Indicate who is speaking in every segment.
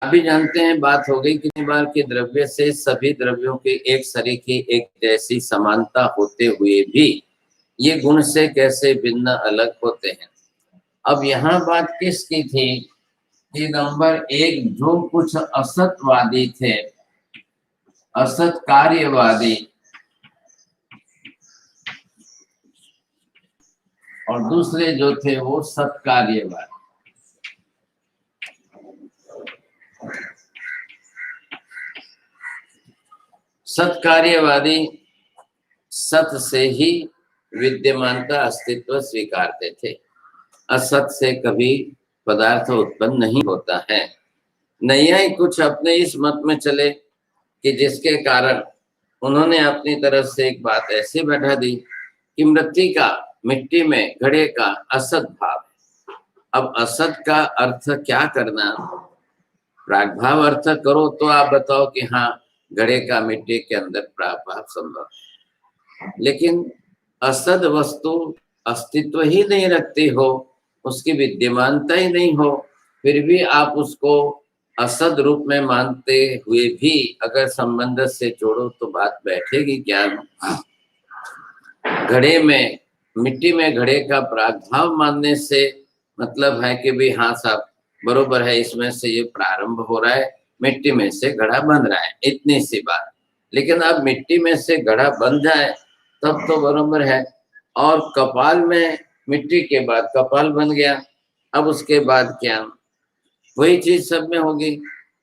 Speaker 1: अभी जानते हैं, बात हो गई कितनी बार कि द्रव्य से सभी द्रव्यों के एक सरीखी एक जैसी समानता होते हुए भी ये गुण से कैसे भिन्न अलग होते हैं। अब यहाँ बात किसकी थी कि नंबर एक, जो कुछ असतवादी थे, असत कार्यवादी, और दूसरे जो थे वो सत्कार्यवादी। सत्कार्यवादी सत से ही विद्यमानता अस्तित्व स्वीकारते थे। असत से कभी पदार्थ उत्पन्न नहीं होता है। नैयायिक कुछ अपने इस मत में चले कि जिसके कारण उन्होंने अपनी तरफ से एक बात ऐसे बैठा दी कि मृत्तिका, मिट्टी में घड़े का असत भाव। अब असत का अर्थ क्या करना, प्रागभाव अर्थ करो तो आप बताओ कि हाँ घड़े का मिट्टी के अंदर प्रागभाव संभव है, लेकिन असद वस्तु अस्तित्व ही नहीं रखती हो, उसकी विद्यमानता ही नहीं हो, फिर भी आप उसको असद रूप में मानते हुए भी अगर संबंध से जोड़ो तो बात बैठेगी क्या। घड़े में, मिट्टी में घड़े का प्रागभाव मानने से मतलब है कि भाई हाँ साहब बरोबर है, इसमें से ये प्रारंभ हो रहा है, मिट्टी में से घड़ा बन रहा है, इतनी सी बात। लेकिन अब मिट्टी में से घड़ा बन जाए तब तो बरोबर है। और कपाल में मिट्टी के बाद कपाल बन गया, अब उसके बाद क्या, वही चीज सब में होगी।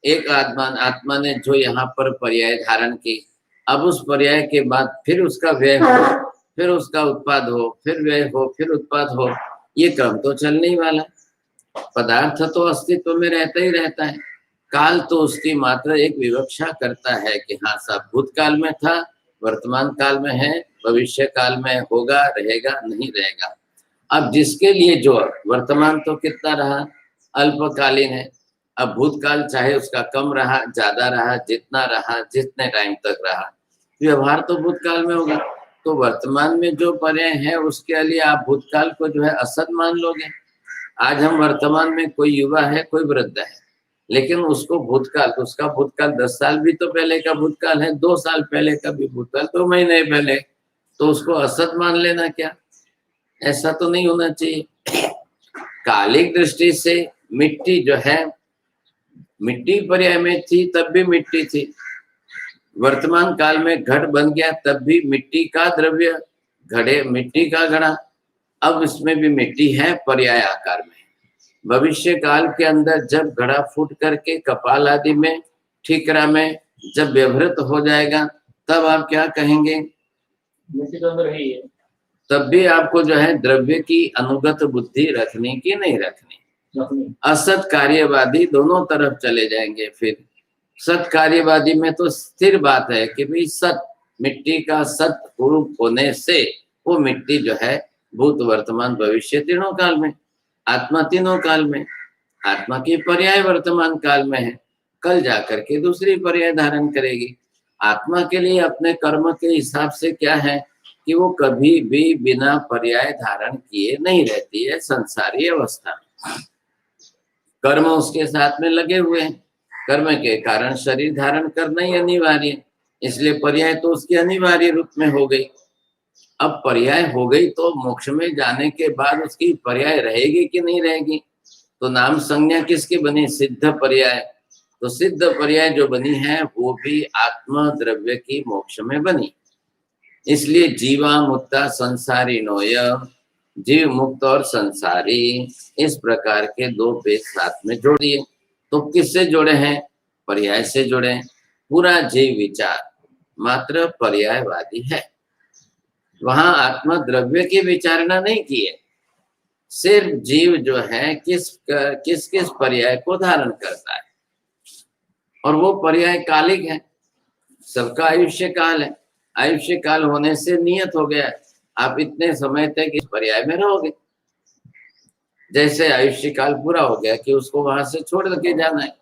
Speaker 1: एक आत्मा ने जो यहाँ पर पर्याय धारण की, अब उस पर्याय के बाद फिर उसका व्यय हो, फिर उसका उत्पाद हो, फिर व्यय हो, फिर उत्पाद हो, ये क्रम तो चलने ही वाला। पदार्थ तो अस्तित्व में रहता ही रहता है, काल तो उसकी मात्र एक विवक्षा करता है कि हाँ साहब भूतकाल में था, वर्तमान काल में है, भविष्य काल में होगा, रहेगा, नहीं रहेगा। अब जिसके लिए जो वर्तमान तो कितना रहा, अल्पकालीन है। अब भूतकाल चाहे उसका कम रहा, ज्यादा रहा, जितना रहा, जितने टाइम तक रहा, व्यवहार तो भूतकाल में होगा। तो वर्तमान में जो पर्याय है उसके लिए आप भूतकाल को जो है असत मान लोगे। आज हम वर्तमान में कोई युवा है, कोई वृद्ध है, लेकिन उसको भूतकाल, उसका भूतकाल 10 साल भी तो पहले का भूतकाल है, 2 साल पहले का भी भूतकाल, 2 महीने पहले, तो उसको असत मान लेना क्या, ऐसा तो नहीं होना चाहिए। कालिक दृष्टि से मिट्टी जो है, मिट्टी पर्याय में थी तब भी मिट्टी थी, वर्तमान काल में घट बन गया तब भी मिट्टी का द्रव्य, घड़े मिट्टी का घड़ा, अब इसमें भी मिट्टी है पर्याय आकार में। भविष्य काल के अंदर जब घड़ा फूट करके कपाल आदि में, ठीकरा में जब व्यवहृत हो जाएगा तब आप क्या कहेंगे,
Speaker 2: मिट्टी तो अंदर ही है,
Speaker 1: तब भी आपको जो है द्रव्य की अनुगत बुद्धि रखनी कि नहीं रखनी। असत कार्यवादी दोनों तरफ चले जाएंगे। फिर सत कार्यवादी में तो स्थिर बात है कि भाई सत, मिट्टी का सत रूप होने से वो मिट्टी जो है भूत वर्तमान भविष्य तीनों काल में, आत्मा तीनों काल में, आत्मा की पर्याय वर्तमान काल में है, कल जाकर के दूसरी पर्याय धारण करेगी। आत्मा के लिए अपने कर्म के हिसाब से क्या है कि वो कभी भी बिना पर्याय धारण किए नहीं रहती है संसारी अवस्था में। कर्म उसके साथ में लगे हुए हैं, कर्म के कारण शरीर धारण करना ही अनिवार्य है, इसलिए पर्याय तो उसकी अनिवार्य रूप में हो गई। अब पर्याय हो गई तो मोक्ष में जाने के बाद उसकी पर्याय रहेगी कि नहीं रहेगी, तो नाम संज्ञा किसकी बनी, सिद्ध पर्याय। तो सिद्ध पर्याय जो बनी है वो भी आत्म द्रव्य की मोक्ष में बनी। इसलिए जीवा मुक्ता संसारी नोय, जीव मुक्त और संसारी, इस प्रकार के दो भेद साथ में जोड़ दिए। तो किससे जोड़े हैं, पर्याय से जोड़े हैं। पूरा जीव विचार मात्र पर्यायवादी है, वहां आत्मा द्रव्य की विचारणा नहीं की है, सिर्फ जीव जो है किस किस पर्याय को धारण करता है, और वो पर्याय कालिक है। सबका आयुष्य काल है, आयुष्य काल होने से नियत हो गया आप इतने समय तक इस पर्याय में रहोगे। जैसे आयुष्य काल पूरा हो गया कि उसको वहां से छोड़ के जाना है,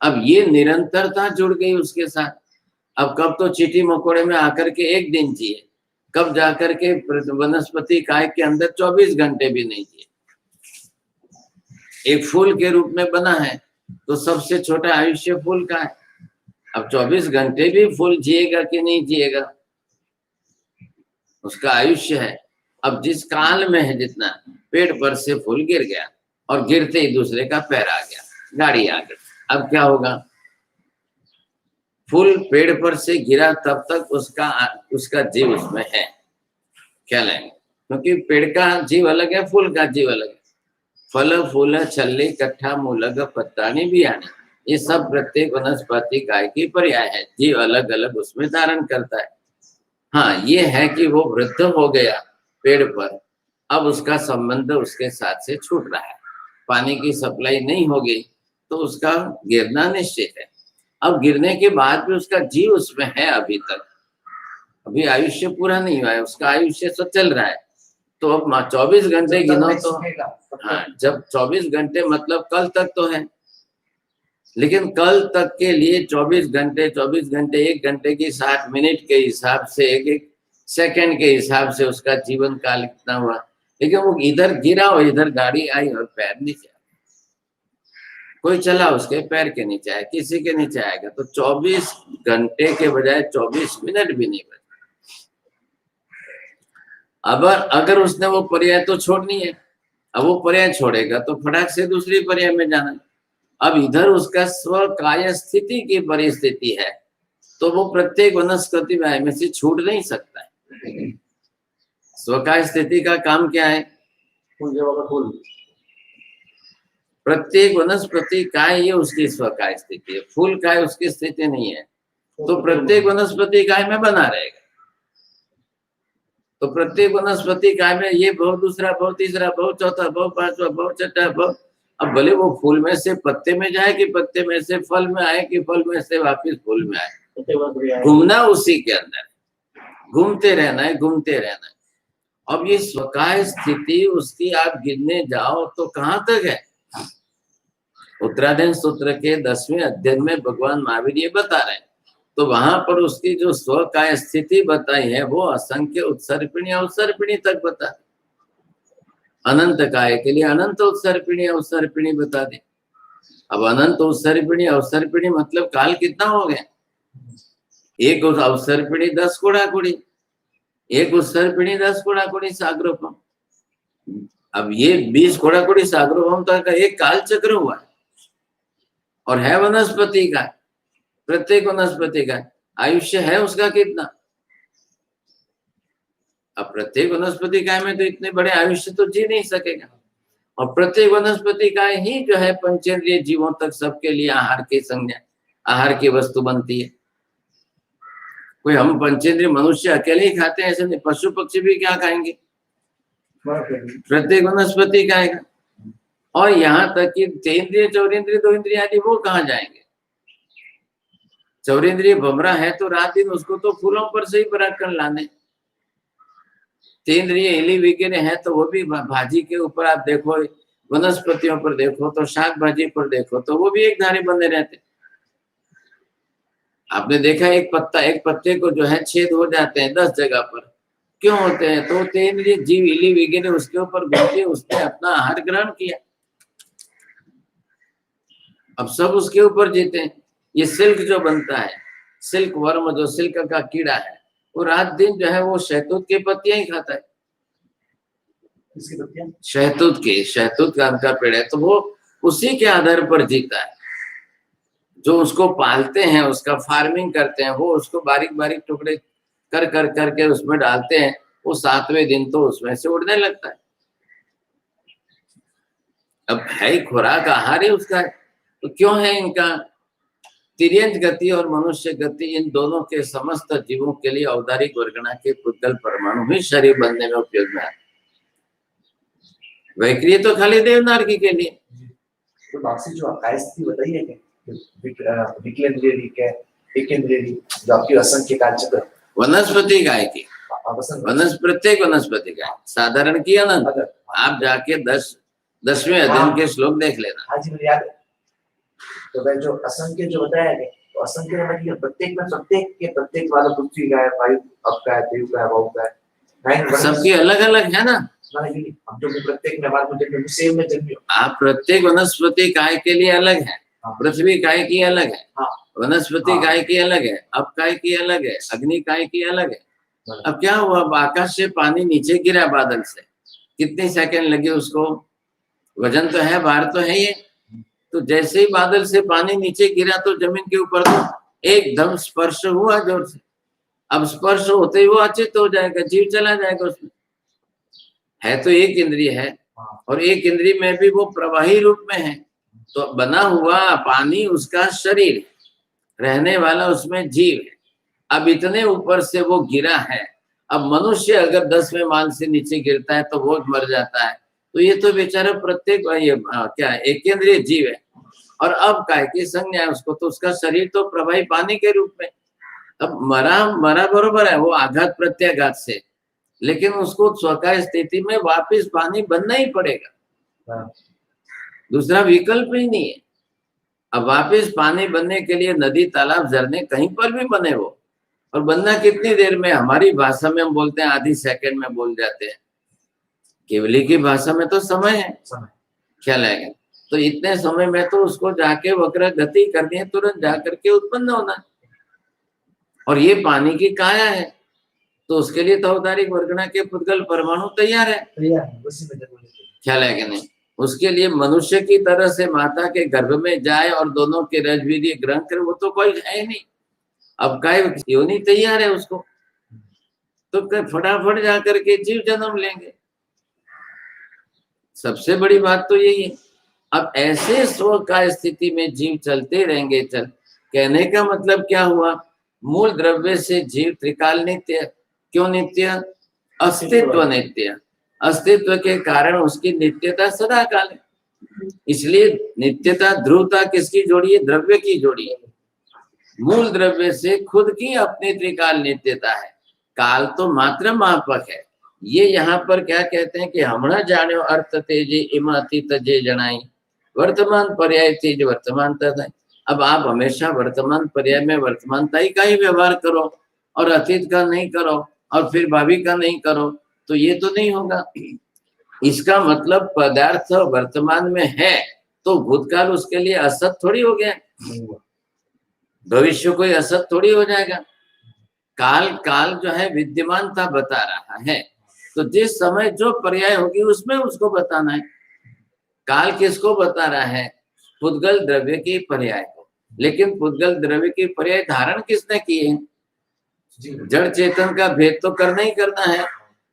Speaker 1: अब ये निरंतरता जुड़ गई उसके साथ। अब कब तो चीटी मकोड़े में आकर के एक दिन जिए, कब जाकर के वनस्पति काय के अंदर 24 घंटे भी नहीं जिए। एक फूल के रूप में बना है, तो सबसे छोटा आयुष्य फूल का है। अब 24 घंटे भी फूल जिएगा कि नहीं जिएगा, उसका आयुष्य है। अब जिस काल में है, जितना पेड़ पर से फूल गिर गया और गिरते ही दूसरे का पैर आ गया, गाड़ी आ गई, अब क्या होगा? फूल पेड़ पर से गिरा तब तक उसका जीव उसमें है, क्या लेंगे? क्योंकि पेड़ का जीव अलग है, फूल का जीव अलग है। फल फूल छल्ली कट्ठा मूलग पत्तानी बियानी, ये सब प्रत्येक वनस्पति काय की पर्याय है, जीव अलग अलग उसमें धारण करता है। हाँ, ये है कि वो वृद्ध हो गया पेड़ पर, अब उसका संबंध उसके साथ से छूट रहा है, पानी की सप्लाई नहीं होगी तो उसका गिरना निश्चित है। अब गिरने के बाद भी उसका जीव उसमें है, अभी तक, अभी आयुष्य पूरा नहीं हुआ है, उसका आयुष्य तो चल रहा है। तो अब 24 घंटे गिनो तो, हाँ, जब 24 घंटे मतलब कल तक तो है, लेकिन कल तक के लिए 24 घंटे 1 घंटे की 60 मिनट के हिसाब से, एक सेकंड के हिसाब से उसका जीवन काल कितना हुआ। लेकिन वो इधर गिरा और इधर गाड़ी आई और पैर नीचे, कोई चला उसके पैर के नीचे आया, किसी के नीचे आएगा, तो 24 घंटे के बजाय 24 मिनट भी नहीं बचे। अब अगर उसने वो पर्याय तो छोड़नी है, अब वो पर्याय छोड़ेगा तो फटाक से दूसरी पर्याय में जाना है। अब इधर उसका स्व काय स्थिति की परिस्थिति है, तो वो प्रत्येक वनस्पति में से छूट नहीं सकता है। स्वकाय स्थिति का काम क्या है?
Speaker 2: फूल
Speaker 1: प्रत्येक वनस्पति काय ये उसकी स्वकाय स्थिति है, फूल काय उसकी स्थिति नहीं है। तो प्रत्येक वनस्पति काय में बना रहेगा, तो प्रत्येक वनस्पति काय में ये भाव, दूसरा भाव, तीसरा भाव, चौथा भाव, पांचवा भाव, छठा भाव। अब भले वो फूल में से पत्ते में जाए कि पत्ते में से फल में आए कि फल में से वापिस फूल में आए, घूमना उसी के अंदर, घूमते रहना है, घूमते रहना है। अब ये स्वकाय स्थिति उसकी आप गिनने जाओ तो कहां तक है? उत्तराधीन सूत्र के 10वें अध्याय में भगवान महावीर ये बता रहे हैं, तो वहां पर उसकी जो स्वकाय स्थिति बताई है वो असंख्य उत्सर्पिणी उत्सर्पिणी तक बता दी। अनंत काय के लिए अनंत उत्सर्पिणी बता दी। अब अनंत उत्सर्पिणी अवसर्पिणी मतलब काल कितना हो गया? एक अवसर्पिणी 10 कोड़ा कुड़ी, एक उत्सर्पिणी 10 कोड़ा कुड़ी सागरोपम। अब ये 20 कोड़ा कुड़ी सागरोपम तक का एक काल चक्र हुआ है, और है वनस्पति का, प्रत्येक वनस्पति का आयुष्य है उसका कितना? अब प्रत्येक वनस्पति काय में तो इतने बड़े आयुष्य तो जी नहीं सकेगा, और प्रत्येक वनस्पति काय ही जो है पंचेंद्रिय जीवों तक सबके लिए आहार की संज्ञा, आहार की वस्तु बनती है। कोई हम पंचेंद्रिय मनुष्य अकेले ही खाते हैं ऐसे नहीं, पशु पक्षी भी क्या खाएंगे? प्रत्येक वनस्पति खाएगा। और यहाँ तक कि तेंद्रिय, चौरेंद्रिय, दो इंद्रिय आदि वो कहाँ जाएंगे? चौरेंद्रिय भमरा है तो रात दिन उसको तो फूलों पर से ही पराक्रम लाने। तेंद्रिय हिली वगैरह है तो वो भी भाजी के ऊपर आप देखो, वनस्पतियों पर देखो तो, शाक भाजी पर देखो तो वो भी एक धारे बने रहते। आपने देखा एक पत्ते को जो है छेद हो जाते हैं 10 जगह पर, क्यों होते हैं? तो तेंद्रिय जीव हिली वगैरह उसके ऊपर घूमते, उसने अपना आहार ग्रहण किया, अब सब उसके ऊपर जीते हैं। ये सिल्क जो बनता है, सिल्क वर्म जो सिल्क का कीड़ा है, वो रात दिन जो है वो शहतूत के पत्तियां ही खाता है। शहतूत का उनका पेड़ है, तो वो उसी के आधार पर जीता है। जो उसको पालते हैं, उसका फार्मिंग करते हैं, वो उसको बारीक बारीक टुकड़े कर कर करके उसमें डालते हैं, वो 7वें दिन तो उसमें से उड़ने लगता है। अब है खुराक आहार ही उसका है, तो क्यों है इनका तिर्यंत गति और मनुष्य गति, इन दोनों के समस्त जीवों के लिए औदारिक वर्गणा के पुद्गल परमाणु ही शरीर बनने में उपयोग में आते। वैक्रिय तो खाली देवनार्की के लिए।
Speaker 3: तो बाकी जो काय स्थिति बताइए विकेंद्रिय जो आपकी असंख्य काल चक्र
Speaker 1: वनस्पति काय की, प्रत्येक वनस्पति का साधारण की अनंत। आप जाके 10वें अध्याय के श्लोक देख लेना।
Speaker 3: हाँ जी, मुझे याद है। तो वह जो असंख्य जो बताया है, तो असंख्य में मतलब प्रत्येक वाला पृथ्वी का है, वायु आपका है, देव का है, वायु का है,
Speaker 1: सबकी अलग अलग है ना।
Speaker 3: हम जो प्रत्येक में बात मुझे सेम में जन्मियो।
Speaker 1: आप प्रत्येक वनस्पति काय के लिए अलग है,
Speaker 3: हाँ।
Speaker 1: पृथ्वी काय की अलग है,
Speaker 3: हाँ।
Speaker 1: वनस्पति
Speaker 3: हाँ।
Speaker 1: काय की अलग है, अब काय की अलग है, अग्नि काय की अलग है। अब क्या हुआ, अब आकाश से पानी नीचे गिरा बादल से, कितने सेकंड लगे उसको, वजन तो है, भार तो है ये। तो जैसे ही बादल से पानी नीचे गिरा तो जमीन के ऊपर तो एकदम स्पर्श हुआ जोर से। अब स्पर्श होते ही वो अचेत हो जाएगा, जीव चला जाएगा उसमें। है तो एक इंद्रिय है, और एक इंद्रिय में भी वो प्रवाही रूप में है, तो बना हुआ पानी उसका शरीर, रहने वाला उसमें जीव है। अब इतने ऊपर से वो गिरा है, अब मनुष्य अगर 10वें माल से नीचे गिरता है तो वो मर जाता है, तो ये तो बेचारा प्रत्येक ये क्या एकेंद्रीय जीव है। और अब काय की संज्ञा है उसको, तो उसका शरीर तो प्रवाही पानी के रूप में। अब मरा बरोबर है वो आघात प्रत्याघात से, लेकिन उसको स्वकाय स्थिति में वापस पानी बनना ही पड़ेगा, दूसरा विकल्प ही नहीं है। अब वापस पानी बनने के लिए नदी तालाब झरने कहीं पर भी बने वो, और बनना कितनी देर में, हमारी भाषा में हम बोलते हैं आधी सेकंड में बोल जाते हैं, केवली की भाषा में तो समय है, ख्याल आएगा। तो इतने समय में तो उसको जाके वक्र गति करनी है, तुरंत जाकर के उत्पन्न होना है। और ये पानी की काया है, तो उसके लिए तो अवतारिक वर्गणा के पुद्गल परमाणु तैयार है, ख्याल है कि नहीं। उसके लिए मनुष्य की तरह से माता के गर्भ में जाए और दोनों के रजवीर्य ग्रहण करे, वो तो कोई है नहीं। अब काय योनि तैयार है उसको, तो फटाफट जाकर के जीव जन्म लेंगे। सबसे बड़ी बात तो यही है। अब ऐसे स्व का स्थिति में जीव चलते रहेंगे। कहने का मतलब क्या हुआ, मूल द्रव्य से जीव त्रिकाल नित्य, क्यों नित्य, अस्तित्व नित्य, अस्तित्व के कारण उसकी नित्यता सदा काल है। इसलिए नित्यता ध्रुवता किसकी जोड़ी है, द्रव्य की जोड़ी है। मूल द्रव्य से खुद की अपनी त्रिकाल नित्यता है, काल तो मात्र मापक है। ये यहाँ पर क्या कहते हैं कि हमणा जाने अर्थ तेजे इमा अतीत जे जनाई, वर्तमान पर्याय तेज वर्तमान तथा। अब आप हमेशा वर्तमान पर्याय में वर्तमानता का ही व्यवहार करो और अतीत का नहीं करो और फिर भावी का नहीं करो, तो ये तो नहीं होगा। इसका मतलब पदार्थ वर्तमान में है तो भूतकाल उसके लिए असत थोड़ी हो गया, भविष्य कोई असत थोड़ी हो जाएगा। काल काल जो है विद्यमानता बता रहा है, तो जिस समय जो पर्याय होगी उसमें उसको बताना है। काल किसको बता रहा है, पुद्गल द्रव्य की पर्याय को। लेकिन पुद्गल द्रव्य की पर्याय धारण किसने किए हैं, जड़ चेतन का भेद तो करना ही करना है।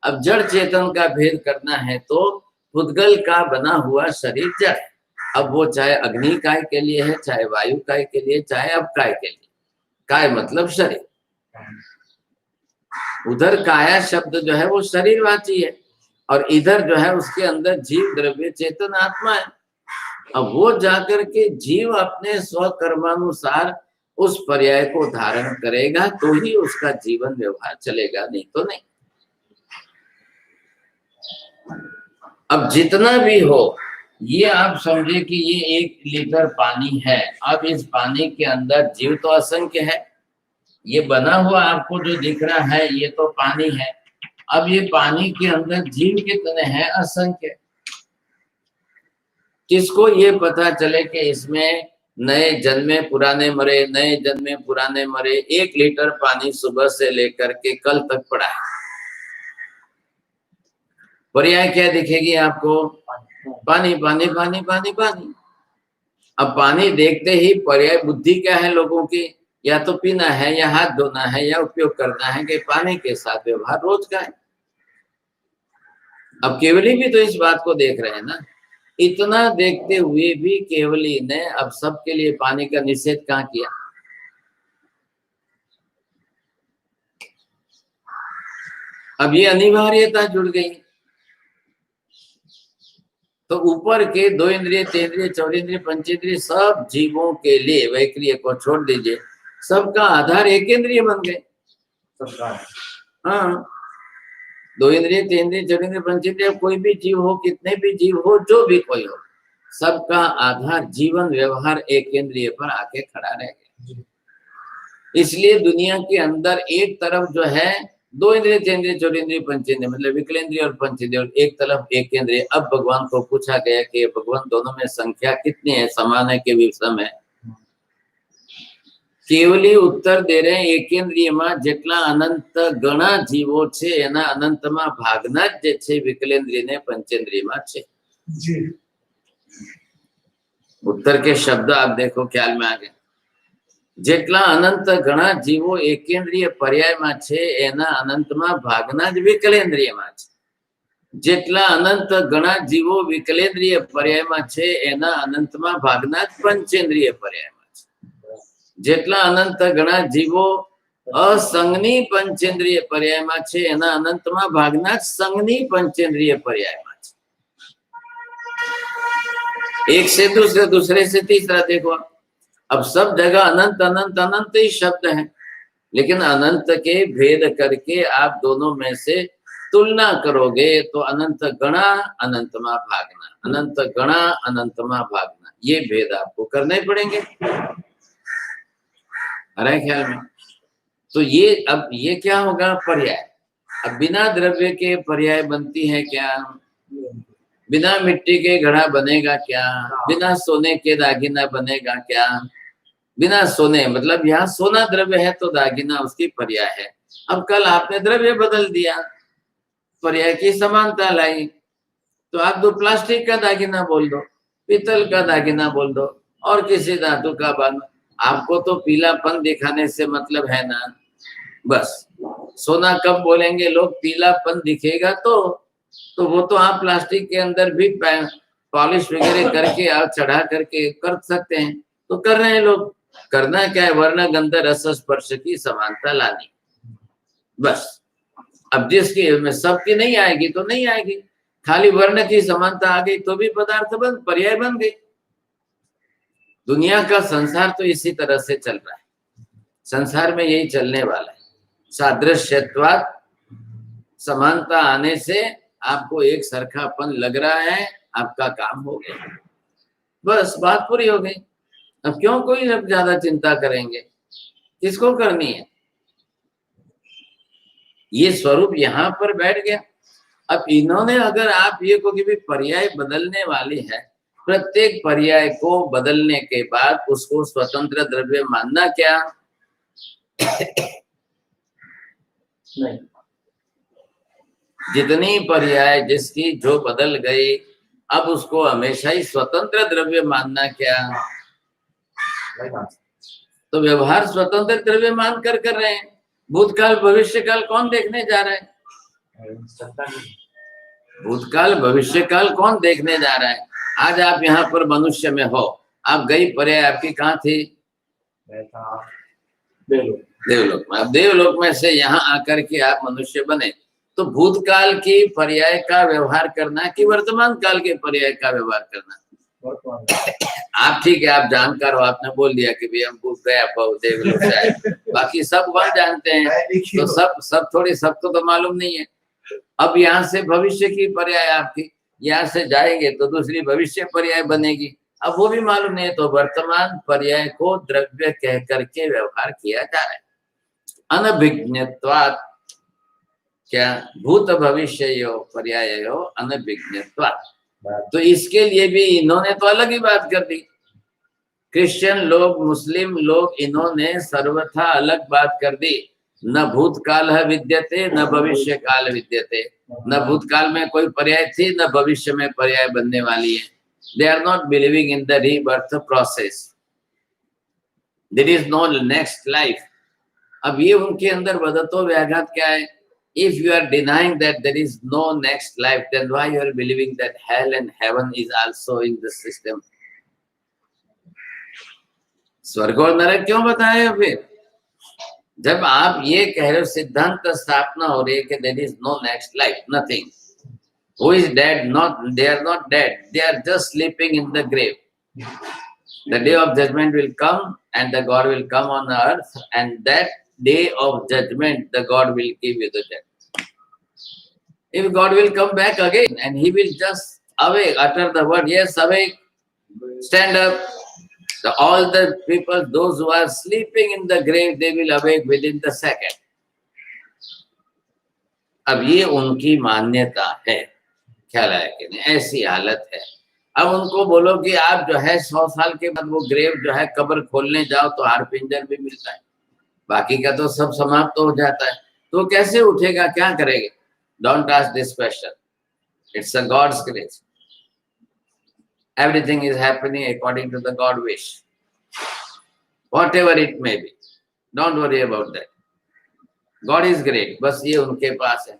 Speaker 1: अब जड़ चेतन का भेद करना है तो पुद्गल का बना हुआ शरीर जड़ है। अब वो चाहे अग्नि काय के लिए है, चाहे वायु काय के लिए, चाहे अब काय के लिए। काय मतलब शरीर, उधर काया शब्द जो है वो शरीरवाची है, और इधर जो है उसके अंदर जीव द्रव्य चेतन आत्मा है। अब वो जाकर के जीव अपने स्वकर्मानुसार उस पर्याय को धारण करेगा तो ही उसका जीवन व्यवहार चलेगा, नहीं तो नहीं। अब जितना भी हो, ये आप समझे कि ये 1 लीटर पानी है। अब इस पानी के अंदर जीव तो असंख्य है, ये बना हुआ आपको जो दिख रहा है ये तो पानी है। अब ये पानी के अंदर जीव कितने हैं, असंख्य। किसको ये पता चले कि इसमें नए जन्मे पुराने मरे, नए जन्मे पुराने मरे। 1 लीटर पानी सुबह से लेकर के कल तक पड़ा है, पर्याय क्या दिखेगी आपको, पानी पानी पानी पानी पानी। अब पानी देखते ही पर्याय बुद्धि क्या है लोगों की, या तो पीना है या हाथ धोना है या उपयोग करना है, कि पानी के साथ व्यवहार रोज का है। अब केवली भी तो इस बात को देख रहे हैं ना। इतना देखते हुए भी केवली ने अब सबके लिए पानी का निषेध कहाँ किया। अब ये अनिवार्यता जुड़ गई, तो ऊपर के 2 इंद्रिय, 3 इंद्रिय, 4 इंद्रिय, 5 इंद्रिय सब जीवों के लिए, वैक्रिय को छोड़ दीजिए, सबका आधार 1 इंद्रिय बन गए। हाँ, 2 इंद्रिय, 3 इंद्रिय, 4 इंद्रिय, 5 इंद्रिय, कोई भी जीव हो, कितने भी जीव हो, जो भी कोई हो, सबका आधार जीवन व्यवहार 1 इंद्रिय पर आके खड़ा रह गया। इसलिए दुनिया के अंदर एक तरफ जो है 2 इंद्रिय, 3 इंद्रिय, 4 इंद्रिय, 5 इंद्रिय, मतलब विकलेंद्रिय और पंचेंद्रिय, और एक तरफ 1 इंद्रिय। अब भगवान को पूछा गया कि भगवान दोनों में संख्या कितनी है, समान है कि विषम है, કેવલી ઉત્તર દે રહે એકેન્દ્રિયમાં જેટલા અનંત ગણા જીવો છે એના અનંતમાં ભાગના જ જે છે વિકલેન્દ્રિય ને पंचेंद्रियમાં છે।
Speaker 3: जी
Speaker 1: उत्तर के शब्द आप देखो ख्याल में आ गए। જેટલા અનંત ઘણા જીવો એકેન્દ્રિય પર્યાયમાં છે એના અનંતમાં ભાગના જ વિકલેન્દ્રિયમાં છે। જેટલા અનંત ઘણા જીવો વિકલેન્દ્રિય પર્યાયમાં છે એના અનંતમાં ભાગના જ પંચેન્દ્રિય પર્યાયમાં છે। જેટલા અનંત ઘણા જીવો અસંગની પંચેન્દ્રિય પર્યાયમાં છે એના અનંતમાં ભાગના જ સંગની पंचेंद्रिय पर्यायમાં છે। एक से दूसरे, दूसरे से तीसरा देखो। अब सब जगह अनंत अनंत अनंत ही शब्द है, लेकिन अनंत के भेद करके आप दोनों में से तुलना करोगे तो अनंत गणा अनंतमा भागना, अनंत गणा अनंतमा भागना, ये भेद आपको करने पड़ेंगे। आ रहा है ख्याल में? तो ये अब ये क्या होगा? पर्याय। अब बिना द्रव्य के पर्याय बनती है क्या? बिना मिट्टी के घड़ा बनेगा क्या? बिना सोने के दागिना बनेगा क्या? बिना सोने मतलब यहाँ सोना द्रव्य है तो दागिना उसकी पर्याय है। अब कल आपने द्रव्य बदल दिया, पर्याय की समानता लाई, तो आप दो प्लास्टिक का दागिना बोल दो, पीतल का दागिना बोल दो और किसी धातु का बन, आपको तो पीलापन दिखाने से मतलब है ना। बस सोना कब बोलेंगे लोग? पीलापन दिखेगा तो वो तो आप प्लास्टिक के अंदर भी पॉलिश वगैरह करके आप चढ़ा करके कर सकते हैं, तो कर रहे हैं लोग। करना क्या है? वर्ण गंध रस स्पर्श की समानता लानी, बस। अब जिसकी में सबकी नहीं आएगी तो नहीं आएगी, खाली वर्ण की समानता आ गई तो भी पदार्थ बन पर्याय बन गई। दुनिया का संसार तो इसी तरह से चल रहा है, संसार में यही चलने वाला है। सादृश्यत्वात् समानता आने से आपको एक सरखापन लग रहा है, आपका काम हो गया, बस बात पूरी हो गई। अब क्यों कोई अब ज्यादा चिंता करेंगे? किसको करनी है? ये स्वरूप यहाँ पर बैठ गया। अब इन्होंने अगर आप ये को कि भी पर्याय बदलने वाली है, प्रत्येक पर्याय को बदलने के बाद उसको स्वतंत्र द्रव्य मानना क्या?
Speaker 2: नहीं।
Speaker 1: जितनी पर्याय जिसकी जो बदल गई, अब उसको हमेशा ही स्वतंत्र द्रव्य मानना क्या? तो व्यवहार स्वतंत्र द्रव्य मान कर रहे हैं। भूतकाल भविष्यकाल कौन देखने जा रहा है? भूतकाल भविष्यकाल कौन देखने जा रहा है? आज आप यहाँ पर मनुष्य में हो, आप गई पर्याय आपकी कहाँ थी? देवलोक में। अब देवलोक में से यहाँ आकर के आप मनुष्य बने, तो भूतकाल की पर्याय का व्यवहार करना कि वर्तमान काल के पर्याय का व्यवहार करना? आप ठीक है, आप जानकार हो, आपने बोल दिया कि भाई हम भूत गए देवलोक से आए, बाकी सब वह जानते हैं, तो सब थोड़ी सबको तो मालूम नहीं है। अब यहाँ से भविष्य की पर्याय आपकी, यहाँ से जाएंगे तो दूसरी भविष्य पर्याय बनेगी, अब वो भी मालूम नहीं है, तो वर्तमान पर्याय को द्रव्य कह करके व्यवहार किया जा रहा है। अनभिज्ञत्वात्, क्या? भूत भविष्य पर्याय अनभिज्ञत्वात्। तो इसके लिए भी इन्होंने तो अलग ही बात कर दी। क्रिश्चियन लोग, मुस्लिम लोग, इन्होंने सर्वथा अलग बात कर दी। न भूतकाल विद्यते न भविष्य काल विद्यते, न भूतकाल में कोई पर्याय थी न भविष्य में पर्याय बनने वाली है। They are not believing in the rebirth process, there is no next life. अब ये उनके अंदर बदतो व्याघात क्या है? If you are denying that there is no next life, then why you are believing that hell and heaven is also in the system? स्वर्ग और नरक क्यों बताया फिर? जब आप ये कह रहे हो, सिद्धांत स्थापना हो रही है कि there is no next life, nothing. Who is dead? Not, they are not dead. They are just sleeping in the grave. The day of judgment will come and the God will come on earth, and that day of judgment the God will give you the judgment. If God will come back again and he will just awake, utter the word, yes, awake, stand up. So all the people, those who are sleeping in the grave, they will awake within the second. अब ये उनकी मान्यता है, ख्याल है कि नहीं? ऐसी हालत है। अब उनको बोलो कि आप जो है 100 साल के बाद वो ग्रेव जो है कब्र खोलने जाओ तो हार पिंजर भी मिलता है, बाकी का तो सब समाप्त हो जाता है, तो कैसे उठेगा, क्या करेगा? Don't ask this question, it's a God's grace, everything is happening according to the God wish, whatever it may be, don't worry about that, God is great, बस ये उनके पास है।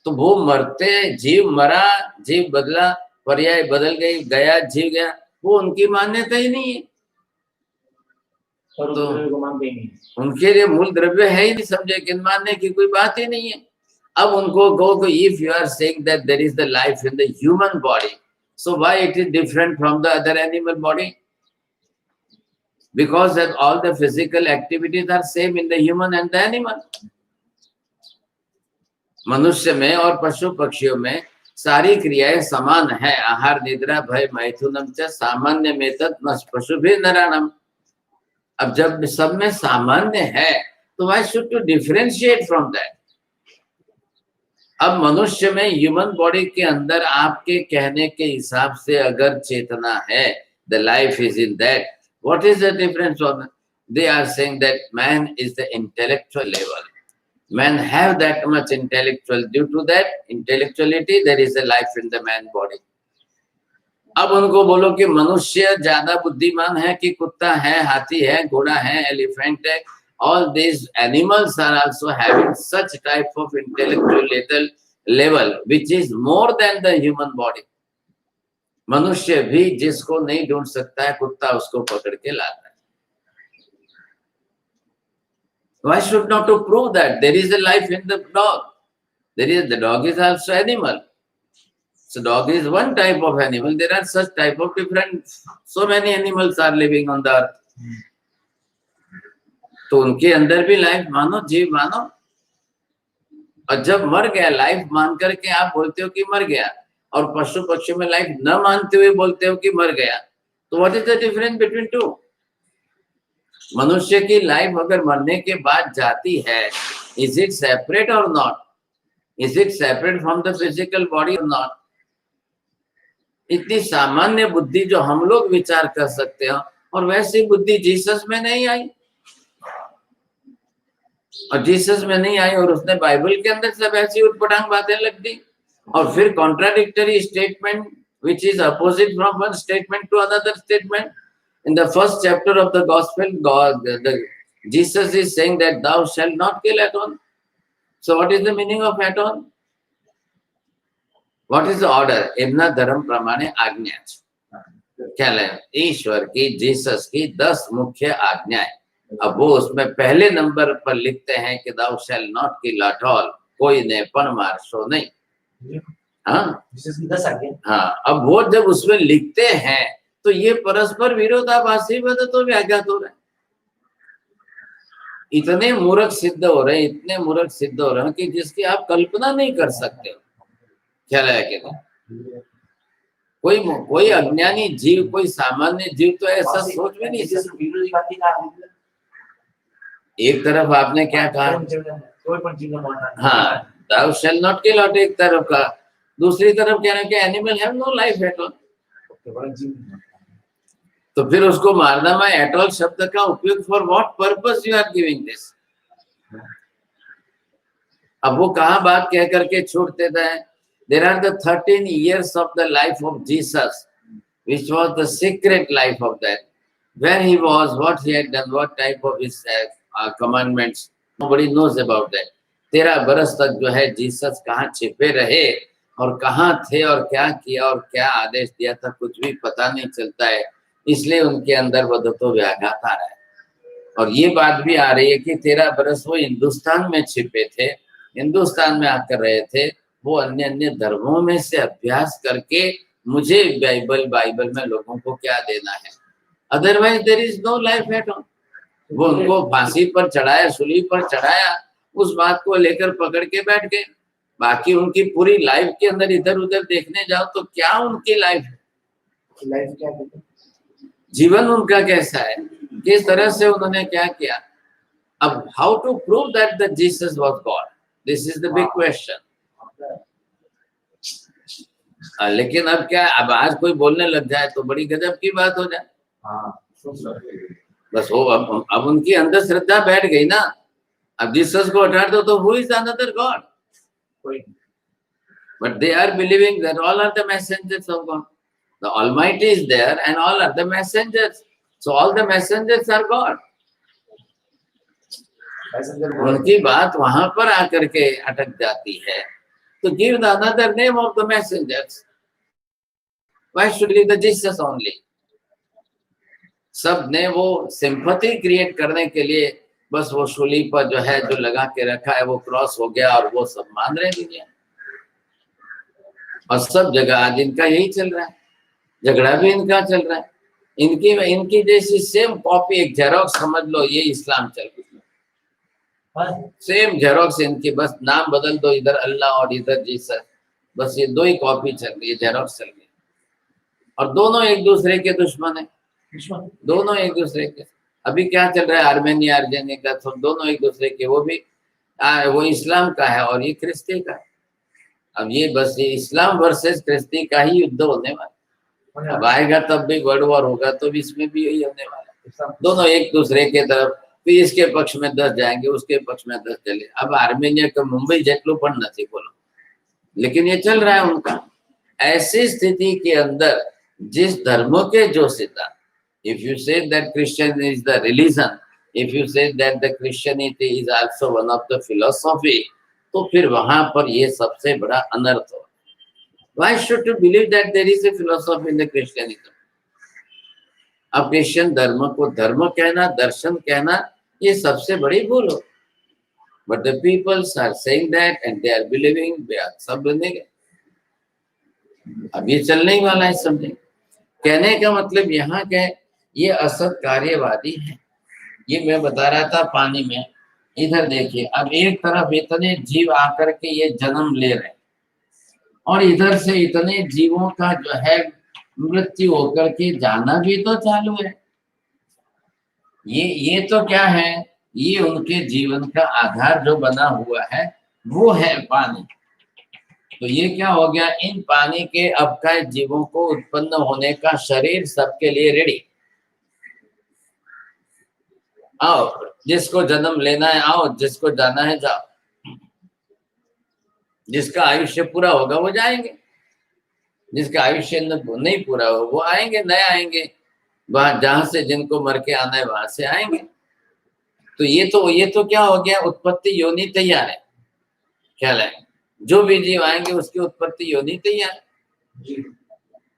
Speaker 1: तो वो मरते, जीव मरा, जीव बदला, पर्याय बदल गई, गया जीव गया, वो उनकी मान्यता ही नहीं है, तो उनके लिए मूल द्रव्य है ही नहीं, समझे कि मानने की कोई बात ही नहीं है। अब उनको go, if you are saying that there is the life in the human body, so why it is different from the other animal body? Because that all the physical activities are same in the human and the animal. मनुष्य में और पशु पक्षियों में सारी क्रियाएं समान है, आहार निद्रा भय मैथुनम च सामान्य में तत् पशु भी नराणम। अब जब सब में सामान्य है तो why should to differentiate from that? अब मनुष्य में ह्यूमन बॉडी के अंदर आपके कहने के हिसाब से अगर चेतना है, the life is in that, what is the difference on? They are saying that man is the intellectual level, men have that much intellectual, due to that intellectuality there is a life in the man body. अब उनको बोलो कि मनुष्य ज्यादा बुद्धिमान है कि कुत्ता है, हाथी है, घोड़ा है, एलिफेंट है, all these animals are also having such type of intellectual level which is more than the human body. मनुष्य भी जिसको नहीं ढूंढ सकता है, कुत्ता उसको पकड़ के लाता है। Why should not to prove that there is a life in the dog? The dog is also animal. So dog is one type of animal. There are such type of different, so many animals are living on the earth. तो उनके अंदर भी life मानो, जीव मानो, और जब मर गया लाइफ मान करके आप बोलते हो कि मर गया, और पशु पक्षी में लाइफ न मानते हुए बोलते हो कि मर गया, तो what is the difference between two? मनुष्य की लाइफ अगर मरने के बाद जाती है, इज इट सेपरेट और not? Is it separate from the physical body और नॉट? इतनी सामान्य बुद्धि जो हम लोग विचार कर सकते हैं, और वैसी बुद्धि जीसस में नहीं आई, और जीसस में नहीं आई और उसने बाइबल के अंदर सब ऐसी उटपटांग बातें लग दी, और फिर contradictory statement which is opposite from one statement to another statement. In the first chapter of the gospel, Jesus is saying that thou shalt not kill at all. So what is the meaning of at all? What is the order? एमना धर्म प्रमाणे आज्ञा क्या है? ईश्वर की, Jesus की 10 मुख्य आज्ञाएं। अब वो उसमें पहले नंबर पर लिखते हैं कि thou shalt not kill at all, कोई ने पण मारशो नहीं। हाँ, हाँ, अब वो जब उसमें लिखते हैं तो ये परस्पर विरोधाभासी तो व्याघात हो रहे हैं। इतने मूर्ख सिद्ध हो रहे हैं, इतने मूर्ख सिद्ध हो रहे हैं कि जिसकी आप कल्पना नहीं कर सकते हो। ख्याल है कि नहीं? कोई अज्ञानी जीव, कोई सामान्य जीव तो ऐसा सोच भी नहीं सकता। एक तरफ आपने क्या कहा? हाँ, thou shall not kill out, एक तरफ का, दूसरी तरफ कहना कि animal have no life at all. तो फिर उसको मारना में एट ऑल शब्द का उपयोग for what purpose you are giving this? अब वो कहाँ बात कह करके छोड़ देता है? There are the 13 years of the life of Jesus which was the secret life of that, where he was, what he had done, what type of his commandments, nobody knows about that. 13 बरस तक जो है Jesus कहाँ छिपे रहे और कहाँ थे और क्या किया और क्या आदेश दिया था, कुछ भी पता नहीं चलता है। इसलिए उनके अंदर वदतो व्याघात आ रहा है। और ये बात भी आ रही है कि 13 बरस वो हिंदुस्तान में छिपे थे, हिंदुस्तान में आकर रहे थे, वो अन्य अन्य धर्मों में से अभ्यास करके मुझे बाइबल में लोगों को क्या देना है, otherwise there is no life at all. वो उनको फांसी पर चढ़ाया, सूली पर चढ़ाया, उस बात को लेकर पकड़ के बैठ गए। बाकी उनकी पूरी लाइफ के अंदर इधर उधर देखने जाओ तो क्या उनकी लाइफ क्या है? जीवन उनका कैसा है, किस तरह से उन्होंने क्या किया? अब how to prove that the Jesus was God? This is the big question. लेकिन अब क्या, अब आज कोई बोलने लग जाए तो बड़ी गजब की बात हो जाए।
Speaker 3: हाँ
Speaker 1: बस वो अब उनकी अंदर श्रद्धा बैठ गई ना। अब जीसस को हटा दो तो हु इज अनदर गॉड?
Speaker 3: कोई
Speaker 1: But they are believing that all are the messengers of God. The Almighty is there and all are the messengers. So all the messengers are God.
Speaker 3: Passenger
Speaker 1: उनकी बात वहां पर आकर के अटक जाती है। तो give the another name of the messengers. Why should leave the Jesus only? सब ने वो सिंपैथी क्रिएट करने के लिए बस वो सूली पर जो है जो लगा के रखा है वो क्रॉस हो गया और वो सब मान रहे दुनिया। और सब जगह आज इनका यही चल रहा है, झगड़ा भी इनका चल रहा है। इनकी जैसी सेम कॉपी एक जेरोक्स समझ लो, ये इस्लाम चल रही है। सेम जेरोक्स इनकी, बस नाम बदल दो, इधर अल्लाह और इधर जीसस, बस ये दो ही कॉपी चल रही है, जेरोक्स चल रही है। और दोनों एक दूसरे के दुश्मन है, दोनों एक दूसरे के। अभी क्या चल रहा है आर्मेनिया अर्जेनिया का, तो दोनों एक दूसरे के, वो भी वो इस्लाम का है और ये क्रिस्ती का है। अब ये बस ये इस्लाम वर्सेस क्रिस्ती का ही युद्ध होने वाला। अब आएगा तब भी वर्ल्ड वॉर होगा तो भी इसमें भी यही होने वाला। दोनों एक दूसरे के तरफ, फिर इसके पक्ष में 10 जाएंगे, उसके पक्ष में 10 चले। अब आर्मेनिया का मुंबई जेटलू पण नहीं बोलो, लेकिन ये चल रहा है उनका। ऐसी स्थिति के अंदर जिस धर्म के जो सिद्धांत, if you say that Christian is the religion, if you say that the Christianity is also one of the philosophy, तो फिर वहां पर ये सबसे बड़ा अनर्थ हो। Why should you believe that there is a philosophy in the Christianism? अब क्रिश्चियन धर्म को धर्म कहना, दर्शन कहना, ये सबसे बड़ी भूल हो। But the peoples are saying that and they are believing, they are सब बनेंगे। अब ये चलने ही वाला है, समझे। कहने का मतलब यहाँ के ये असत कार्यवादी है। ये मैं बता रहा था पानी में, इधर देखिए, अब एक तरफ इतने जीव आकर के ये जन्म ले रहे हैं और इधर से इतने जीवों का जो है मृत्यु होकर के जाना भी तो चालू है। ये तो क्या है, ये उनके जीवन का आधार जो बना हुआ है वो है पानी। तो ये क्या हो गया, इन पानी के अब का जीवों को उत्पन्न होने का शरीर सबके लिए रेडी। आओ, जिसको जन्म लेना है आओ, जिसको जाना है जाओ। जिसका आयुष्य पूरा होगा वो जाएंगे, जिसका आयुष्य नहीं पूरा हो वो आएंगे, नए आएंगे। वहां जहां से जिनको मर के आना है वहां से आएंगे। तो ये तो क्या हो गया, उत्पत्ति योनि तैयार है। ख्याल है, जो भी जीव आएंगे उसकी उत्पत्ति योनि तैयार है।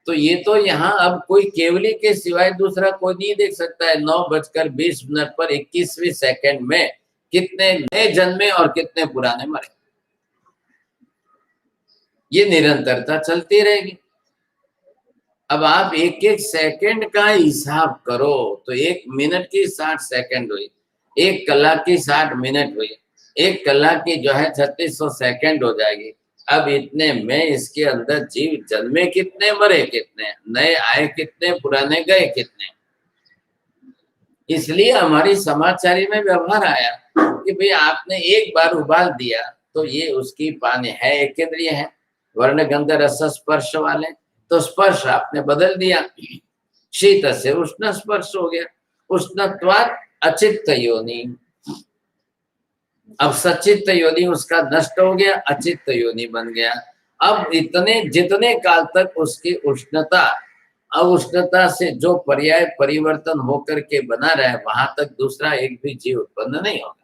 Speaker 1: तो ये तो यहाँ अब कोई केवली के सिवाय दूसरा कोई नहीं देख सकता है। 9:20 पर 21वीं सेकंड में कितने नए जन्मे और कितने पुराने मरे। ये निरंतरता चलती रहेगी। अब आप एक एक सेकंड का हिसाब करो तो 1 मिनट की 60 सेकंड हुई, 1 कलाक की 60 मिनट हुई, 1 कलाक की जो है 3600 सेकंड हो जाएगी। अब इतने में इसके अंदर जीव जन्मे कितने, मरे कितने, नए आए कितने, पुराने गए कितने। इसलिए हमारी समाचारी में व्यवहार आया कि भाई आपने एक बार उबाल दिया तो ये उसकी पानी है, एक इंद्रिय है, वर्ण गंध रस स्पर्श वाले, तो स्पर्श आपने बदल दिया, शीत से उष्ण स्पर्श हो गया, उष्णत्वात् अचित्त योनि। अब सचित्त योनि उसका नष्ट हो गया, अचित्त योनि बन गया। अब इतने जितने काल तक उसकी उष्णता अउष्णता से जो पर्याय परिवर्तन होकर के बना रहे वहां तक दूसरा एक भी जीव उत्पन्न नहीं होगा।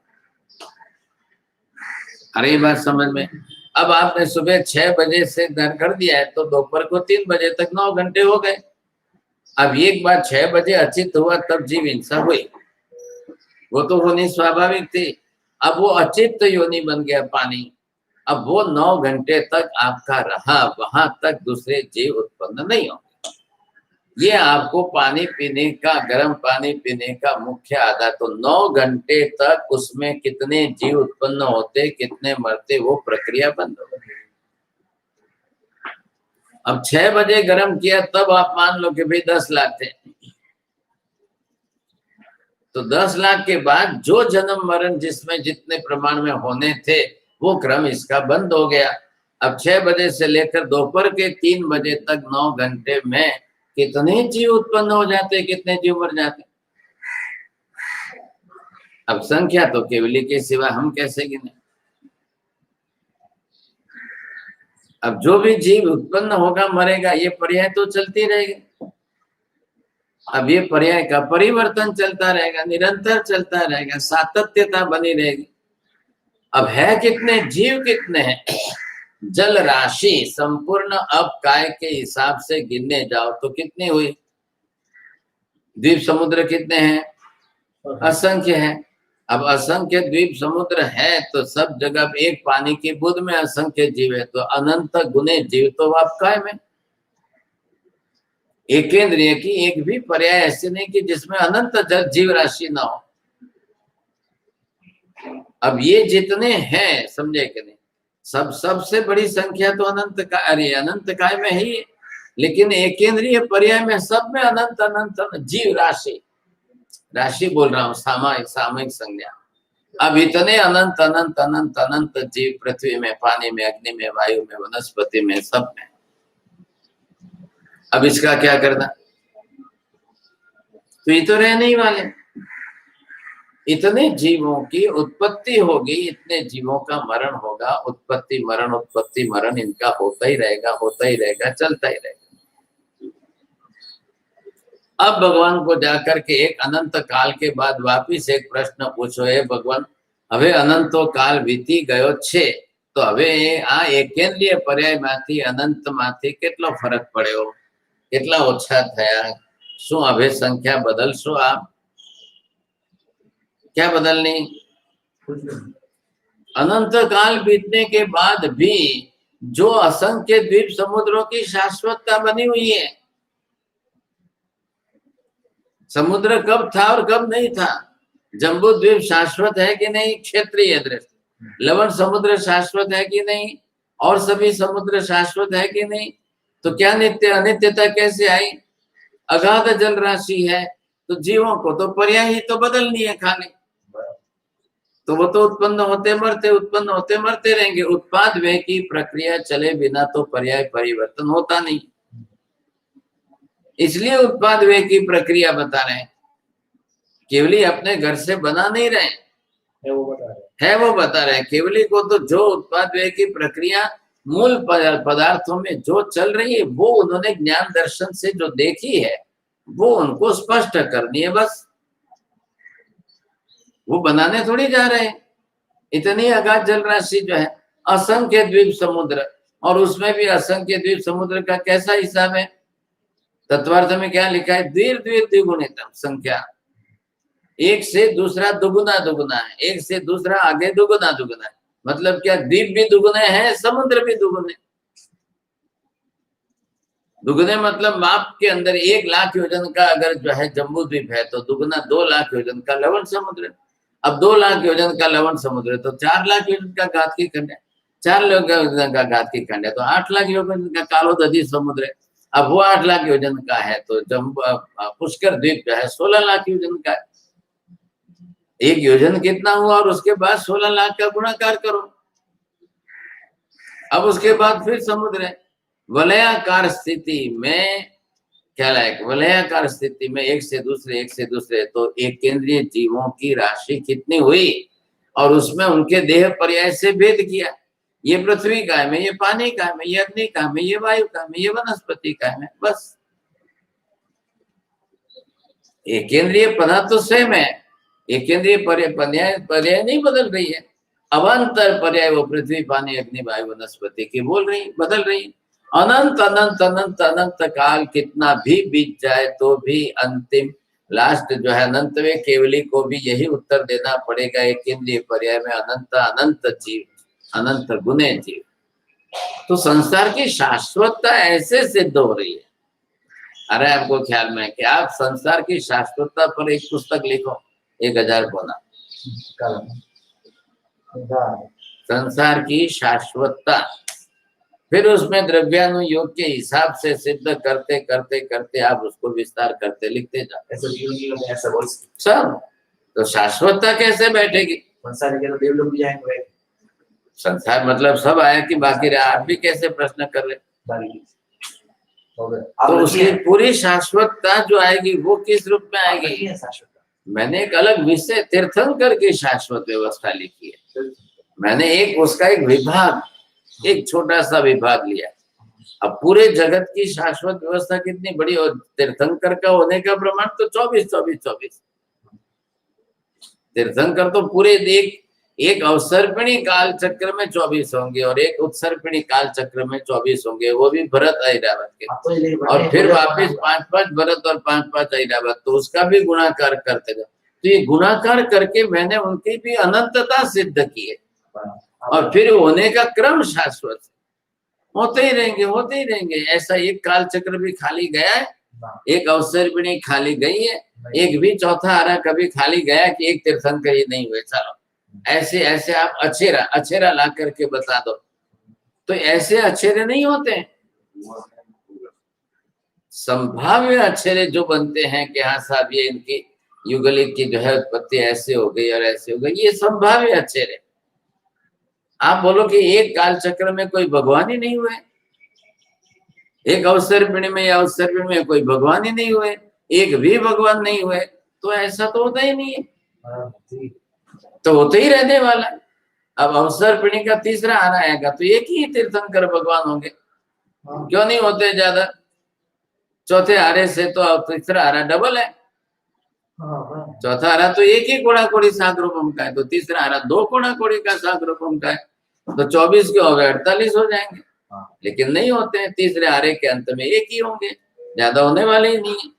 Speaker 1: अरे ये बात समझ में। अब आपने सुबह 6 बजे से दर कर दिया है तो दोपहर को 3 बजे तक 9 घंटे हो गए। अब एक बार 6 बजे अचित हुआ तब जीव हिंसा हुई, वो तो होनी स्वाभाविक थी। अब वो अचित्त योनि बन गया पानी। अब वो 9 घंटे तक आपका रहा, वहां तक दूसरे जीव उत्पन्न नहीं होंगे। ये आपको पानी पीने का, गर्म पानी पीने का मुख्य आधार। तो 9 घंटे तक उसमें कितने जीव उत्पन्न होते, कितने मरते, वो प्रक्रिया बंद हो गई। अब 6 बजे गर्म किया तब आप मान लो कि भाई 10 लाख थे, तो 10 लाख के बाद जो जन्म मरण जिसमें जितने प्रमाण में होने थे वो क्रम इसका बंद हो गया। अब 6 बजे से लेकर दोपहर के 3 बजे तक 9 घंटे में कितने जीव उत्पन्न हो जाते, कितने जीव मर जाते। अब संख्या तो केवली के सिवा हम कैसे गिने। अब जो भी जीव उत्पन्न होगा मरेगा, ये पर्याय तो चलती रहेगी। अब ये पर्याय का परिवर्तन चलता रहेगा, निरंतर चलता रहेगा, सातत्यता बनी रहेगी। अब है कितने जीव, कितने हैं। जल राशि संपूर्ण अब काय के हिसाब से गिनने जाओ तो कितनी हुई। द्वीप समुद्र कितने हैं, असंख्य है। अब असंख्य द्वीप समुद्र है तो सब जगह एक पानी की बूंद में असंख्य जीव है, तो अनंत गुने जीव तो आप काय में। एकेंद्रिय की एक भी पर्याय ऐसे नहीं कि जिसमें अनंत जीव राशि ना हो। अब ये जितने हैं, समझे कि नहीं, सबसे बड़ी संख्या तो अनंत का, अरे अनंत काय में ही, लेकिन एकेंद्रीय पर्याय में सब में अनंत अनंत जीव राशि, राशि बोल रहा हूँ, सामयिक संज्ञा। अब इतने अनंत अनंत अनंत अनंत जीव पृथ्वी में, पानी में, अग्नि में, वायु में, वनस्पति में, सब में। अब इसका क्या करना, तो ये तो रहने ही वाले। इतने जीवों की उत्पत्ति होगी, इतने जीवों का मरण होगा, उत्पत्ति मरण इनका होता ही रहेगा, चलता ही रहेगा। अब भगवान को जाकर के एक अनंत काल के बाद वापिस एक प्रश्न पूछो, हे भगवान હવે અનંતો કાળ વીતી ગયો છે તો હવે આ એકેન્દ્રીય પર્યાયમાંથી અનંતમાંથી કેટલો ફરક પડ્યો, કેટલા ઓછા થયા, શું હવે સંખ્યા બદલશો આપ? क्या बदलनी? अनंत काल बीतने के बाद भी जो असंख्य द्वीप समुद्रों की शाश्वतता बनी हुई है। समुद्र कब था और कब नहीं था। जम्बू द्वीप शाश्वत है कि नहीं, क्षेत्रीय दृष्टि। लवण समुद्र शाश्वत है कि नहीं, और सभी समुद्र शाश्वत है कि नहीं। तो क्या नित्य अनित्यता कैसे आई? अगाध जल राशि है तो जीवों को तो पर्याय ही तो बदलनी है खाली, तो वो तो उत्पन्न होते मरते रहेंगे। उत्पाद व्यय की प्रक्रिया चले बिना तो पर्याय परिवर्तन होता नहीं, इसलिए उत्पाद व्यय की प्रक्रिया बता रहे हैं। केवली अपने घर से बना नहीं रहे
Speaker 2: है,
Speaker 1: वो बता रहे हैं। केवली को तो जो उत्पाद व्यय की प्रक्रिया मूल पदार्थों में जो चल रही है वो उन्होंने ज्ञान दर्शन से जो देखी है वो उनको स्पष्ट करनी है बस, वो बनाने थोड़ी जा रहे हैं। इतनी अगाध जल राशि जो है, असंख्य द्वीप समुद्र, और उसमें भी असंख्य द्वीप समुद्र का कैसा हिसाब है? तत्वार्थ में क्या लिखा है? द्विगुणितम संख्या, एक से दूसरा दुगुना है, एक से दूसरा आगे दुगुना है। मतलब क्या? द्वीप भी दुगुने हैं, समुद्र भी दुगुने। दुगुने मतलब माप के अंदर 1 लाख योजन का अगर जो है जम्बू द्वीप है तो दुगुना 2 लाख योजन का लवण समुद्र। अब 2 लाख योजन का लवण समुद्र तो 4 लाख योजन का घातकी खंड है, 4 लाख योजन का घातकी खंड है तो 8 लाख योजन का कालोदधी समुद्र है। अब वो 8 लाख योजन का है तो पुष्कर द्वीप जो है 16 लाख योजन का है। एक योजन कितना हुआ और उसके बाद 16 लाख का गुणाकार करो। अब उसके बाद फिर समुद्र है। वलयाकार स्थिति में क्या लायक? वलयाकार स्थिति में एक से दूसरे तो एक केंद्रीय जीवों की राशि कितनी हुई और उसमें उनके देह पर्याय से भेद किया। ये पृथ्वी का है, ये पानी का है, ये अग्नि का है, ये वायु का है, ये वनस्पति का है, बस। एक केंद्रीय पदार्थ तो सेम है, एक केंद्रीय पर्याय नहीं बदल रही है। अवान्तर पर्याय वो पृथ्वी, पानी, अग्नि, वायु, वनस्पति की बोल रही, बदल रही। अनंत अनंत अनंत अनंत काल कितना भी बीत जाए तो भी अंतिम लास्ट जो है अनंतवे केवली को भी यही उत्तर देना पड़ेगा। एक केंद्रीय पर्याय में अनंत अनंत जीव, अनंत गुने जीव। तो संसार की शाश्वतता ऐसे सिद्ध हो रही है। अरे आपको ख्याल में कि आप संसार की शाश्वतता पर एक पुस्तक लिखो, 1000 पन्ना, संसार की शाश्वतता, फिर उसमें द्रव्यानुयोग के हिसाब से सिद्ध करते करते करते आप उसको विस्तार करते लिखते जाते सब। तो शाश्वतता कैसे बैठेगी?
Speaker 3: संसार के तो देवलोक भी जाएंगे।
Speaker 1: संसार मतलब सब आया कि बाकी रहा? आप भी कैसे प्रश्न कर रहे? तो उसकी पूरी शाश्वतता जो आएगी वो किस रूप में आएगी? मैंने एक अलग विषय तीर्थंकर की शाश्वत व्यवस्था लिखी है। मैंने एक उसका एक विभाग, एक छोटा सा विभाग लिया। अब पूरे जगत की शाश्वत व्यवस्था कितनी बड़ी, और तीर्थंकर का होने का प्रमाण तो 24। तीर्थंकर तो पूरे एक अवसर्पिणी काल चक्र में 24 होंगे और एक उत्सर्पिणी काल चक्र में 24 होंगे, वो भी भरत ऐरावत के, और फिर वापस 5-5 भरत और 5-5 ऐरावत, तो उसका भी गुणाकार करते गए। तो ये गुणाकार करके मैंने उनकी भी अनंतता सिद्ध की है, और फिर होने का क्रम शाश्वत होते ही रहेंगे। ऐसा एक काल चक्र भी खाली गया है, एक अवसर्पिणी खाली गई है, एक भी चौथा आरा कभी खाली गया कि एक तीर्थंकर ही नहीं हुए। चलो ऐसे ऐसे आप अछेरा ला करके बता दो, तो ऐसे अछेरे नहीं होते। संभाव्य अछेरे जो बनते हैं कि हाँ साहब ये इनकी युगलिक की जो है उत्पत्ति ऐसे हो गई और ऐसे हो गई, ये संभाव्य अछेरे। आप बोलो कि एक काल चक्र में कोई भगवान ही नहीं हुए, एक अवसर्पिणी में या अवसर्पिणी में कोई भगवान ही नहीं हुए, एक भी भगवान नहीं हुए, तो ऐसा तो होता ही नहीं है, तो होते ही रहने वाला। अब अवसर्पिणी का तीसरा आना आएगा तो एक ही तीर्थंकर भगवान होंगे, क्यों नहीं होते ज्यादा? चौथे आरे से तो तीसरा आरा डबल है, चौथा आरा तो एक ही कोड़ा कोड़ी साग रूपम का है, तो तीसरा आरा 2 कोड़ा कोड़ी का साग रूपम का है, तो 24 के हो गए 48 हो जाएंगे। लेकिन नहीं होते हैं, तीसरे आरे के अंत में एक ही होंगे, ज्यादा होने वाले ही नहीं है।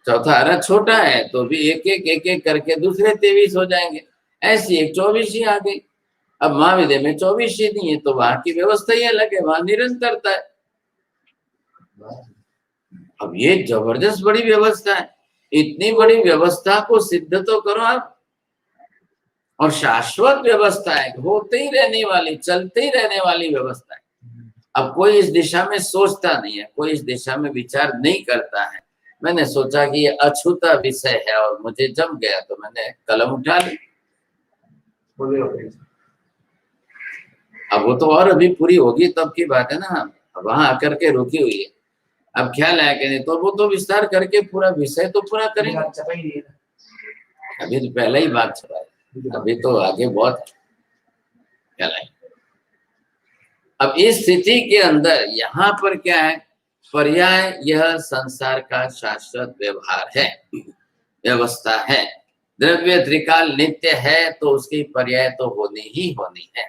Speaker 1: चौथा आरा छोटा है तो भी एक एक करके दूसरे 23 हो जाएंगे, ऐसी एक 24 ही आ गई। अब महाविद्य में 24 ही नहीं है, तो वहां की व्यवस्था ही अलग है, वहां निरंतरता है। अब ये जबरदस्त बड़ी व्यवस्था है, इतनी बड़ी व्यवस्था को सिद्ध तो करो आप, और शाश्वत व्यवस्था है, होते ही रहने वाली, चलते ही रहने वाली व्यवस्था है। अब कोई इस दिशा में सोचता नहीं है, कोई इस दिशा में विचार नहीं करता है। मैंने सोचा कि ये अछूता विषय है और मुझे जम गया, तो मैंने कलम उठा ली। अब वो तो और अभी पूरी होगी तब की बात है ना, वहां आकर के रुकी हुई है। अब ख्याल आया कि नहीं, तो वो तो विस्तार करके पूरा विषय तो पूरा करेंगे। अभी तो पहले ही बात छपाई, अभी तो आगे बहुत ख्याल आए। अब इस स्थिति के अंदर यहाँ पर क्या है? पर्याय यह संसार का शाश्वत व्यवहार है, व्यवस्था है। द्रव्य त्रिकाल नित्य है तो उसकी पर्याय तो होनी ही होनी है।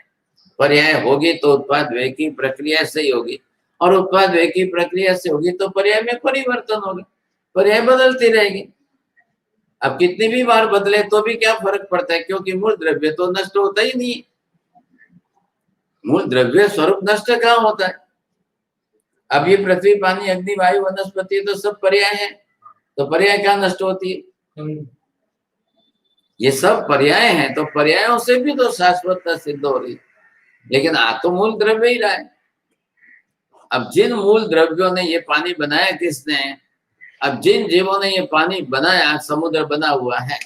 Speaker 1: पर्याय होगी तो उत्पाद व्यय की प्रक्रिया से ही होगी, और उत्पाद व्यय की प्रक्रिया से होगी तो पर्याय में परिवर्तन होगा, पर्याय बदलती रहेगी। अब कितनी भी बार बदले तो भी क्या फर्क पड़ता है, क्योंकि मूल द्रव्य तो नष्ट होता ही नहीं। मूल द्रव्य स्वरूप नष्ट कहाँ होता है? अब ये पृथ्वी पानी अग्नि वायु वनस्पति तो सब पर्याय है, तो पर्याय क्या नष्ट होती है? ये सब पर्याय हैं, तो पर्यायों से भी तो शाश्वतता सिद्ध हो रही, लेकिन आ तो मूल द्रव्य ही रहा है। अब जिन मूल द्रव्यों ने ये पानी बनाया किसने? अब जिन जीवों ने ये पानी बनाया, समुद्र बना हुआ है,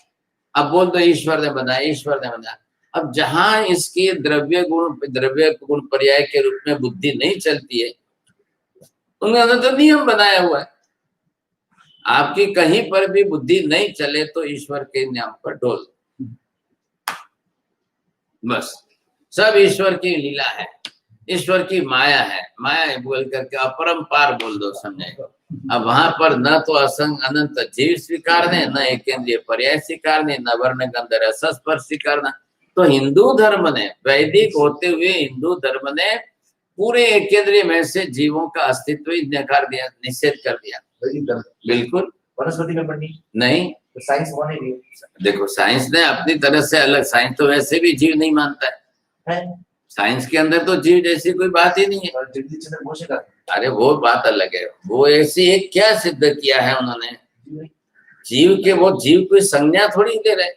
Speaker 1: अब बोल दो ईश्वर ने बनाया, ईश्वर ने बनाया। अब जहां इसकी द्रव्य गुण पर्याय के रूप में बुद्धि नहीं चलती है, उन्होंने तो नियम बनाया हुआ है। आपकी कहीं पर भी बुद्धि नहीं चले तो ईश्वर के नियम पर डोल, बस सब ईश्वर की लीला है, ईश्वर की माया है। माया बोल करके अपरंपार बोल दो, समझे? अब वहां पर न तो असंग अनंत जीव स्वीकारने, न एक केंद्रीय पर्याय स्वीकारने, न वर्ण गंध रस स्पर्श स्वीकारना। तो हिंदू धर्म ने, वैदिक होते हुए हिंदू धर्म ने पूरे एक केंद्रीय में से जीवों का अस्तित्व ही नकार दिया, निषेध कर दिया। बिल्कुल
Speaker 3: वनस्पति में पढ़नी
Speaker 1: नहीं,
Speaker 3: तो साइंस होने भी।
Speaker 1: देखो साइंस ने अपनी तरह से अलग, साइंस तो वैसे भी जीव नहीं मानता है। साइंस के अंदर तो जीव जैसी कोई बात ही नहीं है। अरे वो बात अलग है, वो ऐसी एक क्या सिद्ध किया है उन्होंने, जीव के, वो जीव की संज्ञा थोड़ी दे रहे।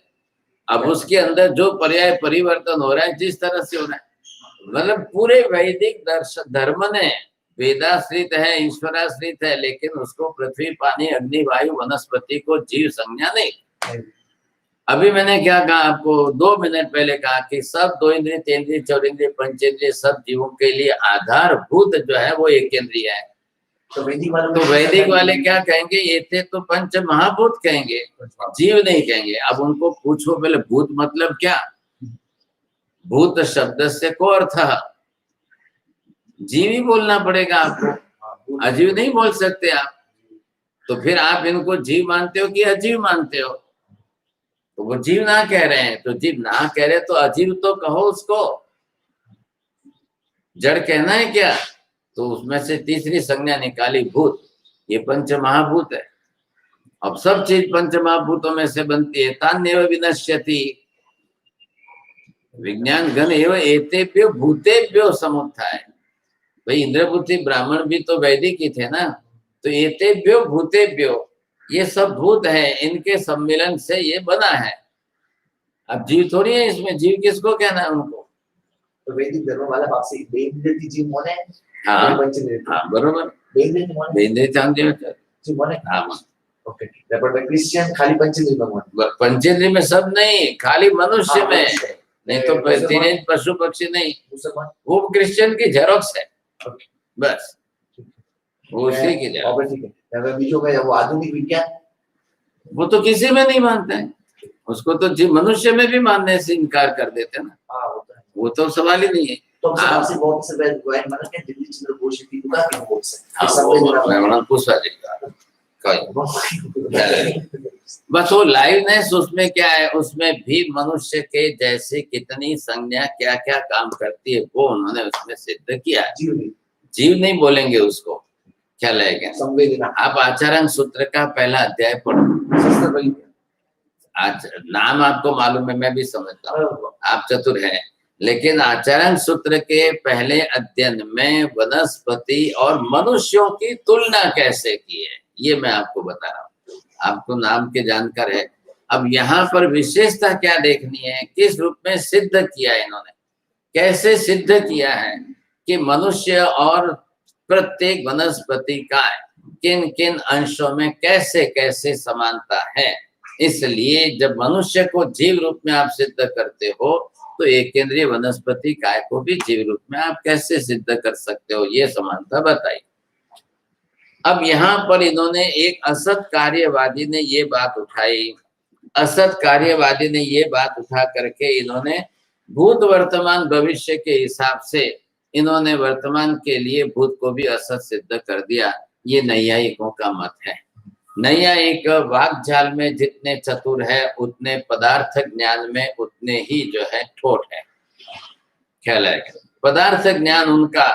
Speaker 1: अब उसके अंदर जो पर्याय परिवर्तन हो रहा है, जिस तरह से हो रहा है, मतलब पूरे वैदिक धर्म ने वेदाश्रित है, ईश्वराश्रित है, लेकिन उसको पृथ्वी पानी अग्नि वायु वनस्पति को जीव संज्ञा नहीं। अभी मैंने क्या कहा आपको 2 मिनट पहले कहा कि सब 2 इंद्रिय, 3 इंद्रिय, 4 इंद्रिय, पंचेंद्रिय सब जीवों के लिए आधारभूत जो है वो एक इंद्रिय है।
Speaker 3: तो
Speaker 1: तो वैदिक वाले क्या कहेंगे, ये थे तो पंच महाभूत कहेंगे, जीव नहीं कहेंगे। अब उनको पूछो पहले भूत मतलब क्या, भूत शब्द से को अर्थ, जीव ही बोलना पड़ेगा आपको, अजीव नहीं बोल सकते आप। तो फिर आप इनको जीव मानते हो कि अजीव मानते हो? तो वो जीव ना कह रहे हैं, तो जीव ना कह रहे तो अजीव तो कहो उसको, जड़ कहना है क्या? तो उसमें से तीसरी संज्ञा निकाली भूत, ये पंच महाभूत है। अब सब चीज पंच महाभूतों में से बनती है। तान्येव विनश्यति विज्ञान घन एवं एतेभ्यो भूतेभ्यो समुत्थाय। भाई इंद्रपुत्री ब्राह्मण भी तो वैदिक ही थे ना, तो एतेभ्यो भूतेभ्यो ये सब भूत है, इनके सम्मिलन से ये बना है। अब जीव थोड़ी है इसमें, जीव किसको कहना है उनको?
Speaker 3: तो वैदिक धर्म वाला बात से बेंद्रिय जीव मोने,
Speaker 1: हाँ
Speaker 3: पंचेंद्रिय,
Speaker 1: हाँ बरोबर,
Speaker 3: बेंद्रिय मोने,
Speaker 1: बेंद्रिय चांद्रिय
Speaker 3: जीव मोने,
Speaker 1: हाँ
Speaker 3: ओके। पर क्रिश्चियन खाली पंचेंद्रिय में मोने,
Speaker 1: पंचेंद्रिय में सब नहीं, खाली मनुष्य में, नहीं तो तीन पशु पक्षी नहीं, वो क्रिश्चियन की जेरोक्स है बस, वो उसी की जेरोक्स।
Speaker 3: ठीक है। अगर बीजों का वो आधुनिक विज्ञान,
Speaker 1: वो तो किसी में नहीं मानते हैं, उसको तो जीव मनुष्य में भी मानने से इनकार कर देते हैं ना।
Speaker 3: हाँ
Speaker 1: वो तो सवाल ही नहीं है।
Speaker 3: तो आपसे बहुत से बात माना के दिल्ली चंद्र बोस की दुकान के बोल से
Speaker 1: मैं मना पूछा देगा बस वो लाइवनेस उसमें क्या है, उसमें भी मनुष्य के जैसे कितनी संज्ञा क्या क्या काम करती है वो उन्होंने उसमें सिद्ध किया। जीव नहीं बोलेंगे उसको, क्या लगेगा संवेदना। आप आचरण सूत्र का पहला अध्याय पढ़ो, आज नाम आपको मालूम है, मैं भी समझता हूँ, आप चतुर हैं, लेकिन आचरण सूत्र के पहले अध्ययन में वनस्पति और मनुष्यों की तुलना कैसे की है ये मैं आपको बता रहा हूँ। आपको नाम के जानकार है। अब यहाँ पर विशेषता क्या देखनी है, किस रूप में सिद्ध किया है इन्होंने, कैसे सिद्ध किया है कि मनुष्य और प्रत्येक वनस्पति का किन किन अंशों में कैसे कैसे समानता है। इसलिए जब मनुष्य को जीव रूप में आप सिद्ध करते हो तो एक केंद्रीय वनस्पति काय को भी जीव रूप में आप कैसे सिद्ध कर सकते हो, ये समानता बताई। अब यहाँ पर इन्होंने एक असत कार्यवादी ने ये बात उठाई, असत कार्यवादी ने ये बात उठा करके इन्होंने भूत वर्तमान भविष्य के हिसाब से इन्होंने वर्तमान के लिए भूत को भी असत सिद्ध कर दिया। ये नैयायिकों का मत है। नैयायिक वाक्जाल में जितने चतुर है उतने पदार्थ ज्ञान में उतने ही जो है ठोठ है, ख्याल है। पदार्थ ज्ञान उनका,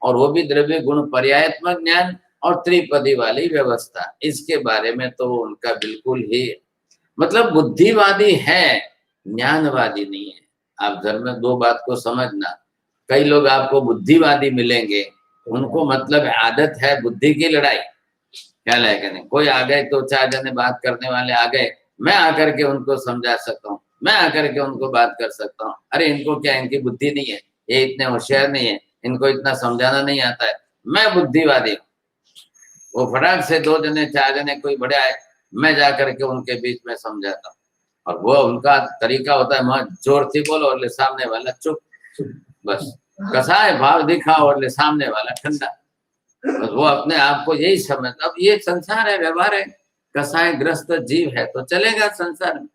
Speaker 1: और वो भी द्रव्य गुण पर्यायात्मक ज्ञान और त्रिपदी वाली व्यवस्था, इसके बारे में तो उनका बिल्कुल ही मतलब बुद्धिवादी है, ज्ञानवादी नहीं है। आप धर्म में दो बात को समझना, कई लोग आपको बुद्धिवादी मिलेंगे, उनको मतलब आदत है बुद्धि की लड़ाई, ख्याल है कि नहीं। कोई आ गए तो 4 जने बात करने वाले आ गए, मैं आकर के उनको समझा सकता हूँ, मैं आकर के उनको बात कर सकता हूँ। अरे इनको क्या, इनकी बुद्धि नहीं है, ये इतने होशियार नहीं है, इनको इतना समझाना नहीं आता है, मैं बुद्धिवादी हूँ। वो फटाक से 2 जने 4 जने कोई बड़े आए, मैं जा करके उनके बीच में समझाता हूँ। और वो उनका तरीका होता है, मैं जोर से बोलो और ले सामने वाला चुप, बस कसाय भाव दिखाओ और ले सामने वाला ठंडा। वो अपने आप को यही समझ, अब ये संसार है, व्यवहार है, कसाय ग्रस्त जीव है तो चलेगा संसार में।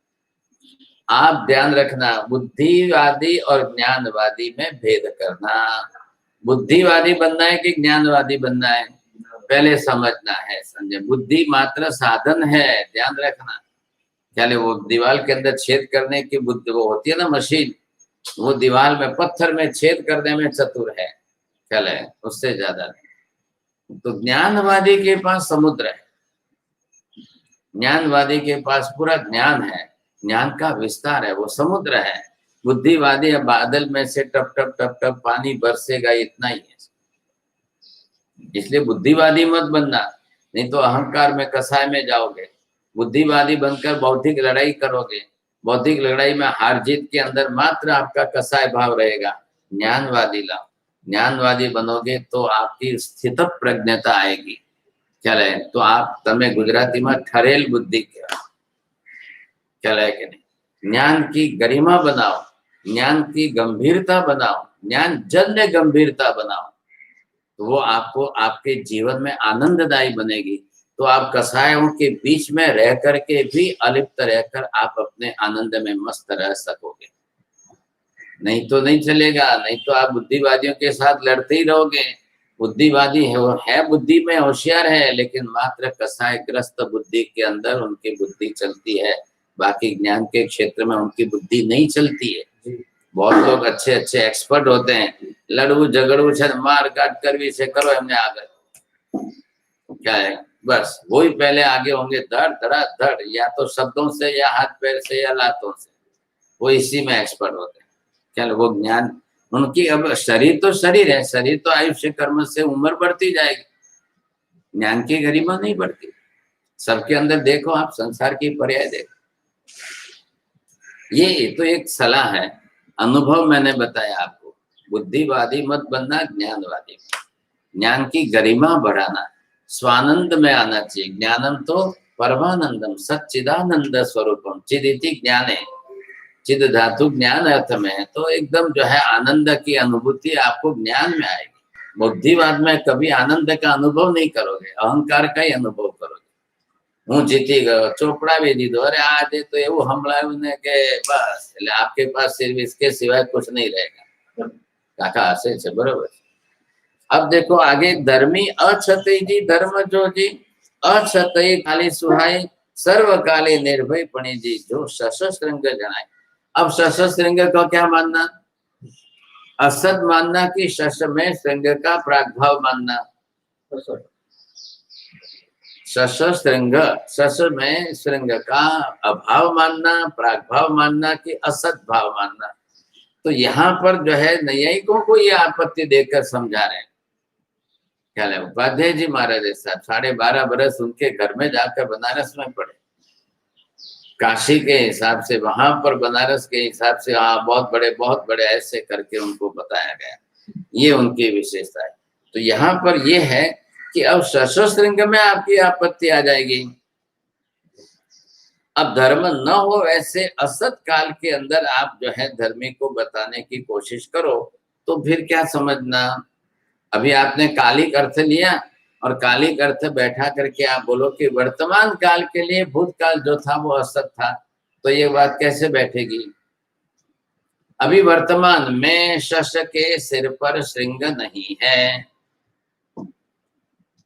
Speaker 1: आप ध्यान रखना, बुद्धिवादी और ज्ञानवादी में भेद करना। बुद्धिवादी बनना है कि ज्ञानवादी बनना है, पहले समझना है। समझे, बुद्धि मात्र साधन है, ध्यान रखना। क्या वो दीवार के अंदर छेद करने की बुद्धि वो होती है ना मशीन, वो दीवार में पत्थर में छेद करने में चतुर है, क्या है, उससे ज्यादा नहीं। तो ज्ञानवादी के पास समुद्र है, ज्ञानवादी के पास पूरा ज्ञान है, ज्ञान का विस्तार है, वो समुद्र है। बुद्धिवादी है, बादल में से टप टप टप टप पानी बरसेगा, इतना ही है। इसलिए बुद्धिवादी मत बनना, नहीं तो अहंकार में कसाय में जाओगे। बुद्धिवादी बनकर बौद्धिक लड़ाई करोगे, बौद्धिक लड़ाई में हार जीत के अंदर मात्र आपका कसाय भाव रहेगा। ज्ञानवादी लाओ, ज्ञानवादी बनोगे तो आपकी स्थित प्रज्ञता आएगी, क्या है, तो आप तमें गुजराती में ठरेल बुद्धि क्या है कि नहीं। ज्ञान की गरिमा बनाओ, ज्ञान की गंभीरता बनाओ, ज्ञान जन्य गंभीरता बनाओ, तो वो आपको आपके जीवन में आनंददायी बनेगी। तो आप कसायों के बीच में रह करके भी अलिप्त रहकर आप अपने आनंद में मस्त रह सकोगे। नहीं तो नहीं चलेगा, नहीं तो आप बुद्धिवादियों के साथ लड़ते ही रहोगे। बुद्धिवादी है बुद्धि में होशियार है, लेकिन मात्र कसाय ग्रस्त बुद्धि के अंदर उनकी बुद्धि चलती है, बाकी ज्ञान के क्षेत्र में उनकी बुद्धि नहीं चलती है। बहुत लोग अच्छे अच्छे एक्सपर्ट होते हैं, लड़ू झगड़ू मार काट कर भी से करो हमने आगे क्या है, बस वही पहले आगे होंगे, धड़ धड़ा धड़, या तो शब्दों से या हाथ पैर से या लातों से, वो इसी में एक्सपर्ट होते हैं। क्या वो ज्ञान उनकी, अब शरीर तो शरीर है, शरीर तो आयुष्य कर्म से उम्र बढ़ती जाएगी, ज्ञान की गरिमा नहीं बढ़ती। सबके अंदर देखो आप, संसार की पर्याय देखो। ये तो एक सलाह है, अनुभव मैंने बताया आपको। बुद्धिवादी मत बनना, ज्ञानवादी। ज्ञान की गरिमा बढ़ाना, स्वानंद में आना चाहिए। ज्ञानम तो परमानंदम सच्चिदानंद स्वरूपम, चिदिति ज्ञाने, चिद धातु ज्ञान अर्थ में है, तो एकदम जो है आनंद की अनुभूति आपको ज्ञान में आएगी। बुद्धिवाद में कभी आनंद का अनुभव नहीं करोगे, अहंकार का ही अनुभव करोगे। હું જીતી ગયો, ચોપડા भी દીધો, अरे आज तो એવું હમણાં ને કે બસ, એટલે आपके पास सिर्फ इसके सिवाय कुछ नहीं रहेगा। काका हसे છે, बरोबर। अब देखो आगे, धर्मी अछतई जी, धर्म जो जी अछतई खाली सुहाई, सर्वकाले निर्भय पणी जी, जो सशस्त्रंग जनाए। अब सशस्त्रंग का क्या मानना? असत मानना कि शश में श्रृंग का प्रागभाव मानना? सशस्त्रंग, शश में श्रृंग का अभाव मानना, प्रागभाव मानना कि असत भाव मानना? तो यहाँ पर जो है नैयायिकों को ये आपत्ति देकर समझा रहे हैं। क्या है, उपाध्याय जी महाराज साहब 12.5 बरस उनके घर में जाकर बनारस में पढ़े, काशी के हिसाब से, वहां पर बनारस के हिसाब से, हाँ बहुत बड़े ऐसे करके उनको बताया गया। ये उनकी विशेषता है। तो यहाँ पर ये है कि अब सशस्त्रंग में आपकी आपत्ति आ जाएगी। अब धर्म न हो ऐसे असत काल के अंदर आप जो है धर्मी को बताने की कोशिश करो, तो फिर क्या समझना? अभी आपने कालिक अर्थ लिया और कालिक अर्थ बैठा करके आप बोलो कि वर्तमान काल के लिए भूतकाल जो था वो असत था, तो ये बात कैसे बैठेगी? अभी वर्तमान में शश के सिर पर श्रृंग नहीं है,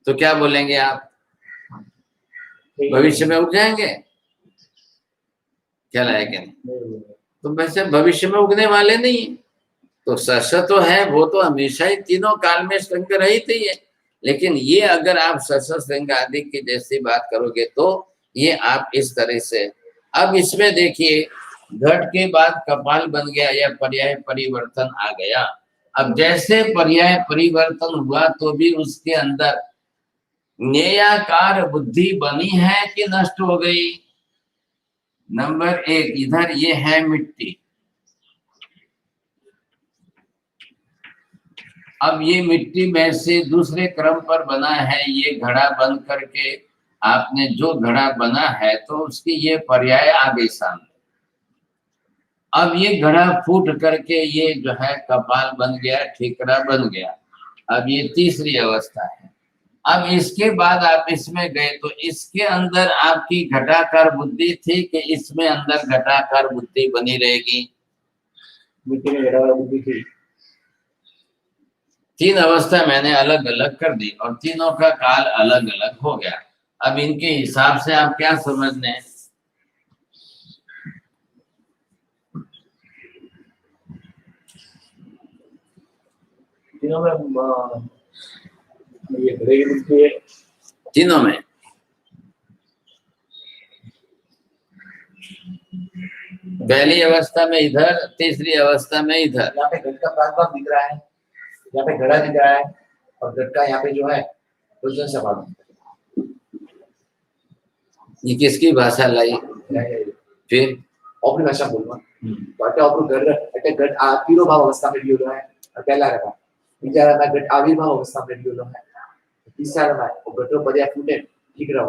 Speaker 1: तो क्या बोलेंगे आप? भविष्य में उग जाएंगे? क्या लाएंगे? तो वैसे भविष्य में उगने वाले नहीं है। तो शश तो है, वो तो हमेशा ही तीनों काल में श्रृंग रहित ही है। लेकिन ये अगर आप शश श्रृंग आदि की जैसी बात करोगे तो ये आप इस तरह से, अब इसमें देखिए घट के बाद कपाल बन गया या पर्याय परिवर्तन आ गया। अब जैसे पर्याय परिवर्तन हुआ तो भी उसके अंदर ज्ञेयाकार बुद्धि बनी है कि नष्ट हो गई? नंबर 1, इधर ये है मिट्टी। अब ये मिट्टी में से दूसरे क्रम पर बना है ये घड़ा बन करके, आपने जो घड़ा बना है तो उसकी ये पर्याय आ गई सामने। अब ये घड़ा फूट करके ये जो है कपाल बन गया, ठीकरा बन गया। अब ये तीसरी अवस्था है। अब इसके बाद आप इसमें गए तो इसके अंदर आपकी घटाकार बुद्धि थी कि इसमें अंदर घटाकार बुद्धि बनी रहेगी?
Speaker 2: मिट्टी में घटाकार बुद्धि थी।
Speaker 1: 3 अवस्था मैंने अलग अलग कर दी और तीनों का काल अलग अलग हो गया। अब इनके हिसाब से आप क्या समझने हैं?
Speaker 2: तीनों में ये घड़े की बुद्धि है।
Speaker 1: तीनों में पहली अवस्था में इधर, तीसरी अवस्था में इधर।
Speaker 3: यहाँ पे घट का प्रागभाव दिख रहा है, यहाँ पे घड़ा दिख रहा है, और घट का यहाँ पे जो है वजन से भाग।
Speaker 1: ये किसकी भाषा लाई? फिर
Speaker 3: अपनी भाषा बोलूंगा तो घट आविर्भाव अवस्था में भी हो रहा है, और पहला रहा तीसरा रहा घट आविर्भाव अवस्था में भी हो रहा है, तीसरा रहा वो घटो पर्याय फूटे ठीक रहा।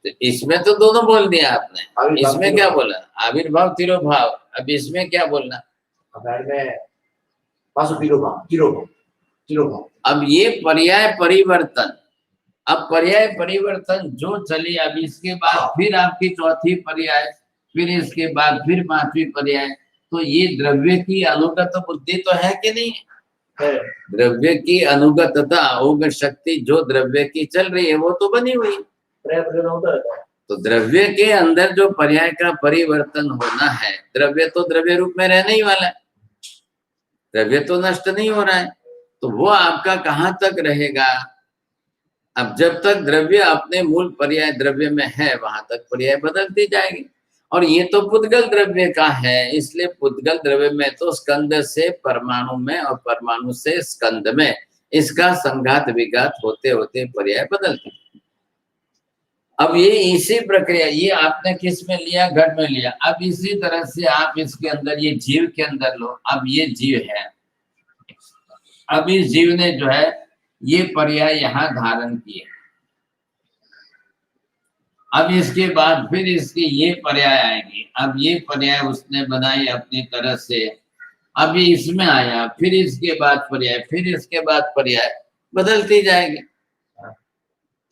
Speaker 1: तो इसमें तो दोनों बोल दिया आपने,
Speaker 3: आविर्भाव
Speaker 1: इसमें क्या बोला? आविर्भाव तिरोभाव। अब इसमें क्या बोलना?
Speaker 3: अगर में पासो तिरोभाव
Speaker 1: अब ये पर्याय परिवर्तन, अब पर्याय परिवर्तन जो चली, अब इसके बाद फिर आपकी चौथी पर्याय, फिर इसके बाद फिर पांचवी पर्याय, तो ये द्रव्य की अनुगत बुद्धि तो है कि नहीं?
Speaker 2: है।
Speaker 1: द्रव्य की अनुगतता, अवगत शक्ति जो द्रव्य की चल रही है वो तो बनी हुई है।
Speaker 2: प्रयत्न होता रहता है।
Speaker 1: तो द्रव्य के अंदर जो पर्याय का परिवर्तन होना है, द्रव्य तो द्रव्य रूप में रहने ही वाला है, द्रव्य तो नष्ट नहीं हो रहा है, तो वो आपका कहाँ तक रहेगा? अब जब तक द्रव्य अपने मूल पर्याय द्रव्य में है वहां तक पर्याय बदलती जाएगी। और ये तो पुद्गल द्रव्य का है, इसलिए पुद्गल द्रव्य में तो स्कंद से परमाणु में और परमाणु से स्कंद में इसका संघात विघात होते होते पर्याय बदलते। अब ये इसी प्रक्रिया, ये आपने किस में लिया? घट में लिया। अब इसी तरह से आप इसके अंदर, ये जीव के अंदर लो। अब ये जीव है, अब इस जीव ने जो है ये पर्याय यहाँ धारण किए। अब इसके बाद फिर इसकी ये पर्याय आएगी। अब ये पर्याय उसने बनाई अपनी तरह से, अब ये इसमें आया, फिर इसके बाद पर्याय, फिर इसके बाद पर्याय बदलती जाएगी।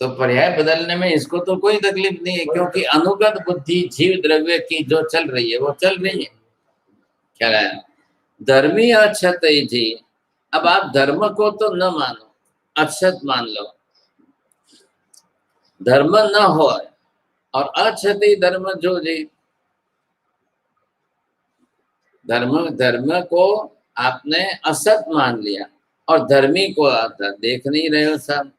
Speaker 1: तो पर्याय बदलने में इसको तो कोई तकलीफ नहीं है, क्योंकि अनुगत बुद्धि जीव द्रव्य की जो चल रही है वो चल रही है। क्या है? धर्मी अक्षत जी। अब आप धर्म को तो न मानो, अक्षत मान लो। धर्म न हो और अक्षति धर्म जो जी, धर्म को आपने असत मान लिया और धर्मी को आप देख नहीं रहे हो साहब।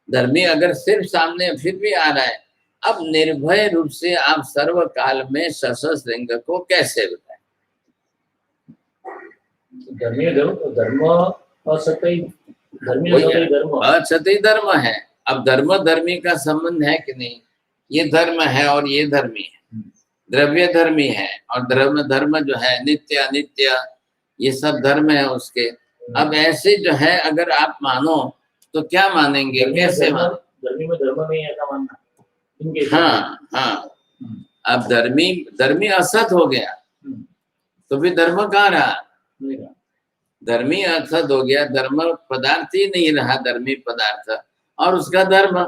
Speaker 1: धर्मी अगर सिर्फ सामने फिर भी आ रहा है, अब निर्भय रूप से आप सर्व काल में सशस्त्रलिंग को कैसे बताएं?
Speaker 2: धर्म असत्य धर्म
Speaker 1: असत्य धर्म है। अब धर्म धर्मी का संबंध है कि नहीं? ये धर्म है और ये धर्मी है, द्रव्य धर्मी है और धर्म जो है नित्य अनित्य, ये सब धर्म है उसके। अब ऐसे जो है अगर आप मानो तो क्या मानेंगे, कैसे मानो?
Speaker 2: धर्मी में धर्म नहीं है ऐसा मानना।
Speaker 1: हाँ हाँ, अब धर्मी असत हो गया तो फिर धर्म कहाँ रहा? धर्मी असत हो गया, धर्म पदार्थ ही नहीं रहा, धर्मी पदार्थ और उसका धर्म।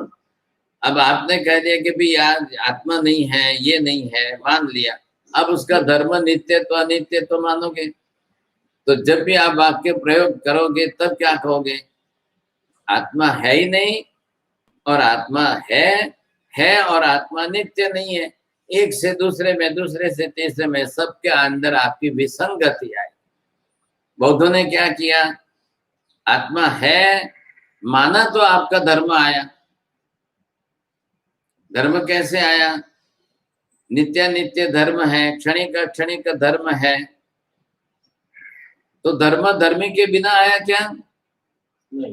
Speaker 1: अब आपने कह दिया कि भी यार आत्मा नहीं है, ये नहीं है, मान लिया। अब उसका धर्म नित्य तो अनित्य तो मानोगे। तो जब भी आप वाक्य प्रयोग करोगे तब क्या कहोगे? आत्मा है ही नहीं और आत्मा है और आत्मा नित्य नहीं है। एक से दूसरे में, दूसरे से तीसरे में, सबके अंदर आपकी विसंगति आई। बौद्धों ने क्या किया? आत्मा है माना तो आपका धर्म आया। धर्म कैसे आया? नित्य नित्य धर्म है, क्षणिक धर्म है। तो धर्म धर्मी के बिना आया क्या?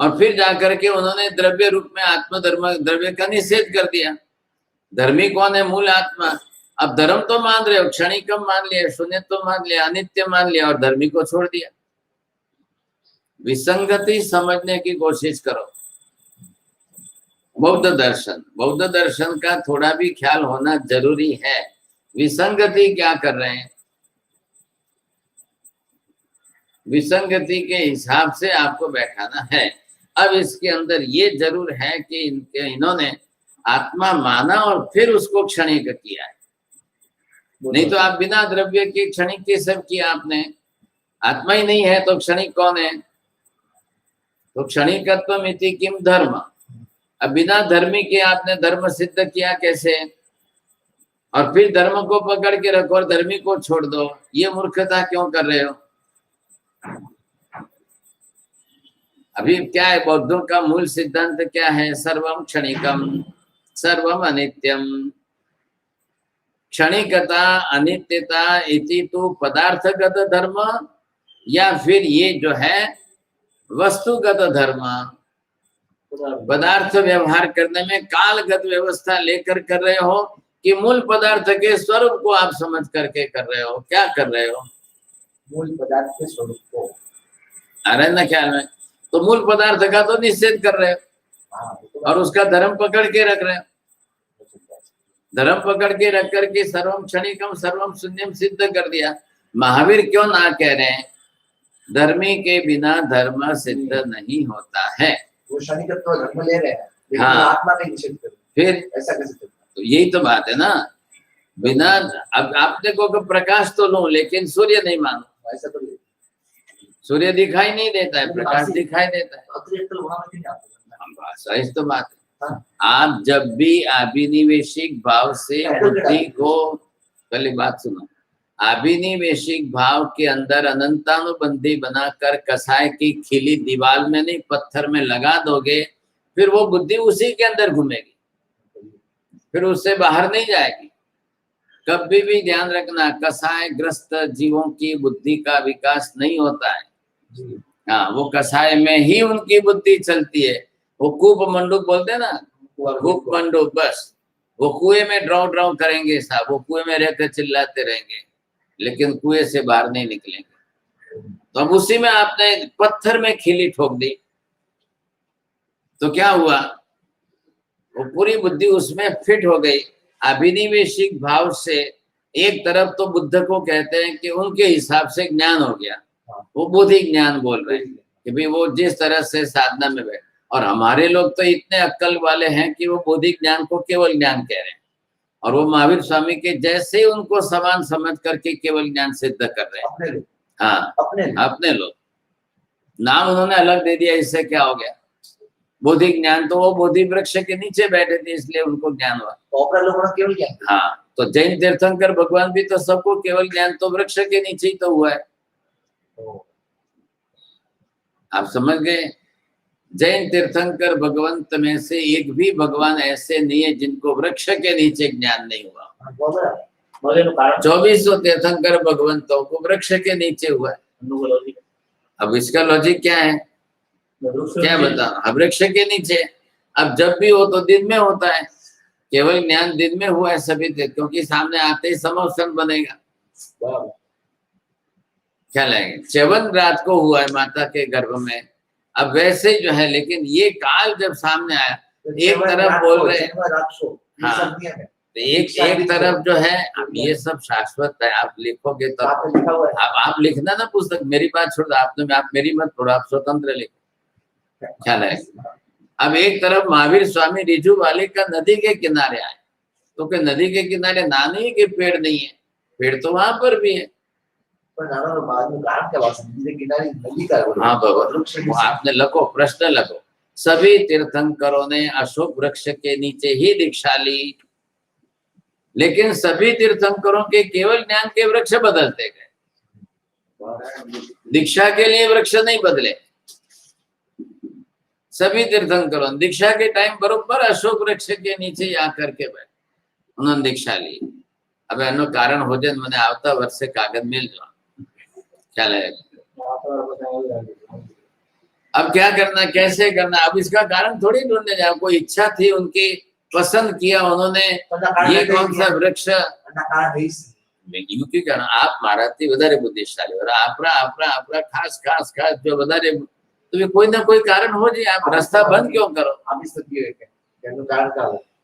Speaker 1: और फिर जाकर के उन्होंने द्रव्य रूप में आत्म धर्म द्रव्य का निषेध कर दिया। धर्मी कौन है? मूल आत्मा। अब धर्म तो मान रहे हो, क्षणिकम मान लिया, शून्य तो मान लिया, अनित्य मान लिया और धर्मी को छोड़ दिया। विसंगति समझने की कोशिश करो। बौद्ध दर्शन का थोड़ा भी ख्याल होना जरूरी है। विसंगति क्या कर रहे हैं? विसंगति के हिसाब से आपको बैठाना है। अब इसके अंदर ये जरूर है कि इन्होंने आत्मा माना और फिर उसको क्षणिक किया है। नहीं तो आप बिना द्रव्य के क्षणिक के सब किया आपने। आत्मा ही नहीं है तो क्षणिक कौन है? तो क्षणिकत्वम इति किम धर्म। अब बिना धर्मी के आपने धर्म सिद्ध किया कैसे? और फिर धर्म को पकड़ के रखो और धर्मी को छोड़ दो, ये मूर्खता क्यों कर रहे हो? अभी क्या है? बौद्धों का मूल सिद्धांत क्या है? सर्वम क्षणिकम सर्वम अनित्यम। क्षणिकता अनित्यता इति तो पदार्थगत धर्म या फिर ये जो है वस्तुगत धर्म? पदार्थ व्यवहार करने में कालगत व्यवस्था लेकर कर रहे हो कि मूल पदार्थ के स्वरूप को आप समझ करके कर रहे हो? क्या कर रहे हो?
Speaker 3: मूल पदार्थ के स्वरूप को
Speaker 1: आ रहा है ना ख्याल में? तो मूल पदार्थ का तो निषेध कर रहे हो और उसका धर्म पकड़ के रख रहे हो। धर्म पकड़ के रख करके सर्वम क्षणिकम सर्वम शून्यम सिद्ध कर दिया। महावीर क्यों ना कह रहे हैं धर्मी के बिना धर्म सिद्ध नहीं होता है।
Speaker 3: वो क्षणिकत्व धर्म ले रहे हैं, लेकिन
Speaker 1: हाँ।
Speaker 3: आत्मा का निषेध कर रहे हैं।
Speaker 1: फिर
Speaker 3: ऐसा कैसे चलता
Speaker 1: तो यही तो बात है ना, बिना अब आप देखो कि प्रकाश तो लूं लेकिन सूर्य नहीं मानो,
Speaker 3: है? ऐसा तो नहीं।
Speaker 1: सूर्य दिखाई नहीं देता है, प्रकाश दिखाई देता है।
Speaker 3: अतिरिक्त वहां में नहीं आता।
Speaker 1: सही तो बात है।
Speaker 3: हाँ।
Speaker 1: आप जब भी अभिनिवेशिक भाव से बुद्धि को, पहले बात सुनो, अभिनिवेशिक भाव के अंदर अनंतानुबंधी बनाकर कसाय की खिली दीवार में नहीं पत्थर में लगा दोगे, फिर वो बुद्धि उसी के अंदर घूमेगी, फिर उससे बाहर नहीं जाएगी। कभी भी ध्यान रखना, कसाय ग्रस्त जीवों की बुद्धि का विकास नहीं होता है। हाँ, वो कसाय में ही उनकी बुद्धि चलती है। वो कूप मंडूक बोलते हैं ना, कूप मंडूक, बस वो कुएं में ड्राउ ड्राउ करेंगे साहब, वो कुएं में रहकर चिल्लाते रहेंगे, लेकिन कुएं से बाहर नहीं निकलेंगे। तो अब उसी में आपने पत्थर में खिली ठोक दी तो क्या हुआ, वो पूरी बुद्धि उसमें फिट हो गई। अभिनिवेशिक भाव से एक तरफ तो बुद्ध को कहते हैं कि उनके हिसाब से ज्ञान हो गया, वो बौद्धिक ज्ञान बोल रहे हैं कि भाई वो जिस तरह से साधना में बैठे, और हमारे लोग तो इतने अक्ल वाले हैं कि वो बौद्धिक ज्ञान को केवल ज्ञान कह रहे हैं, और वो महावीर स्वामी के जैसे ही उनको समान समझ करके केवल ज्ञान सिद्ध कर रहे हैं। हाँ, अपने लोग नाम उन्होंने अलग दे दिया, इससे क्या हो गया, बौद्धिक ज्ञान तो वो बोधि वृक्ष के नीचे बैठे थे इसलिए उनको ज्ञान हुआ।
Speaker 3: केवल ज्ञान।
Speaker 1: हाँ, तो जैन तीर्थंकर भगवान भी तो सबको केवल ज्ञान तो वृक्ष के नीचे ही तो हुआ है। आप समझ गए, जैन तीर्थंकर भगवंत में से एक भी भगवान ऐसे नहीं है जिनको वृक्ष के नीचे ज्ञान नहीं हुआ। 2400 तीर्थंकर भगवंतों को वृक्ष के नीचे हुआ है। अब इसका लॉजिक क्या है, क्या बता, वृक्ष के नीचे। अब जब भी हो तो दिन में होता है, केवल ज्ञान दिन में हुआ है सभी, क्योंकि सामने आते ही समोसन बनेगा। क्या लगेगा, च्यवन रात को हुआ है माता के गर्भ में, अब वैसे जो है, लेकिन ये काल जब सामने आया, एक तरफ बोल रहे हैं, हाँ, एक तरफ जो है, अब ये सब शाश्वत है, आप लिखोगे तो आप लिखना ना पुस्तक, मेरी बात छोड़ दो, आप मेरी मत छोड़ो, आप स्वतंत्र लिखो। क्या है, अब एक तरफ महावीर स्वामी रिजू वाले का नदी के किनारे आए, तो क्या नदी के किनारे ना नहीं कि पेड़ नहीं है, पेड़ तो वहां पर भी है। हाँ बाबा, आपने लखो, प्रश्न लखो, सभी तीर्थंकरों ने अशोक वृक्ष के नीचे ही दीक्षा ली, लेकिन सभी तीर्थंकरों के केवल ज्ञान के वृक्ष बदलते गए, दीक्षा के लिए वृक्ष नहीं बदले। सभी तीर्थंकरों दीक्षा के टाइम बरोबर अशोक वृक्ष के नीचे आकर के बैठे, उन्होंने दीक्षा ली। अब एनो कारण हो जाए मैंने आवता वर्ष से कागज मिल जाओ, क्या लगेगा। अब क्या करना, कैसे करना, अब इसका कारण थोड़ी ढूंढने जाओ, कोई इच्छा थी उनकी, पसंद किया उन्होंने, ये कौन सा वृक्ष, क्योंकि कहना आप माराती વધારે बुद्धिशाली और आपरा खास खास खास जो વધારે, तो कोई ना कोई कारण हो जाए, आप रास्ता बंद क्यों करो। आप इस तक ये है अनुकारण का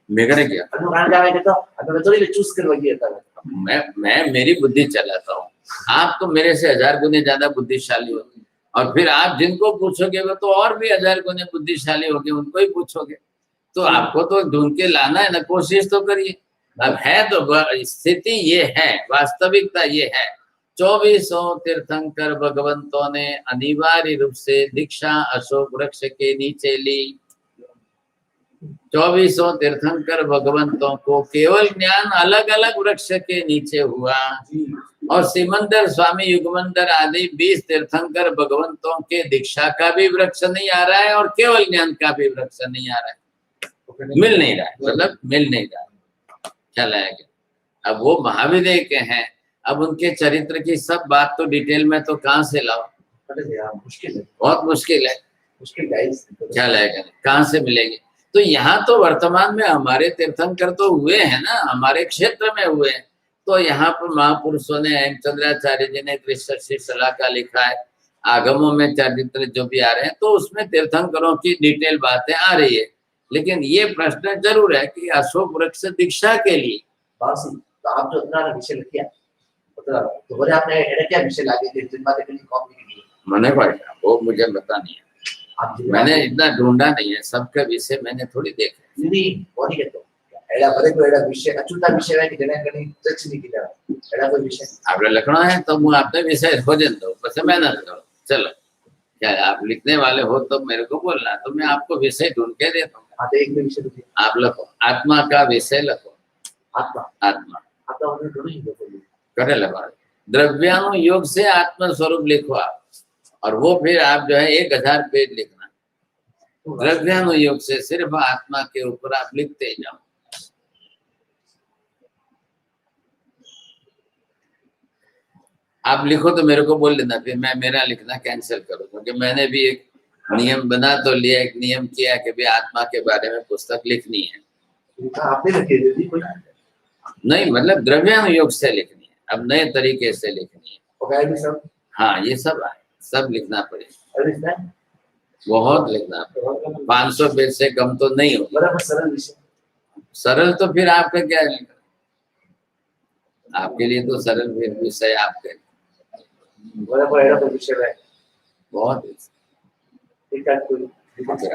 Speaker 1: मेरे क्या अनुकारण का है, तो अगर थोड़ी चूज करवाइए था, मैं मेरी बुद्धि चलाता हूँ, आप तो मेरे से 1000 गुने ज्यादा बुद्धिशाली हो, और फिर आप जिनको पूछोगे वो तो और भी 1000 गुने बुद्धिशाली होगे, उनको ही पूछोगे, तो आपको तो ढूंढ के लाना है ना, कोशिश तो करिए। अब है तो स्थिति ये है, वास्तविकता ये है, 2400 तीर्थंकर भगवंतों ने अनिवार्य रूप से दीक्षा अशोक वृक्ष के नीचे ली। 2400 तीर्थंकर भगवंतों को केवल ज्ञान अलग अलग वृक्ष के नीचे हुआ, और सिमंदर स्वामी युगमंदर आदि 20 तीर्थंकर भगवंतों के दीक्षा का भी वृक्ष नहीं आ रहा है और केवल ज्ञान का भी वृक्ष नहीं आ रहा है, मिल नहीं रहा है, मतलब मिल नहीं रहा है। क्या लगेगा, अब वो महाविदय के हैं, अब उनके चरित्र की सब बात तो डिटेल में तो कहाँ से लाओ, मुश्किल है, बहुत मुश्किल है, क्या लगेगा, कहाँ से मिलेगी। तो यहाँ तो वर्तमान में हमारे तीर्थंकर तो हुए हैं ना, हमारे क्षेत्र में हुए हैं, तो यहाँ पर महापुरुषों ने, हेमचंद्राचार्य जी ने त्रिशर्षि सलाह का लिखा है, आगमों में चरित्र जो भी आ रहे हैं, तो उसमें तीर्थंकरों की डिटेल बातें आ रही है, लेकिन ये प्रश्न जरूर है कि अशोक वृक्ष दीक्षा के लिए
Speaker 3: बस तो आप जो इतना विषय लिखिया तो बोले आपने एडे क्या विषय लागे थे जिन बातें के लिए कॉपी की
Speaker 1: मैंने पढ़ा, वो मुझे पता नहीं है,
Speaker 3: आप
Speaker 1: मैंने इतना ढूंढा नहीं है, सबका विषय मैंने थोड़ी देखा।
Speaker 3: नहीं बोली के तो एडा भले को एडा विषय अछूता विषय है कि जने कहीं टच नहीं किया एडा कोई विषय
Speaker 1: आपने लिखना है तो मैं आपने विषय खोजन दो, बस मेहनत करो, चलो क्या आप लिखने वाले हो तो मेरे को बोलना, तो मैं आपको विषय ढूंढ के देता हूँ।
Speaker 3: हाँ तो एक में विषय लिखिए
Speaker 1: आप लिखो आत्मा का विषय, लिखो
Speaker 3: आत्मा
Speaker 1: आत्मा
Speaker 3: आत्मा उन्हें ढूंढी देखो
Speaker 1: करे लगा, द्रव्यानुयोग से आत्म स्वरूप लिखो आप, और वो फिर आप जो है 1000 पेज लिखना, द्रव्यानुयोग से सिर्फ आत्मा के ऊपर आप लिखते जाओ। आप लिखो तो मेरे को बोल देना, फिर मैं मेरा लिखना कैंसिल करूँ, क्योंकि मैंने भी एक नियम बना तो लिया, एक नियम किया कि भाई आत्मा के बारे में पुस्तक लिखनी है।
Speaker 3: आपने लिखी दीदी कोई
Speaker 1: नहीं मतलब द्रव्यानुयोग से लिखनी है, अब नए तरीके से लिखनी है।
Speaker 3: ओके भी सब
Speaker 1: हाँ ये सब लिखना पड़ेगा,
Speaker 3: अरे इसमें
Speaker 1: बहुत लिखना पड़ेगा, 500 पेज से कम तो नहीं होगा।
Speaker 3: बराबर सरल विषय
Speaker 1: सरल तो फिर आपका क्या है, आपके लिए तो सरल विषय आपके
Speaker 3: बराबर एडा कोई विषय है
Speaker 1: बहुत।
Speaker 3: ठीक है कोई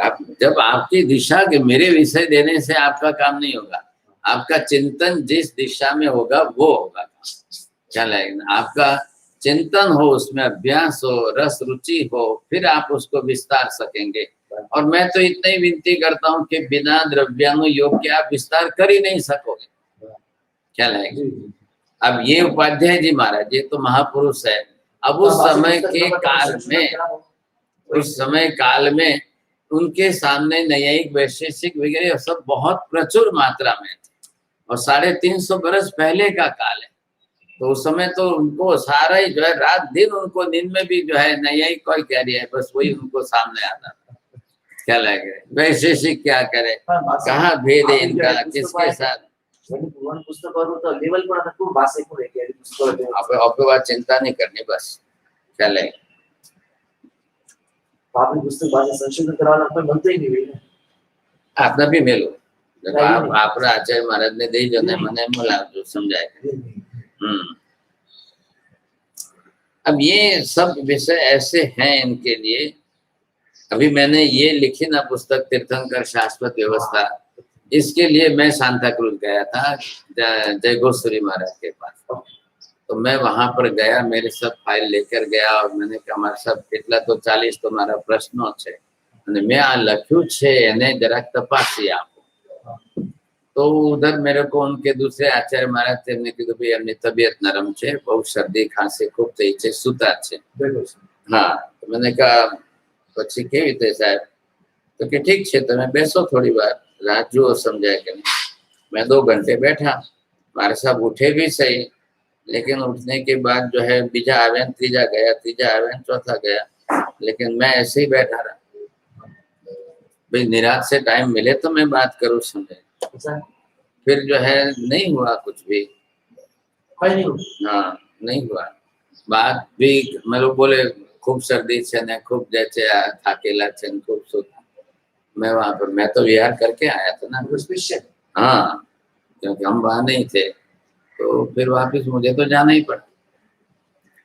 Speaker 1: आप जब आपकी दिशा के मेरे विषय देने से आपका काम नहीं होगा, आपका चिंतन जिस दिशा में होगा वो होगा, क्या लगेगा, आपका चिंतन हो, उसमें अभ्यास हो, रस रुचि हो, फिर आप उसको विस्तार सकेंगे। और मैं तो इतना ही विनती करता हूँ कि बिना द्रव्यानुयोग के आप विस्तार कर ही नहीं सकोगे, क्या लगेगा। अब ये उपाध्याय जी महाराज ये तो महापुरुष है, अब उस समय के काल में, उस समय काल में उनके सामने न्यायिक वैशेषिक वगैरह सब बहुत प्रचुर मात्रा में थे, और 350 बरस पहले का काल है, तो उस समय तो उनको सारा ही जो है रात दिन उनको नींद में भी जो है न्यायिक कोई कह रही है, बस वही उनको सामने आता था, क्या लगे वैशेषिक क्या करे, कहाँ भेद है इनका, किसके साथ
Speaker 3: पुस्तक और तो लेवल पर खूब भाषा को लेके पुस्तक
Speaker 1: आपके बात चिंता नहीं करनी, बस क्या लगे
Speaker 3: आपने पुस्तक भाषा संशोधन कराना कोई बनते ही नहीं भाई
Speaker 1: आपने भी मेलो जब आप आचार्य महाराज ने दे जो ने मने मला जो समझाए। अब ये सब विषय ऐसे हैं इनके लिए। अभी मैंने ये लिखी ना पुस्तक तीर्थंकर शाश्वत व्यवस्था, इसके लिए मैं सांता क्रूज गया था जय गोस्वामी महाराज के पास, तो मैं वहां पर गया, मेरे सब फाइल लेकर गया और मैंने कहा हमारे सब कितना तो 40 तुम्हारा प्रश्नों छे અને मैं आ लख्यू छे એને જરાક તપાસી આપો। तो उधर मेरे को उनके दूसरे आचार्य महाराज थे, हमने कीधु भाई एमनी तबियत नरम छे, बहुत सर्दी खांसी खूब थई छे, सुता छे। हाँ तो मैंने कहा पछी केवी रीते साहेब, तो कि ठीक छे तमे बेसो थोड़ी वार राह जुओ समझाय के। मैं 2 घंटे बैठा, मारे साहब उठे भी सही, लेकिन उठने के बाद जो है बीजा आवे, तीजा गया, तीजा आवे, चौथा गया, लेकिन मैं ऐसे ही बैठा रहा। भाई निराश से टाइम मिले तो मैं बात करूँ समझे, फिर जो है नहीं हुआ कुछ भी, हाँ नहीं हुआ बात भी। मैं लोग बोले खूब सर्दी छे ने खूब जैसे थाकेला छे ने खूब सुता। मैं वहां पर मैं तो विहार करके आया था ना, हाँ क्योंकि हम वहां नहीं थे, तो फिर वापिस मुझे तो जाना ही पड़ा।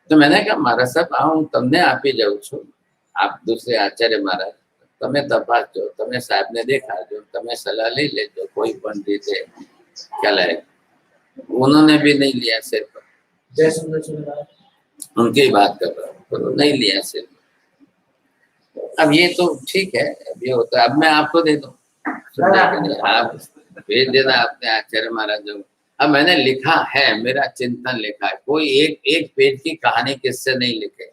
Speaker 1: तो मैंने कहा महाराज साहब हूँ तमने आपी जाऊँ छू, आप दूसरे आचार्य महाराज तमे तपास जो, तमे साहब ने देखा जो, तमे सलाह ले लेजो कोई पण रीते क्या लगे। उन्होंने भी नहीं लिया सिर पर, उनकी बात कर रहा हूँ, तो नहीं लिया सिर पर। अब ये तो ठीक है, अब ये होता है। अब मैं आपको दे दूँ, आप भेज देना अपने आचार्य महाराज जो। अब मैंने लिखा है, मेरा चिंतन लिखा है, कोई एक पेज की कहानी किससे नहीं लिखे।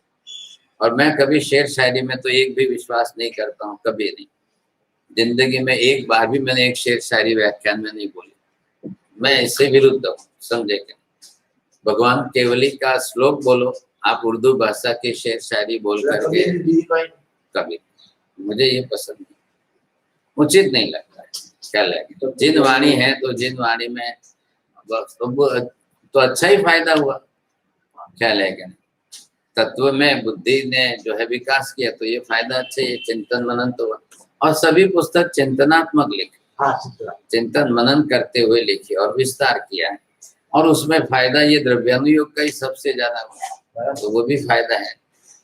Speaker 1: और मैं कभी शेर शायरी में तो एक भी विश्वास नहीं करता हूँ, कभी नहीं। जिंदगी में एक बार भी मैंने एक शेर शायरी व्याख्यान में नहीं बोली, मैं इससे विरुद्ध हूँ, समझे क्या। भगवान केवली का श्लोक बोलो, आप उर्दू भाषा की शेर शायरी बोल करके, कभी मुझे ये पसंद नहीं, उचित नहीं लगता है, क्या लगे। जिन वाणी है तो जिन वाणी में तो अच्छा ही फायदा हुआ, क्या लगेगा। तत्व में बुद्धि ने जो है विकास किया तो ये फायदा अच्छा, ये चिंतन मनन तो हुआ। और सभी पुस्तक चिंतनात्मक लिखे,
Speaker 3: हाँ चित्रा
Speaker 1: चिंतन मनन करते हुए लिखी और विस्तार किया है, और उसमें फायदा ये द्रव्यानुयोग का ही सबसे ज्यादा हुआ, तो वो भी फायदा है।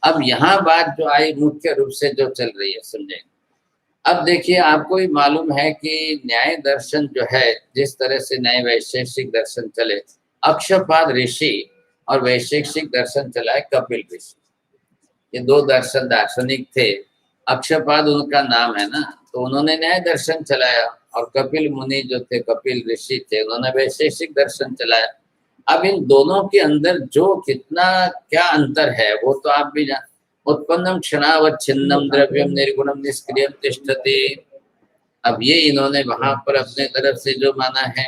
Speaker 1: अब यहाँ बात जो आई मुख्य रूप से जो चल रही है समझेंगे। अब देखिए, आपको ही मालूम है कि न्याय दर्शन जो है, जिस तरह से न्याय वैशेषिक दर्शन चले, अक्षपाद ऋषि और वैशेषिक दर्शन चला है कपिल ऋषि, ये दो दर्शन दार्शनिक थे। अक्षपाद उनका नाम है ना, तो उन्होंने न्याय दर्शन चलाया, और कपिल मुनि जो थे, कपिल ऋषि थे, उन्होंने वैशेषिक दर्शन चलाया। अब इन दोनों के अंदर जो कितना क्या अंतर है वो तो आप भी जान। उत्पन्नम क्षणावच्छिन्नम द्रव्यम निर्गुणम निष्क्रियम तिष्ठति, अब ये इन्होंने वहां पर अपने तरफ से जो माना है।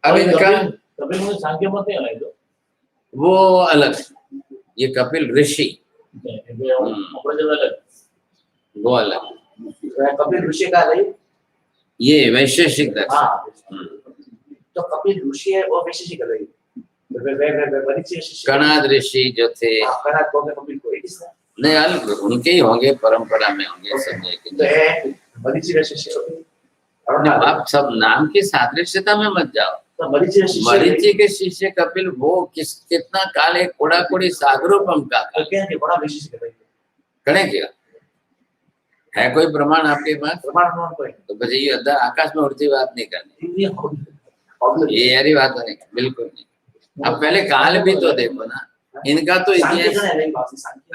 Speaker 1: अब इनका
Speaker 2: कपिल मुनि सांख्य मत है ना, जो
Speaker 1: वो अलग, ये कपिल ऋषि
Speaker 2: अलग,
Speaker 1: वो अलग,
Speaker 3: कपिल ऋषि का रही
Speaker 1: ये वैशेषिक दर्शन।
Speaker 3: हाँ तो कपिल ऋषि है और वैशेषिक कर रही
Speaker 1: कणाद ऋषि जो थे,
Speaker 3: कणाद को कपिल को एक ही
Speaker 1: नहीं अलग उनके ही होंगे, परंपरा में होंगे, समझे कि
Speaker 3: तो है मरीचि वैशेषिक
Speaker 1: आप सब नाम की सादृश्यता में मत जाओ।
Speaker 3: तो मरीचि
Speaker 1: मरीचि के शिष्य कपिल वो कितना काल एक कोड़ा कोड़ी सागरोपम का
Speaker 3: तो क्या है बड़ा वैशेषिक कर रही
Speaker 1: करें क्या है, कोई प्रमाण आपके पास?
Speaker 3: प्रमाण कोई
Speaker 1: तो बस ये अंदर आकाश में उड़ती बात नहीं करनी,
Speaker 3: ये
Speaker 1: ये यारी बात नहीं, बिल्कुल नहीं। अब पहले काल भी तो देखो ना, इनका तो इतिहास,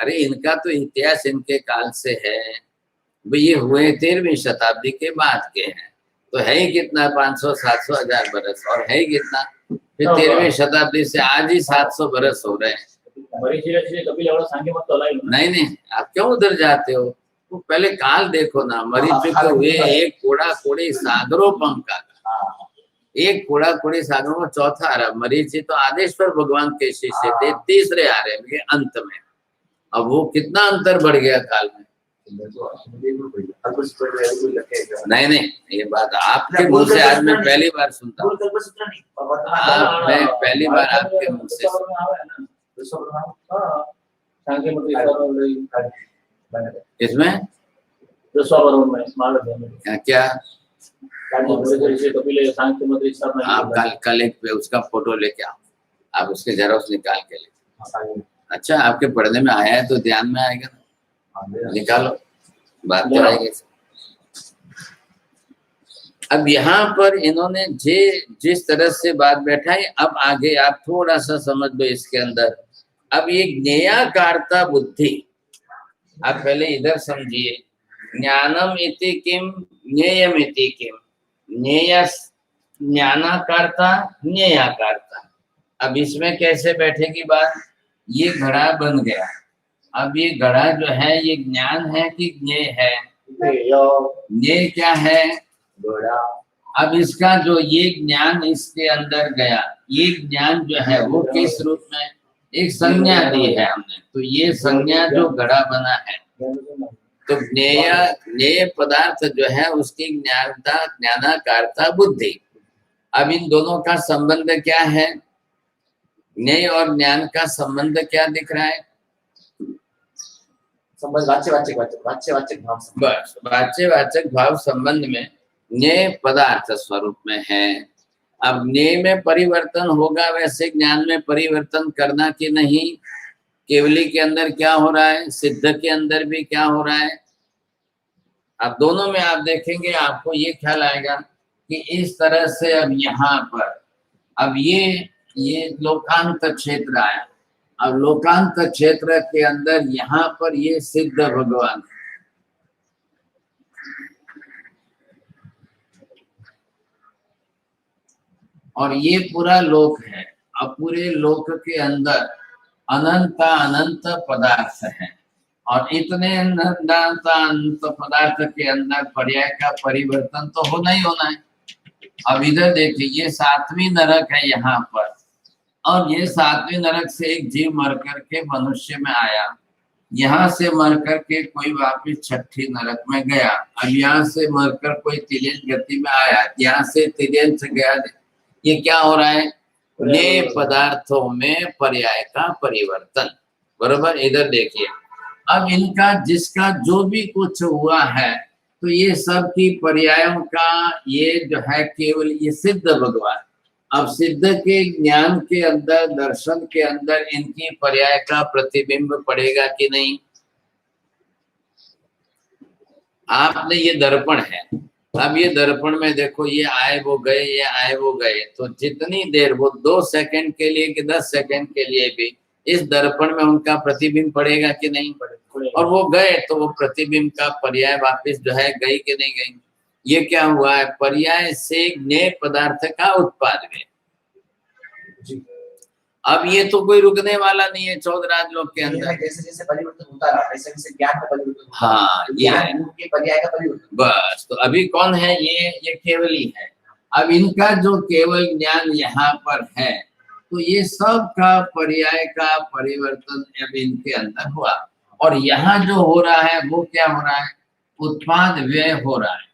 Speaker 1: अरे इनका तो इतिहास इनके काल से है भाई, ये हुए 13वीं शताब्दी के बाद के हैं, तो है ही कितना 500 700 1000 बरस, और है ही कितना फिर 13वीं शताब्दी से आज ही 700 बरस हो रहे हैं। नहीं नहीं, आप क्यों उधर जाते हो? तो पहले काल देखो ना, मरीचि को हुए एक कोड़ा कोड़ी सागरोपम का, एक कोड़ा कोड़ी सागरों में चौथा आ रहा। मरीचि तो आदेश्वर भगवान के शिष्य थे, तीसरे आ रहे हैं अंत में। अब वो कितना अंतर बढ़ गया काल में। नहीं नहीं, ये बात आपके मुंह से आज मैं पहली बार सुनता हूँ, मैं पहली बार आपके मुंह से इसमें क्या आप कल एक पे उसका फोटो लेके आओ, आप उसके जेरॉक्स निकाल के ले। अच्छा, आपके पढ़ने में आया है तो ध्यान में आएगा ना, निकालो, बात तो आएगी। अब यहाँ पर इन्होंने जिस तरह से बात बैठाई, अब आगे आप थोड़ा सा समझ लो इसके अंदर। अब ये ज्ञेयाकारता बुद्धि, आप पहले इधर समझिए, ज्ञानम इति किम ज्ञेयम इति किम, ज्ञेय ज्ञानाकारता ज्ञेयाकारता। अब इसमें कैसे बैठेगी बात? ये घड़ा बन गया, अब ये घड़ा जो है ये ज्ञान है कि ज्ञेय है? ज्ञेय क्या है? घड़ा। अब इसका जो ये ज्ञान इसके अंदर गया, ये ज्ञान जो है वो किस रूप में? एक संज्ञा दी है हमने, तो ये संज्ञा जो घड़ा बना है, तो ज्ञेय पदार्थ जो है उसकी ज्ञानाकारता बुद्धि। अब इन दोनों का संबंध क्या है? ज्ञेय और ज्ञान का संबंध क्या दिख रहा है?
Speaker 3: संबंध वाच्यवाचक भाव,
Speaker 1: बस वाच्यवाचक भाव संबंध में ज्ञेय पदार्थ स्वरूप में है। अब ज्ञेय में परिवर्तन होगा, वैसे ज्ञान में परिवर्तन करना कि नहीं? केवली के अंदर क्या हो रहा है, सिद्ध के अंदर भी क्या हो रहा है? अब दोनों में आप देखेंगे, आपको ये ख्याल आएगा कि इस तरह से अब यहाँ पर अब ये लोकांत क्षेत्र आया। अब लोकांत क्षेत्र के अंदर यहाँ पर ये सिद्ध भगवान, और ये पूरा लोक है। अब पूरे लोक के अंदर अनंत पदार्थ है, और इतने अनंत पदार्थ के अंदर पर्याय का परिवर्तन तो होना ही होना है। अब इधर देखिए, ये 7वीं नरक है यहाँ पर, और ये 7वीं नरक से एक जीव मर करके मनुष्य में आया, यहाँ से मर करके कोई वापिस 6ठी नरक में गया, अब यहाँ से मरकर कोई तिर्यंच गति में आया, यहाँ से तिर्यंच गया। ये क्या हो रहा है? ये पदार्थों में पर्याय का परिवर्तन। बरोबर, इधर देखिए, अब इनका जिसका जो भी कुछ हुआ है तो ये सब की पर्यायों का ये जो है केवल ये सिद्ध भगवान। अब सिद्ध के ज्ञान के अंदर दर्शन के अंदर इनकी पर्याय का प्रतिबिंब पड़ेगा कि नहीं। आपने ये दर्पण है, अब ये दर्पण में देखो ये आए वो गए, ये आए वो गए, तो जितनी देर वो 2 सेकंड के लिए कि 10 सेकंड के लिए भी इस दर्पण में उनका प्रतिबिंब पड़ेगा कि नहीं पड़ेगा। और वो गए तो वो प्रतिबिंब का पर्याय वापस जो है गई कि नहीं गई। ये क्या हुआ है, पर्याय से ज्ञेय पदार्थ का उत्पाद है। अब ये तो कोई रुकने वाला नहीं है 14 लोक के अंदर,
Speaker 3: जैसे जैसे परिवर्तन होता रहा वैसे वैसे ज्ञान का परिवर्तन।
Speaker 1: हाँ ये है
Speaker 3: के पर्याय का परिवर्तन।
Speaker 1: बस, तो अभी कौन है ये केवली है। अब इनका जो केवल ज्ञान यहाँ पर है तो ये सब का पर्याय का परिवर्तन अब इनके अंदर हुआ। और यहाँ जो हो रहा है वो क्या हो रहा है, उत्पाद व्यय हो रहा है।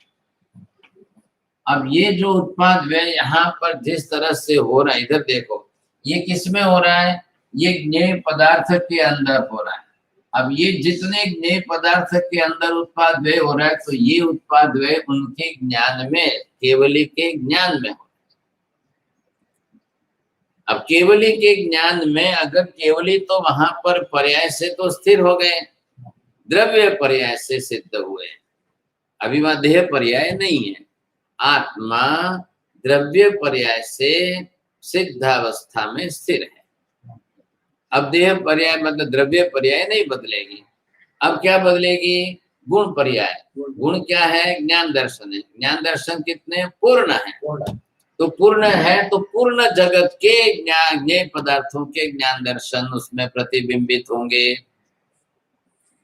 Speaker 1: अब ये जो उत्पाद व्यय यहाँ पर जिस तरह से हो रहा है, इधर देखो ये किसमें हो रहा है, ये ज्ञेय पदार्थ के अंदर हो रहा है। अब ये जितने ज्ञेय पदार्थ के अंदर उत्पाद व्यय हो रहा है तो ये उत्पाद व्यय उनके ज्ञान में, केवली के ज्ञान में हो। अब केवली के ज्ञान में अगर केवली तो वहां पर पर्याय से तो स्थिर हो गए, द्रव्य पर्याय से सिद्ध हुए, अभी वहां देह पर्याय नहीं है। आत्मा द्रव्य पर्याय से सिद्धावस्था में स्थिर है। अब देह पर्याय मतलब द्रव्य पर्याय नहीं बदलेगी। अब क्या बदलेगी, गुण पर्याय। गुण क्या है, ज्ञान दर्शन है। ज्ञान दर्शन कितने, पूर्ण है। तो पूर्ण है तो पूर्ण जगत के ज्ञान, ज्ञेय पदार्थों के ज्ञान दर्शन उसमें प्रतिबिंबित होंगे,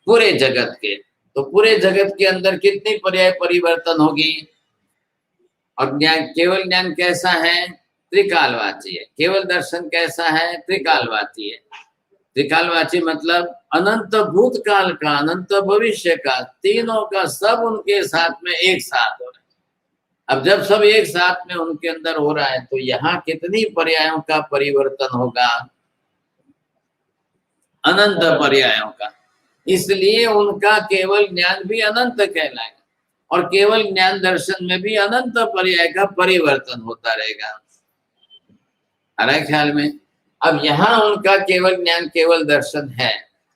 Speaker 1: पूरे जगत के। तो पूरे जगत के अंदर कितनी पर्याय परिवर्तन होगी। और ज्ञान, केवल ज्ञान कैसा है, त्रिकालवाची है। केवल दर्शन कैसा है, त्रिकालवाची है। त्रिकालवाची मतलब अनंत भूतकाल का, अनंत भविष्य का, तीनों का सब उनके साथ में एक साथ हो रहा है। अब जब सब एक साथ में उनके अंदर हो रहा है तो यहाँ कितनी पर्यायों का परिवर्तन होगा, अनंत पर्यायों का। इसलिए उनका केवल ज्ञान भी अनंत कहलाएगा और केवल ज्ञान दर्शन में भी अनंत पर्याय का परिवर्तन होता रहेगा। आ रहा है ख्याल में। अब यहाँ उनका केवल ज्ञान केवल दर्शन है,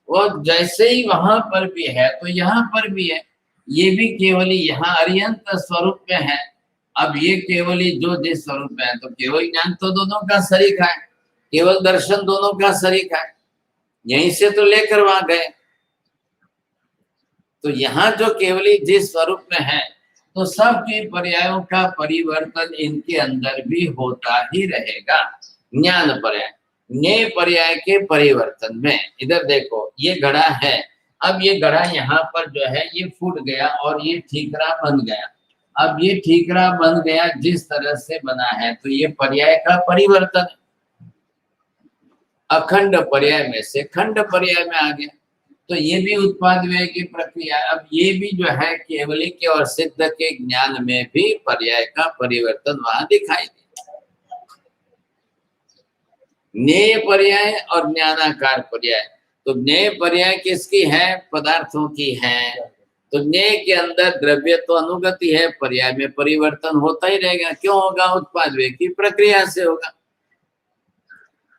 Speaker 1: वो जैसे ही वहां पर भी है तो यहाँ पर भी है। ये भी केवली यहाँ अरियंत स्वरूप में है। अब ये केवली जो जिस स्वरूप में है तो केवल ज्ञान तो दोनों का शरीक है, केवल दर्शन दोनों का शरीक है। यहीं से तो लेकर वहां गए। तो यहाँ जो केवली जिस स्वरूप में है तो सबके पर्यायों का परिवर्तन इनके अंदर भी होता ही रहेगा। ज्ञान पर्याय, ज्ञेय पर्याय के परिवर्तन में। इधर देखो ये घड़ा है, अब ये घड़ा यहाँ पर जो है ये फूट गया और ये ठीकरा बन गया। अब ये ठीकरा बन गया जिस तरह से बना है तो ये पर्याय का परिवर्तन, अखंड पर्याय में से खंड पर्याय में आ गया। तो ये भी उत्पाद व्यय की प्रक्रिया। अब ये भी जो है केवली के और सिद्ध के ज्ञान में भी पर्याय का परिवर्तन वहां दिखाई दे। ज्ञेय पर्याय और ज्ञानाकार पर्याय। तो ज्ञेय पर्याय किसकी है, पदार्थों की है। तो ज्ञेय के अंदर द्रव्य तो अनुगति है, पर्याय में परिवर्तन होता ही रहेगा। क्यों होगा, उत्पाद व्यय की प्रक्रिया से होगा।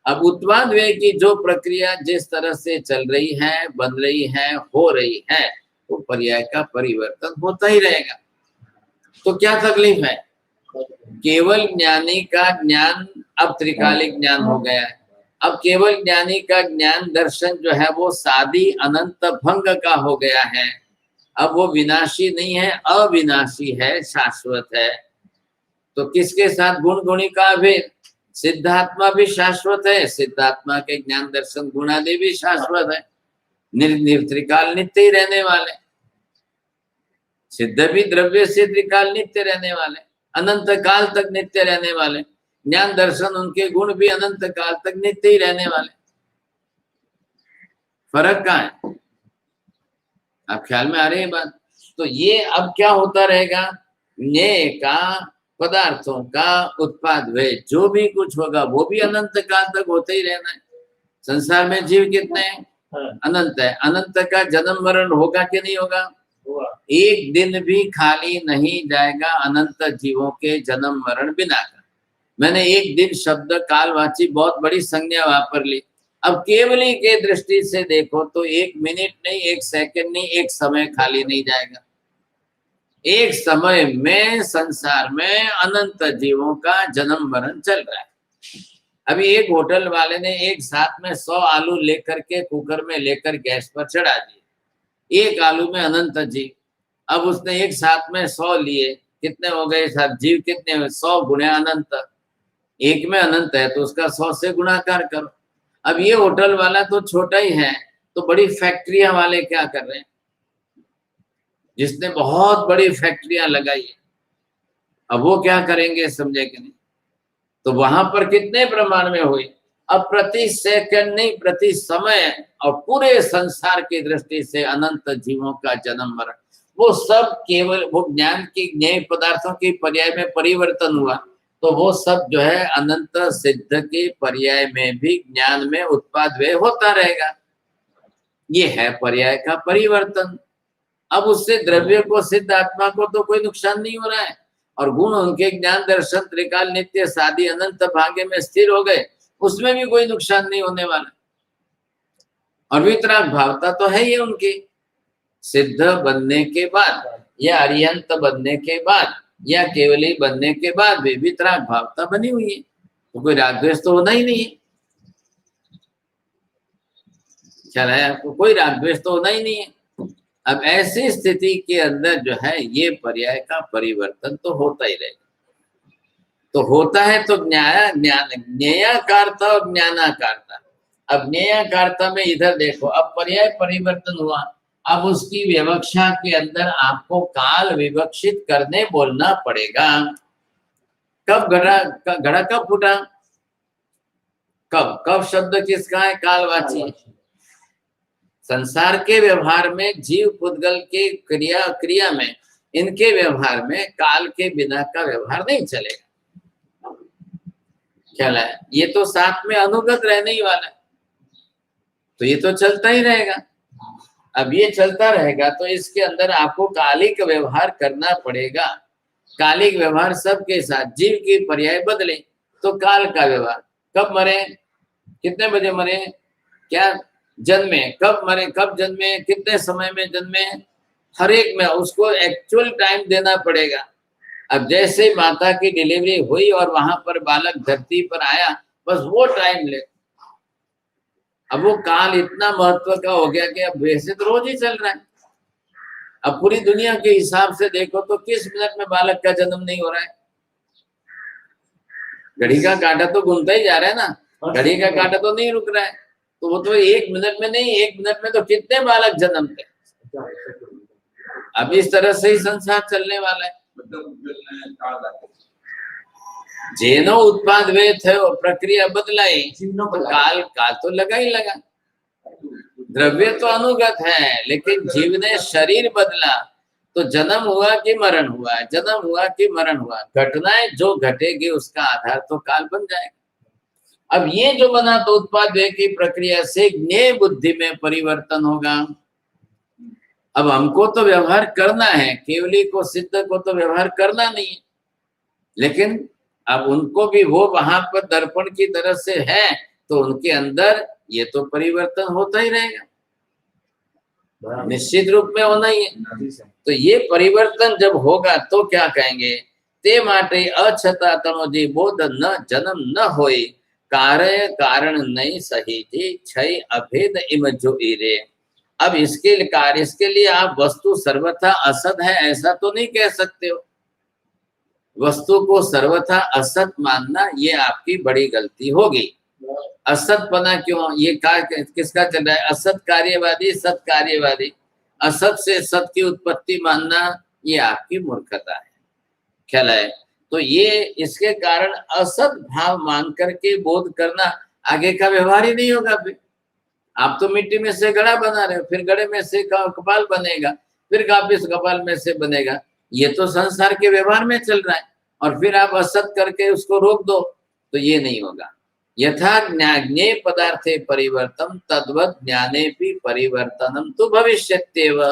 Speaker 1: अब उत्पाद व्यय की जो प्रक्रिया जिस तरह से चल रही है, बन रही है, हो रही है, वो पर्याय का परिवर्तन होता ही रहेगा। तो क्या तकलीफ है, केवल ज्ञानी का ज्ञान अब त्रिकालिक ज्ञान हो गया है। अब केवल ज्ञानी का ज्ञान दर्शन जो है वो सादी अनंत भंग का हो गया है। अब वो विनाशी नहीं है, अविनाशी है, शाश्वत है। तो किसके साथ, गुण गुणी का अभेद। सिद्धात्मा भी शाश्वत है, सिद्धात्मा के ज्ञान दर्शन गुणादि भी शाश्वत है, निर्त्रिकाल नित्य ही रहने वाले। सिद्ध भी द्रव्य से त्रिकाल नित्य रहने वाले, अनंत काल तक नित्य रहने वाले। ज्ञान दर्शन उनके गुण भी अनंत काल तक नित्य ही रहने वाले। फर्क कहाँ है, आप ख्याल में आ रही है बात। तो ये अब क्या होता रहेगा, ज्ञेय का, पदार्थों का उत्पाद व्यय जो भी कुछ होगा वो भी अनंत काल तक होते ही रहना है। संसार में जीव कितने हैं,
Speaker 2: हाँ,
Speaker 1: अनंत है, अनंत का जन्म मरण होगा कि नहीं होगा?
Speaker 2: हुआ।
Speaker 1: एक दिन भी खाली नहीं जाएगा अनंत जीवों के जन्म मरण बिना का। मैंने एक दिन शब्द कालवाची बहुत बड़ी संज्ञा वापर ली। अब केवली के दृष्टि से देखो तो 1 मिनट नहीं, 1 सेकंड नहीं, एक समय खाली नहीं जाएगा। एक समय में संसार में अनंत जीवों का जन्म मरण चल रहा है। अभी एक होटल वाले ने एक साथ में 100 आलू लेकर के कुकर में लेकर गैस पर चढ़ा दिए। एक आलू में अनंत जीव। अब उसने एक साथ में 100 लिए, कितने हो गए साहब जीव? कितने? 100 गुणे अनंत। एक में अनंत है तो उसका 100 से गुणाकार करो। अब ये होटल वाला तो छोटा ही है, तो बड़ी फैक्ट्रियां वाले क्या कर रहे हैं? जिसने बहुत बड़ी फैक्ट्रियां लगाई है, अब वो क्या करेंगे समझे कि नहीं? तो वहां पर कितने प्रमाण में हुई? अब प्रति सेकंड नहीं, प्रति समय और पूरे संसार की दृष्टि से अनंत जीवों का जन्म मरण, वो सब केवल वो ज्ञान की ज्ञेय पदार्थों की पर्याय में परिवर्तन हुआ, तो वो सब जो है अनंत सिद्ध के पर्याय में भी ज्ञान में उत्पाद व्यय होता रहेगा। ये है पर्याय का परिवर्तन। अब उससे द्रव्य को, सिद्ध आत्मा को तो कोई नुकसान नहीं हो रहा है, और गुण उनके ज्ञान दर्शन त्रिकाल नित्य साधी अनंत भाग्य में स्थिर हो गए, उसमें भी कोई नुकसान नहीं होने वाला। और वितराग भावता तो है ही उनकी, सिद्ध बनने के बाद या अरिहंत बनने के बाद या केवली बनने के बाद भी वितराग भावता बनी हुई है, तो कोई राग द्वेष तो होना ही नहीं है। ख्याल है आपको? कोई राग द्वेष तो होना ही नहीं है। अब ऐसी स्थिति के अंदर जो है ये पर्याय का परिवर्तन तो होता ही रहेगा। तो होता है तो ज्ञेयाकारता और ज्ञानाकारता। अब ज्ञेयाकारता में इधर देखो, अब पर्याय परिवर्तन हुआ, अब उसकी विवक्षा के अंदर आपको काल विवक्षित करने बोलना पड़ेगा। कब घड़ा कब फूटा? कब शब्द किसका है? कालवाची। संसार के व्यवहार में, जीव पुद्गल के क्रिया में, इनके व्यवहार में काल के बिना का व्यवहार नहीं चलेगा। ख्याल है? ये तो साथ में अनुगत रहने ही वाला है, तो ये तो चलता ही रहेगा। अब ये चलता रहेगा तो इसके अंदर आपको कालिक व्यवहार करना पड़ेगा। कालिक व्यवहार सबके साथ, जीव की पर्याय बदले तो काल का व्यवहार। कब मरे, कितने बजे मरे, क्या जन्मे, कब मरे, कब जन्मे, कितने समय में जन्मे, हर एक में उसको एक्चुअल टाइम देना पड़ेगा। अब जैसे माता की डिलीवरी हुई और वहां पर बालक धरती पर आया, बस वो टाइम ले। अब वो काल इतना महत्व का हो गया कि अब वैसे तो रोज ही चल रहा है। अब पूरी दुनिया के हिसाब से देखो तो किस मिनट में बालक का जन्म नहीं हो रहा है? घड़ी का कांटा तो घूमता ही जा रहा है ना, घड़ी का कांटा तो नहीं रुक रहा है। तो वो तो 1 मिनट में नहीं, 1 मिनट में तो कितने बालक जन्मते। अब इस तरह से ही संसार चलने वाला है। जेनो उत्पाद वे थे, प्रक्रिया बदलाई, तो काल तो लगा ही लगा। द्रव्य तो अनुगत है, लेकिन जीव ने शरीर बदला तो जन्म हुआ कि मरण हुआ, जन्म हुआ कि मरण हुआ। घटनाएं जो घटेगी उसका आधार तो काल बन जाएगा। अब ये जो बना तो उत्पाद व्यय की प्रक्रिया से ज्ञेय बुद्धि में परिवर्तन होगा। अब हमको तो व्यवहार करना है, केवली को, सिद्ध को तो व्यवहार करना नहीं है, लेकिन अब उनको भी वो वहां पर दर्पण की तरह से है, तो उनके अंदर ये तो परिवर्तन होता ही रहेगा, निश्चित रूप में होना ही है। तो ये परिवर्तन जब होगा तो क्या कहेंगे? ते माटे अछता तमोजी बोध न जन्म न होए, कार्य कारण नहीं सही थी क्षय अभेद इम जो इरे। अब इसके कार्य, इसके लिए आप वस्तु सर्वथा असत है ऐसा तो नहीं कह सकते हो। वस्तु को सर्वथा असत मानना ये आपकी बड़ी गलती होगी। असत बना क्यों? ये किसका चल रहा है? असत कार्यवादी, सत कार्यवादी। असत से सत की उत्पत्ति मानना ये आपकी मूर्खता है। ख्याल है? तो ये इसके कारण असत भाव मान करके बोध करना, आगे का व्यवहार ही नहीं होगा। फिर आप तो मिट्टी में से घड़ा बना रहे हो, फिर घड़े में से कपाल बनेगा, फिर वापिस कपाल में से बनेगा। ये तो संसार के व्यवहार में चल रहा है, और फिर आप असत करके उसको रोक दो तो ये नहीं होगा। यथा ज्ञे पदार्थे परिवर्तन तद्वत् ज्ञाने भी परिवर्तनम तो भविष्यत्येव।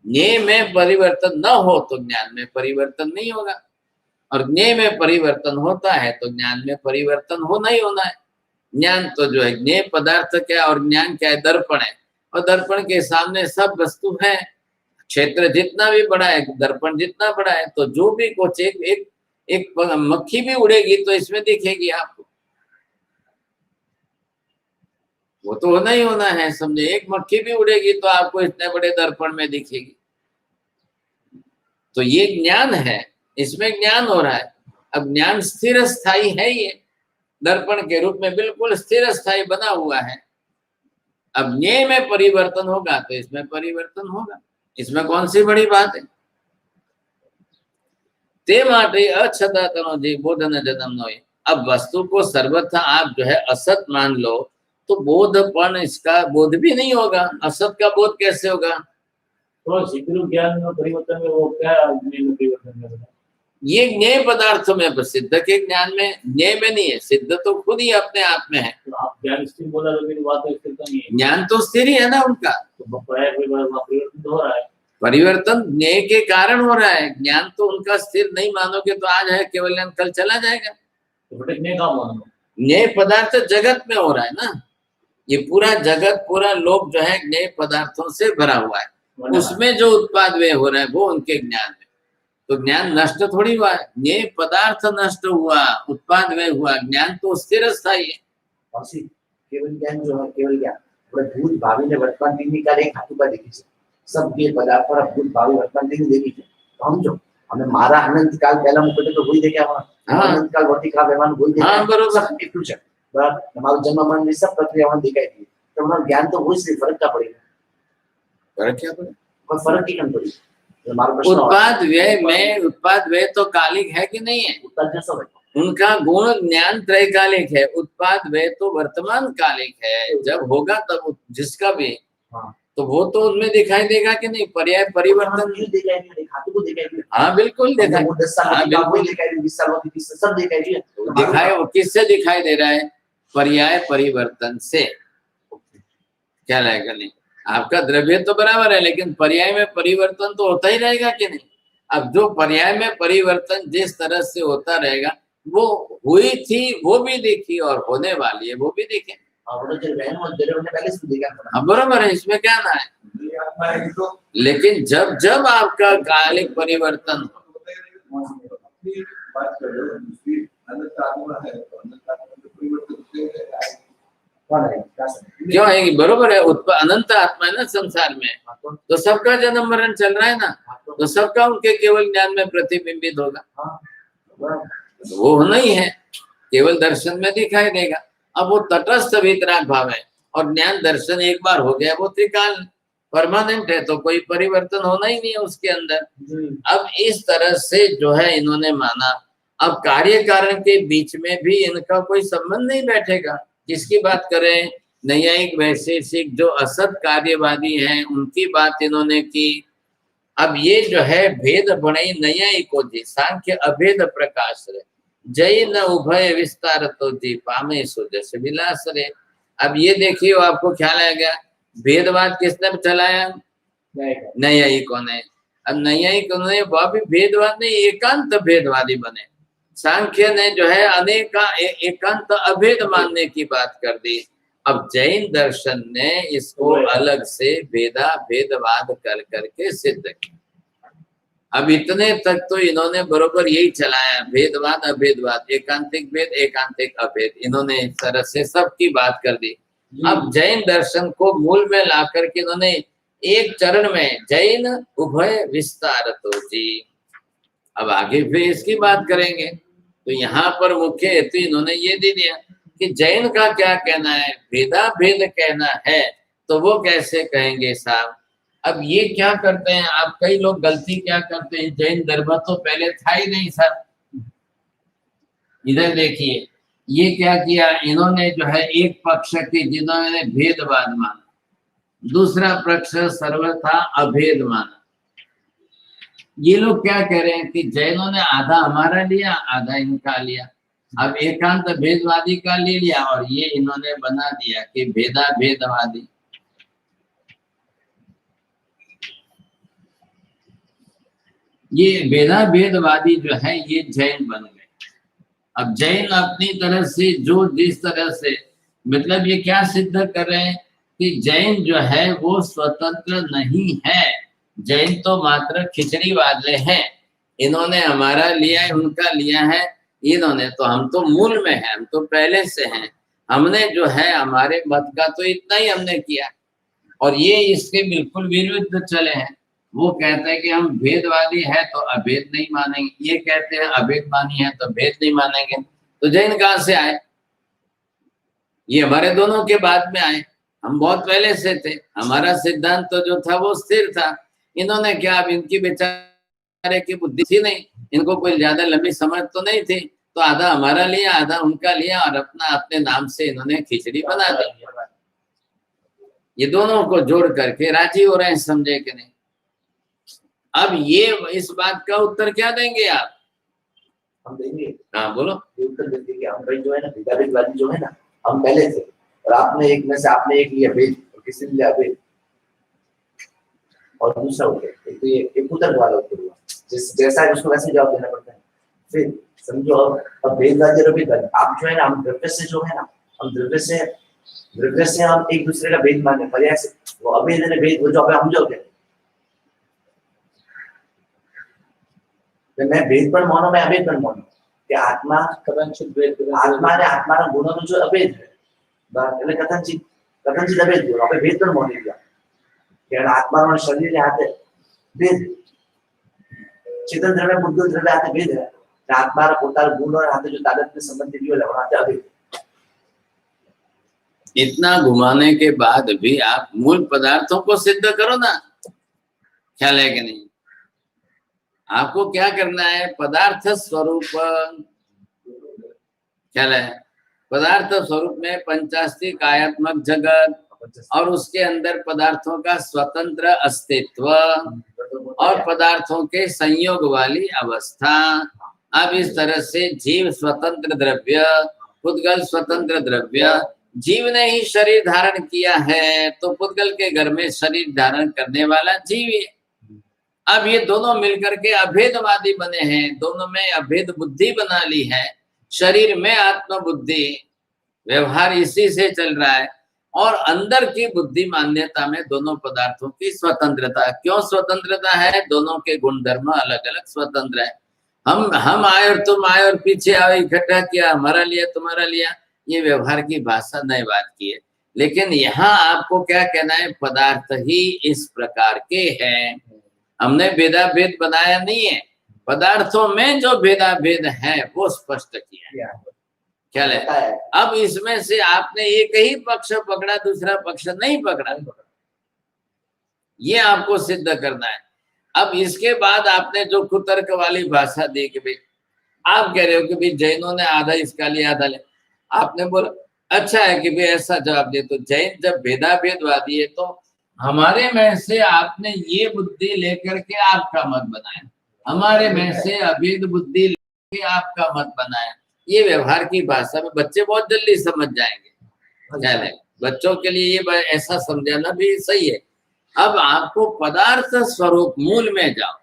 Speaker 1: ज्ञे में परिवर्तन न हो तो ज्ञान में परिवर्तन नहीं होगा, और ज्ञे में परिवर्तन होता है तो ज्ञान में परिवर्तन होना ही होना है। ज्ञान तो जो है ज्ञेय पदार्थ क्या और ज्ञान क्या है, दर्पण है, और दर्पण के सामने सब वस्तु है। क्षेत्र जितना भी बड़ा है, दर्पण जितना बड़ा है, तो जो भी कुछ एक मक्खी भी उड़ेगी तो इसमें दिखेगी आपको, वो तो होना ही होना है। समझे, एक मक्खी भी उड़ेगी तो आपको इतने बड़े दर्पण में दिखेगी। तो ये ज्ञान है, इसमें ज्ञान हो रहा है। अब ज्ञान स्थिर स्थायी है, ये दर्पण के रूप में बिल्कुल स्थिर स्थायी बना हुआ है। अब ज्ञेय में परिवर्तन होगा तो इसमें परिवर्तन होगा, इसमें कौन सी बड़ी बात है। ते माटे अछदातनो जी बोधन जन्म नोय। अब वस्तु को सर्वथा आप जो है असत मान लो तो बोधपन, इसका बोध भी नहीं होगा। असत का बोध कैसे होगा?
Speaker 2: तो शीघ्र ज्ञान में परिवर्तन में वो क्या ज्ञान में परिवर्तन में बता?
Speaker 1: ये ज्ञेय पदार्थ में, सिद्ध के ज्ञान में, ज्ञेय में नहीं है। सिद्ध तो खुद ही अपने आप में है।
Speaker 2: तो आप ज्ञान स्थिर बोला तो मेरी बात स्थिर तो नहीं है।
Speaker 1: ज्ञान तो स्थिर ही है ना उनका,
Speaker 2: तो परिवर्तन तो हो रहा है।
Speaker 1: परिवर्तन ज्ञेय के कारण हो रहा है। ज्ञान तो उनका स्थिर नहीं मानोगे तो आज है केवल ज्ञान, कल चला जाएगा।
Speaker 2: तो बेटे ज्ञेय का मानो,
Speaker 1: ज्ञेय पदार्थ जगत में हो रहा है ना, ये पूरा जगत, पूरा लोक जो है ज्ञेय पदार्थों से भरा हुआ है। उसमें जो उत्पाद व्यय हो रहा है वो उनके ज्ञान में। तो ज्ञान नष्ट थोड़ी हुआ है, ज्ञेय पदार्थ नष्ट हुआ, उत्पाद व्यय हुआ, ज्ञान तो स्थिर स्थायी है।
Speaker 3: और केवल ज्ञान जो है, केवल ज्ञान भूत भावी ने वर्तमान दिन का एक हाथों का देखी सब ये पदार्थ पर भूत भावी वर्तमान दिन देखी है। तो हम जो हमें मारा अनंत काल पहला मुकटे तो वही देखे हमारा अनंत काल वर्तिका व्यवहार वही देखे।
Speaker 1: हाँ बरोबर,
Speaker 3: सब एक है बराबर। हमारा जन्म मरण सब प्रक्रिया वहां दिखाई दी, तो हमारा ज्ञान तो वही से फर्क क्या पड़ेगा?
Speaker 1: फर्क क्या पड़ेगा?
Speaker 3: कोई फर्क ही नहीं पड़ेगा।
Speaker 1: उत्पाद व्यय में, उत्पाद व्यय तो कालिक है कि नहीं है?
Speaker 3: उत्पाद जैसा
Speaker 1: उनका गुण ज्ञान त्रैकालिक है, उत्पाद व्यय तो वर्तमान कालिक है। जब होगा तब जिसका भी तो वो तो उनमें दिखाई देगा कि नहीं, पर्याय परिवर्तन हाँ बिल्कुल दिखाई, हाँ बिल्कुल दिखाई। वो किससे दिखाई दे रहा है? पर्याय परिवर्तन से। क्या रहेगा? नहीं, आपका द्रव्य तो बराबर है लेकिन पर्याय में परिवर्तन तो होता ही रहेगा कि नहीं। अब जो पर्याय में परिवर्तन जिस तरह से होता रहेगा, वो हुई थी वो भी देखी और होने वाली है वो भी देखे। बराबर है, इसमें क्या ना है। लेकिन जब जब आपका कालिक परिवर्तन क्यों है? बरोबर है, अनंत आत्मा है ना संसार में, तो सबका जन्म मरण चल रहा है ना, तो सबका उनके केवल ज्ञान में प्रतिबिंबित होगा। वो नहीं है, केवल दर्शन में दिखाई देगा। अब वो तटस्थ वितराग भाव है, और ज्ञान दर्शन एक बार हो गया वो त्रिकाल परमानेंट है, तो कोई परिवर्तन होना ही नहीं है उसके अंदर। अब इस तरह से जो है इन्होंने माना। अब कार्य कारण के बीच में भी इनका कोई संबंध नहीं बैठेगा। किसकी बात करें? नैयायिक वैशेषिक जो असत कार्यवादी हैं उनकी बात इन्होंने की। अब ये जो है भेद बणे नैयायिको जी सांख्य अभेद प्रकाश रे जैन उभय विस्तार तो जी पामे सो जैसे विलास रे। अब ये देखिए, आपको ख्याल आ गया भेदवाद किसने चलाया? नैयायिकों ने। अब नैयायिकों ने वह भी भेदवाद नहीं, एकांत भेदवादी बने। सांख्य ने जो है अनेका एकांत अभेद मानने की बात कर दी। अब जैन दर्शन ने इसको अलग से भेदवाद कर करके सिद्ध किया। अब इतने तक तो इन्होंने बरोबर यही चलाया, भेदवाद अभेदवाद, एकांतिक भेद एकांतिक अभेद, इन्होंने इस तरह से सबकी बात कर दी। अब जैन दर्शन को मूल में ला करके इन्होंने एक चरण में जैन उभय विस्तार तो जी। अब आगे फिर इसकी बात करेंगे, तो यहाँ पर मुख्य हेतु इन्होंने ये दे दिया कि जैन का क्या कहना है, भेदा भेद कहना है तो वो कैसे कहेंगे साहब। अब ये क्या करते हैं, आप कई लोग गलती क्या करते हैं, जैन धर्म तो पहले था ही नहीं सर। इधर देखिए ये क्या किया इन्होंने, जो है एक पक्ष की जिन्होंने भेदवाद माना, दूसरा पक्ष सर्वथा अभेद माना। ये लोग क्या कह रहे हैं कि जैनों ने आधा हमारा लिया आधा इनका लिया। अब एकांत भेदवादी का ले लिया और ये इन्होंने बना दिया कि भेदा भेदवादी। ये भेदा भेदवादी जो है ये जैन बन गए। अब जैन अपनी तरफ से जो जिस तरह से मतलब ये क्या सिद्ध कर रहे हैं कि जैन जो है वो स्वतंत्र नहीं है। जैन तो मात्र खिचड़ी वाले हैं। इन्होंने हमारा लिया है, उनका लिया है, इन्होंने तो हम तो मूल में है, हम तो पहले से हैं। हमने जो है हमारे मत का तो इतना ही हमने किया और ये इसके बिल्कुल विरुद्ध चले हैं। वो कहते हैं कि हम भेदवादी है तो अभेद नहीं मानेंगे, ये कहते हैं अभेदवादी है तो भेद नहीं मानेंगे। तो जैन कहाँ से आए? ये हमारे दोनों के बाद में आए, हम बहुत पहले से थे। हमारा सिद्धांत तो जो था वो स्थिर था। इन्होंने क्या, अब इनकी बेचारे की बुद्धि थी नहीं, इनको कोई ज्यादा लंबी समझ तो नहीं थी, तो आधा हमारा लिया आधा उनका लिया और अपना अपने नाम से इन्होंने खिचड़ी बना दी। ये दोनों को जोड़ करके राजी हो रहे हैं, समझे कि नहीं? अब ये इस बात का उत्तर क्या देंगे आप?
Speaker 3: हम देंगे।
Speaker 1: हाँ बोलो।
Speaker 3: उत्तर देंगे कि हम भाई जो है ना भेदाभेदवादी जो है ना, हम पहले थे और आपने एक में से आपने एक लिया भेद और किसी ने लिया भेद और दूसरा उत्तर, तो ये एक उत्तर वाला उत्तर हुआ। जैसा है उसको वैसे जवाब देना पड़ता है। फिर समझो अब भेदवादी और भेदवादी आप जो है ना, हम द्रव्य से जो है ना, हम द्रव्य से हम एक दूसरे का भेद मानने, पर्याय से वो अभेद है भेद, वो जो हम जो कहते हैं, मैं भेद पर मानो, मैं अभेद पर मानो कि आत्मा कथनचित भेद, आत्मा ने आत्माના ગુણોનો जो અભેદ है એટલે કથનચિત અભેદ ગુણ આપણે ભેદ પર માની ગયા કે આત્માનો શરીર હાથે ભેદ, ચેતન દ્રવ્ય બુદ્ધ દ્રવ્ય હાથે ભેદ है, આત્માના પોતાના ગુણો હાથે जो તાદાત્મ્ય સંબંધી दियो है हाथे अभेद।
Speaker 1: इतना घुमाने के बाद भी आप मूल पदार्थों को सिद्ध करो ना, ख्याल है कि नहीं? आपको क्या करना है? पदार्थ स्वरूप, ख्याल है? पदार्थ स्वरूप में पंचास्तिक आयात्मक जगत और उसके अंदर पदार्थों का स्वतंत्र अस्तित्व और पदार्थों के संयोग वाली अवस्था। अब इस तरह से जीव स्वतंत्र द्रव्य, पुद्गल स्वतंत्र द्रव्य, जीव ने ही शरीर धारण किया है तो पुद्गल के घर में शरीर धारण करने वाला जीव है। अब ये दोनों मिलकर के अभेदवादी बने हैं, दोनों में अभेद बुद्धि बना ली है। शरीर में आत्म बुद्धि, व्यवहार इसी से चल रहा है और अंदर की बुद्धि मान्यता में दोनों पदार्थों की स्वतंत्रता। क्यों स्वतंत्रता है? दोनों के गुणधर्म अलग अलग स्वतंत्र है। हम आए और तुम आए और पीछे आए, इकट्ठा किया, हमारा लिया तुम्हारा लिया, ये व्यवहार की भाषा नई बात की है। लेकिन यहाँ आपको क्या कहना है? पदार्थ ही इस प्रकार के हैं। हमने भेदा भेद बनाया नहीं है, पदार्थों में जो भेदा भेद है वो स्पष्ट किया है। क्या है? अब इसमें से आपने एक ही पक्ष पकड़ा, दूसरा पक्ष नहीं पकड़ा, ये आपको सिद्ध करना है। अब इसके बाद आपने जो कुतर्क वाली भाषा दी कि भाई आप कह रहे हो कि भाई जैनों ने आधा इसका लिया आधा ले, आपने बोला अच्छा है कि भाई ऐसा जवाब दे। तो जैन जब भेदा भेदवादी है तो हमारे में से आपने ये बुद्धि लेकर के आपका मत बनाया, हमारे में से अभेद बुद्धि लेकर आपका मत बनाया। ये व्यवहार की भाषा में बच्चे बहुत जल्दी समझ जाएंगे। बच्चों के लिए ये ऐसा समझाना भी सही है। अब आपको पदार्थ स्वरूप मूल में जाओ।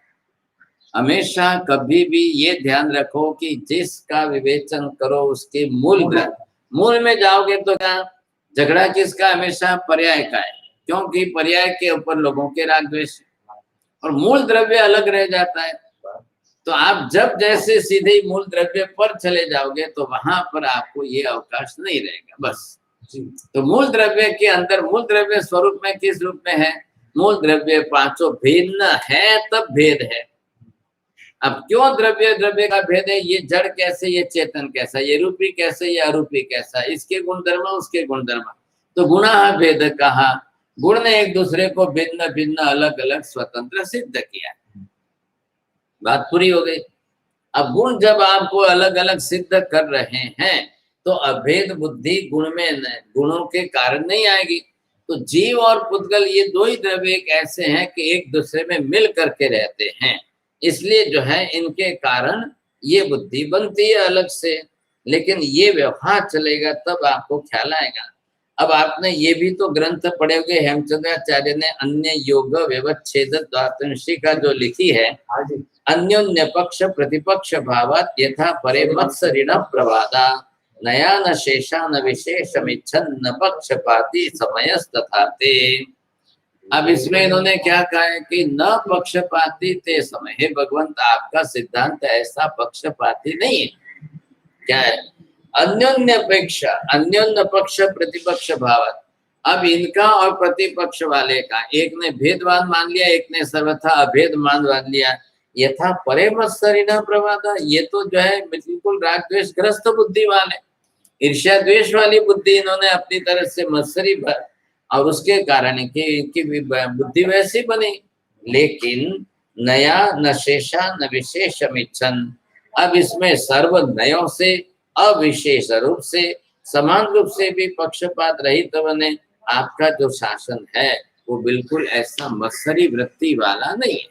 Speaker 1: हमेशा कभी भी ये ध्यान रखो कि जिसका विवेचन करो उसके मूल में जाओगे तो क्या झगड़ा किसका? हमेशा पर्याय का है, क्योंकि पर्याय के ऊपर लोगों के राग द्वेष और मूल द्रव्य अलग रह जाता है। तो आप जब जैसे सीधे मूल द्रव्य पर चले जाओगे तो वहां पर आपको ये अवकाश नहीं रहेगा बस। तो मूल द्रव्य के अंदर मूल द्रव्य स्वरूप में किस रूप में है? मूल द्रव्य पांचों भिन्न है तब भेद है। अब क्यों द्रव्य का भेद है? ये जड़ कैसे, ये चेतन कैसा, ये रूपी कैसे, ये अरूपी कैसा, इसके गुणधर्म उसके गुणधर्म। तो गुणा भेद कहा, गुण ने एक दूसरे को भिन्न भिन्न अलग अलग स्वतंत्र सिद्ध किया। बात पूरी हो गई। अब गुण जब आपको अलग अलग सिद्ध कर रहे हैं तो अभेद बुद्धि गुणों के कारण नहीं आएगी। तो जीव और पुद्गल ये दो ही द्रव्य एक ऐसे हैं कि एक दूसरे में मिल करके रहते हैं, इसलिए जो है इनके कारण ये बुद्धि बनती है अलग से। लेकिन ये व्यवहार चलेगा तब आपको ख्याल आएगा। अब आपने ये भी तो ग्रंथ पढ़े होंगे, हेमचंद्राचार्य ने अन्य योग व्यवच्छेद द्वादशीका जो लिखी है,
Speaker 3: हाँ जी,
Speaker 1: अन्योन्य पक्ष प्रतिपक्ष भावात यथा परे मत्सरिण प्रवादा नया न शेषा न विशेषमिच्छन् न पक्षपाती समयस्तथाते। अब इसमें इन्होंने क्या कहा है कि न पक्षपाती ते समय। हे भगवंत, आपका सिद्धांत ऐसा पक्षपाती नहीं है। क्या है? अन्योन्य अपेक्षा, अन्योन्य पक्ष प्रतिपक्ष भाव। अब इनका और प्रतिपक्ष वाले का, एक ने भेदवान मान लिया, एक ने सर्वथा अभेद मान लिया। यथा परे मत्सरिणा प्रवादा, ये तो जो है बिल्कुल राग द्वेष ग्रस्त बुद्धि वाले, ईर्ष्या द्वेष वाली बुद्धि इन्होंने अपनी तरफ से मत्सरी भर, और उसके कारण की इनकी बुद्धि वैसी बनी। लेकिन नया न शेषा न विशेषमिच्छन्, अब इसमें सर्व नयों से अविशेष रूप से समान रूप से भी पक्षपात रहित बने। आपका जो शासन है वो बिल्कुल ऐसा मत्सरी वृत्ति वाला नहीं है।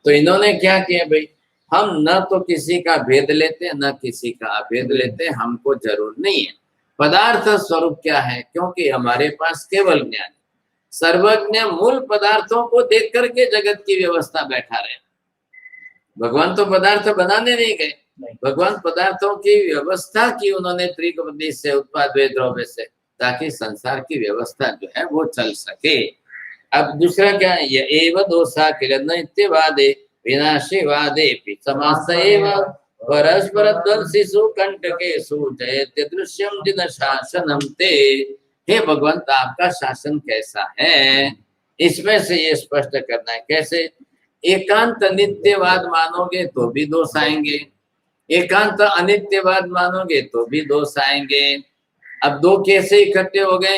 Speaker 1: तो इन्होंने क्या किया भाई, हम न तो किसी का भेद लेते न किसी का अभेद लेते, हमको जरूर नहीं है। पदार्थ स्वरूप क्या है, क्योंकि हमारे पास केवल ज्ञान, सर्वज्ञ मूल पदार्थों को देख करके जगत की व्यवस्था बैठा रहे। भगवान तो पदार्थ बनाने नहीं गए, भगवान पदार्थों की व्यवस्था की उन्होंने त्रिकपदी से, उत्पाद द्रव्य से, ताकि संसार की व्यवस्था जो है वो चल सके। अब दूसरा क्या है, ये एव दोषा किल नित्यवादे विनाशीवादे समासएव परस्पर द्वंसिषु कंटकेषु जयते दृश्यम जिन शासनम ते। हे भगवंत, आपका शासन कैसा है, इसमें से ये स्पष्ट करना है। कैसे? एकांत नित्यवाद मानोगे तो भी दोष आएंगे, एकांत अनित्यवाद मानोगे तो भी दोष आएंगे। अब दो कैसे इकट्ठे हो गए,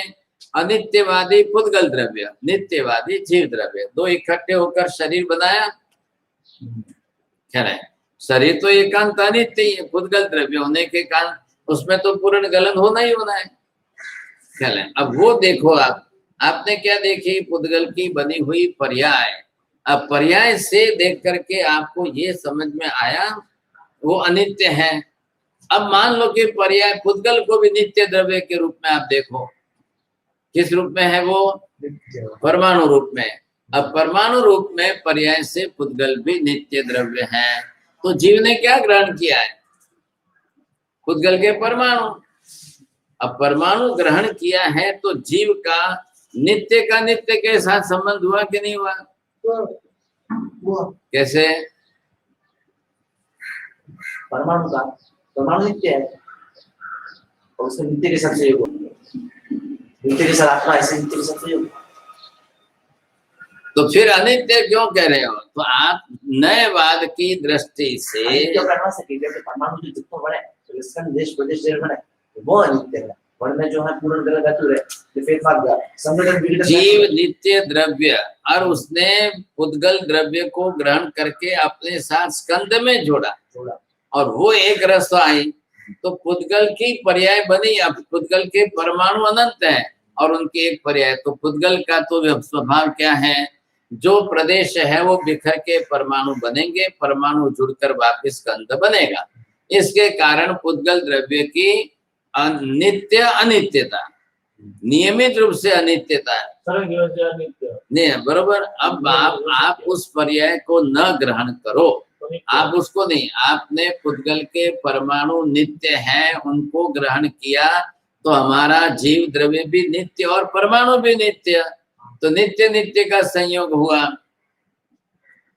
Speaker 1: अनित्यवादी पुद्गल द्रव्य, नित्यवादी जीव द्रव्य, दो इकट्ठे होकर शरीर बनाया। क्या है? शरीर तो एकांत अनित्य ही है, पुद्गल द्रव्य होने के कारण उसमें तो पूर्ण गलन होना ही होना है। क्या है? अब वो देखो, आपने क्या देखी, पुद्गल की बनी हुई पर्याय। अब पर्याय से देख करके आपको ये समझ में आया वो अनित्य है। अब मान लो कि पर्याय पुद्गल को भी नित्य द्रव्य के रूप में आप देखो, किस रूप में है वो, परमाणु रूप में। अब परमाणु रूप में पर्याय से पुद्गल भी नित्य द्रव्य है। तो जीव ने क्या ग्रहण किया है, पुद्गल के परमाणु। अब परमाणु ग्रहण किया है तो जीव का नित्य के साथ संबंध हुआ कि नहीं हुआ? कैसे?
Speaker 3: परमाणु नित्य है और उसमें नित्य के साथ संयोग, नित्य के साथ आत्मा ऐसे नित्य के साथ संयोग।
Speaker 1: तो फिर अनित्य क्यों कह रहे हो? तो आप नयवाद की दृष्टि से
Speaker 3: करना सके, जैसे परमाणु जो जितना बने तो देश प्रदेश बने वो अनित्य है, वरना जो है पूर्ण गलत धातु है, तो फिर भाग गया संगठन।
Speaker 1: जीव नित्य द्रव्य और उसने पुद्गल द्रव्य को ग्रहण करके अपने साथ स्कंद में जोड़ा और वो एक रस आई, तो पुद्गल की पर्याय बनी। अब पुद्गल के परमाणु अनंत है और उनकी एक पर्याय, तो पुद्गल का तो स्वभाव क्या है, जो प्रदेश है वो बिखर के परमाणु बनेंगे, परमाणु जुड़कर वापिस स्कंद बनेगा। इसके कारण पुद्गल द्रव्य की नित्य अनित्यता, नियमित रूप से अनित्यता नहीं है, बरोबर। अब आप उस पर्याय को न ग्रहण करो, आप उसको नहीं, आपने पुद्गल के परमाणु नित्य हैं उनको ग्रहण किया, तो हमारा जीव द्रव्य भी नित्य और परमाणु भी नित्य, तो नित्य नित्य का संयोग हुआ।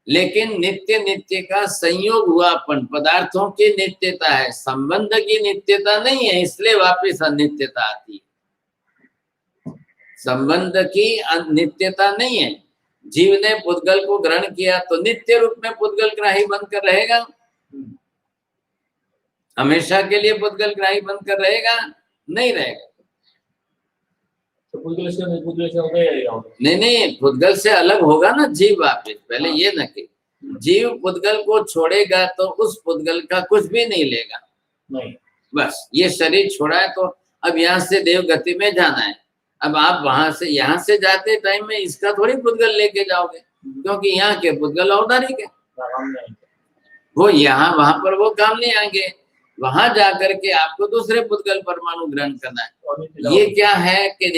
Speaker 1: लेकिन नित्य नित्य का संयोग हुआ पदार्थों की नित्यता है, संबंध की नित्यता नहीं है, इसलिए वापिस अनित्यता आती है। संबंध की नित्यता नहीं है। जीव ने पुद्गल को ग्रहण किया तो नित्य रूप में पुद्गल ग्राही बनकर रहेगा, हमेशा के लिए पुद्गल ग्राही बनकर रहेगा? नहीं रहेगा।
Speaker 2: तो पुद्गल से
Speaker 1: नहीं, पुद्गल से अलग होगा ना जीव वापिस। पहले ये न कि जीव पुद्गल को छोड़ेगा तो उस पुद्गल का कुछ भी नहीं लेगा,
Speaker 2: नहीं,
Speaker 1: बस ये शरीर छोड़ा है तो अब यहाँ से देव गति में जाना है। अब आप वहां से यहाँ से जाते टाइम में इसका थोड़ी पुद्गल लेके जाओगे, क्योंकि यहाँ के पुद्गल औदारिक है, वो यहाँ वहां पर वो काम नहीं आएंगे। वहां जाकर के आपको दूसरे पुद्गल परमाणु ग्रहण करना है।
Speaker 2: और नित्य
Speaker 1: ये क्या है कि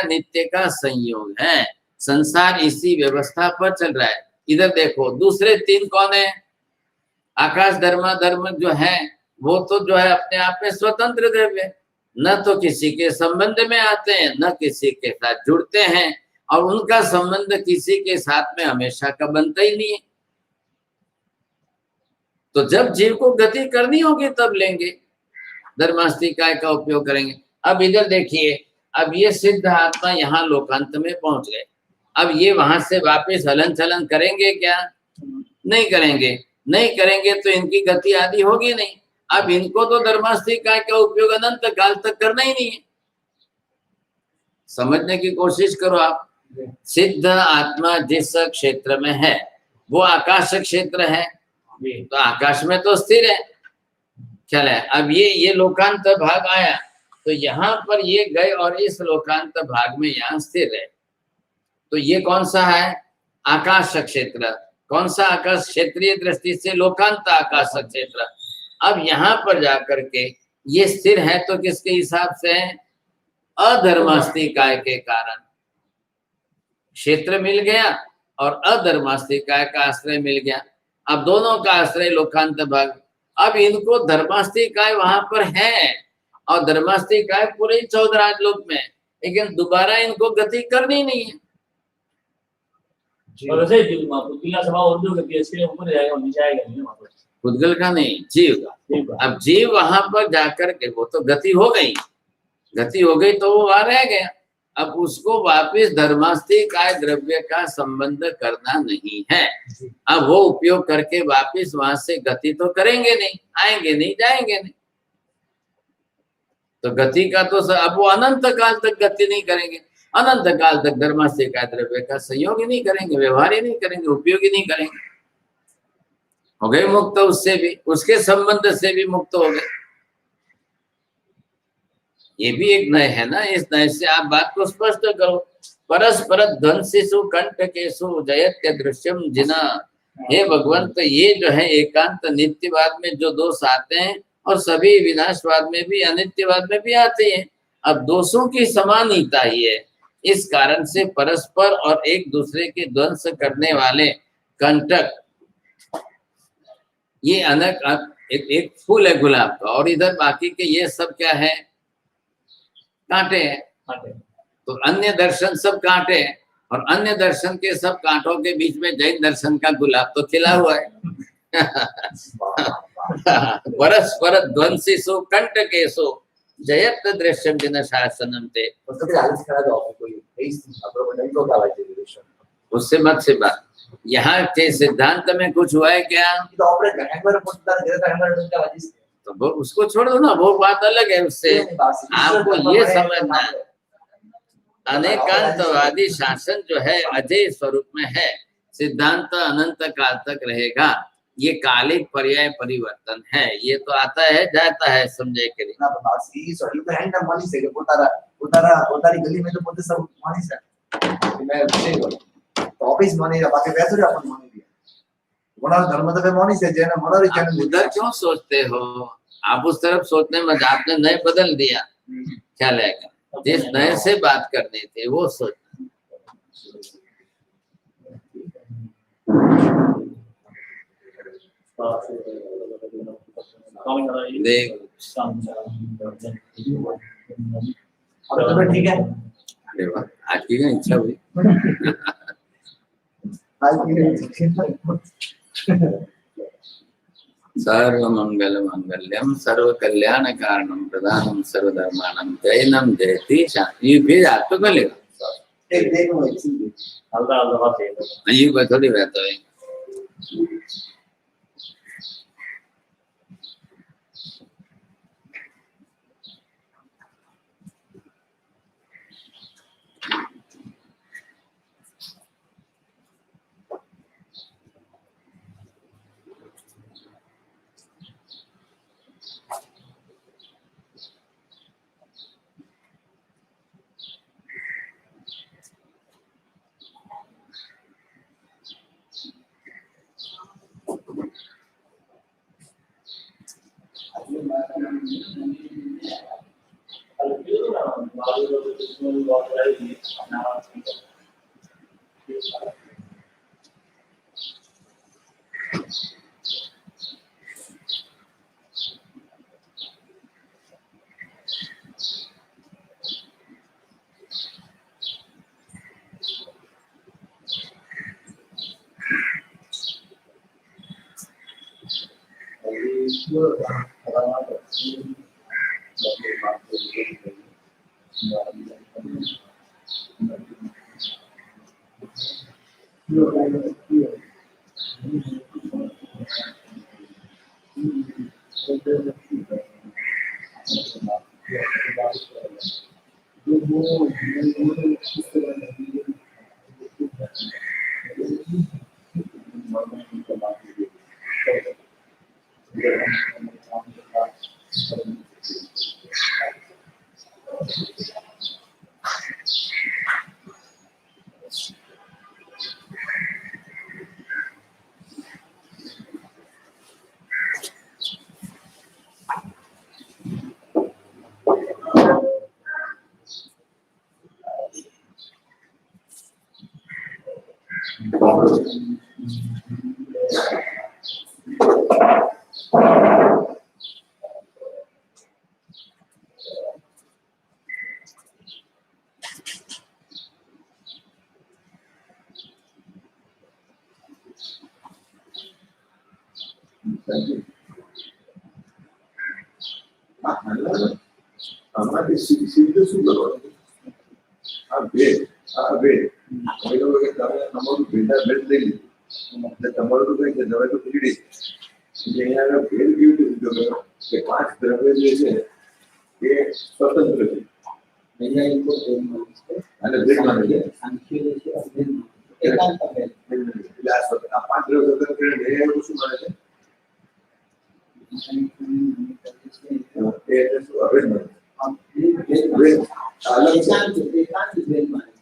Speaker 1: नित्य का संयोग है। संसार इसी व्यवस्था पर चल रहा है। इधर देखो दूसरे तीन कौन है? आकाश धर्म जो है वो तो जो है अपने आप में स्वतंत्र द्रव्य, न तो किसी के संबंध में आते हैं न किसी के साथ जुड़ते हैं, और उनका संबंध किसी के साथ में हमेशा का बनता ही नहीं है। तो जब जीव को गति करनी होगी तब लेंगे, धर्मास्तिकाय का उपयोग करेंगे। अब इधर देखिए, अब ये सिद्ध आत्मा यहाँ लोकांत में पहुंच गए। अब ये वहां से वापस हलन चलन करेंगे क्या? नहीं करेंगे। नहीं करेंगे तो इनकी गति आदि होगी नहीं। अब इनको तो धर्मास्तिकाय का उपयोग अनंत काल तक करना ही नहीं है। समझने की कोशिश करो आप। सिद्ध आत्मा जिस क्षेत्र में है वो आकाश क्षेत्र है, तो आकाश में तो स्थिर है, ख्याल है। अब ये लोकांत भाग आया तो यहाँ पर ये गए और इस लोकांत भाग में यहाँ स्थिर है। तो ये कौन सा है? आकाश क्षेत्र। कौन सा आकाश? क्षेत्रीय दृष्टि से लोकांत आकाश क्षेत्र। अब यहाँ पर जाकर के ये स्थिर है तो किसके हिसाब से है? अधर्मास्तिकाय के कारण क्षेत्र मिल गया और अधर्मास्तिकाय का आश्रय मिल गया। अब दोनों का आश्रय लोकांत भाग। अब इनको धर्मास्तिकाय वहां पर है और धर्मास्तिकाय पूरे 14 राजलोक में, लेकिन दोबारा इनको गति करनी नहीं है।
Speaker 2: और वैसे पुद्गल का स्वभाव और जो गति है इसके ऊपर जाएगा और नीचे आएगा नहीं वहां पर।
Speaker 1: पुद्गल का नहीं, जीव का। अब जीव वहां पर जाकर के वो तो गति हो गई तो वो वहां रह गया। अब उसको वापस धर्मास्तिकाय द्रव्य का संबंध करना नहीं है। अब वो उपयोग करके वापस वहां से गति तो करेंगे नहीं, आएंगे नहीं, जाएंगे नहीं। तो गति का तो अब वो अनंत काल तक गति नहीं करेंगे। अनंत काल तक धर्मास्तिकाय द्रव्य का संयोग ही नहीं करेंगे, व्यवहार ही नहीं करेंगे, उपयोग ही नहीं करेंगे। हो गए मुक्त उससे भी, उसके संबंध से भी मुक्त हो गए। ये भी एक नय है ना। इस नय से आप बात को स्पष्ट करो। परस्पर ध्वंसिषु कंटकेषु जयत्य दृश्यम जिना। हे भगवंत, ये जो है एकांत नित्यवाद में जो दोष आते हैं और सभी विनाशवाद में भी, अनित्यवाद में भी आते हैं। अब दोषों की समानता ही है। इस कारण से परस्पर और एक दूसरे के ध्वंस करने वाले कंटक, ये अनक एक फूल है गुलाब का, और इधर बाकी के ये सब क्या है? कांटे हैं। तो अन्य दर्शन सब कांटे हैं, और अन्य दर्शन के सब कांटों के बीच में जैन दर्शन का गुलाब तो खिला हुआ है। परस्पर ध्वंसिषु कंटकेषु जयत दृश्यम जिन शासनम ते। उससे मत से बात। यहाँ के सिद्धांत में कुछ हुआ है क्या? तो वो उसको छोड़ दो ना, वो बात अलग है। उससे आपको ये समझना, अनेकांतवादी शासन जो है अजय स्वरूप में है। सिद्धांत अनंत काल तक रहेगा। ये कालिक पर्याय परिवर्तन है। ये तो आता है जाता है, समझे के लिए।
Speaker 3: गली में तो बोलते सब मनीष है। मैं ऑफिस मनीष है, बाकी वैसे अपन मनीष है। धर्म तो मनीष है, जैन मनोरी जैन।
Speaker 1: उधर क्यों सोचते हो आप? उस तरफ सोचने में आपने नए बदल दिया। क्या लगेगा? जिस नए से बात करनी थी वो सोच। देख
Speaker 3: ठीक है।
Speaker 1: अरे वाह, आज की क्या इच्छा हुई? सर्व मंगल मंगल्यम सर्व कल्याण कारणम प्रधानम सर्वधर्माणम जैनम जयति शांति। ये भी आप तो कर लेगा। ये थोड़ी रहता है।
Speaker 2: kalau itu kan baru semua lagi nama
Speaker 4: हमारे सीधे सुंदर अबे कोई लोग के तरह नमक बिना बेल देली तो तमर तो कहीं जगह तो पीड़ी ये यार बेल ब्यूटी जो के पांच द्रव्य जैसे ये स्वतंत्र है
Speaker 3: नहीं इनको
Speaker 4: अरे बेल मान लीजिए
Speaker 3: सांख्य जैसे अध्ययन एकांत है
Speaker 4: लास्ट पांच द्रव्य स्वतंत्र है ये कुछ माने है ये तो अवेद मान
Speaker 3: एकांत वेद माने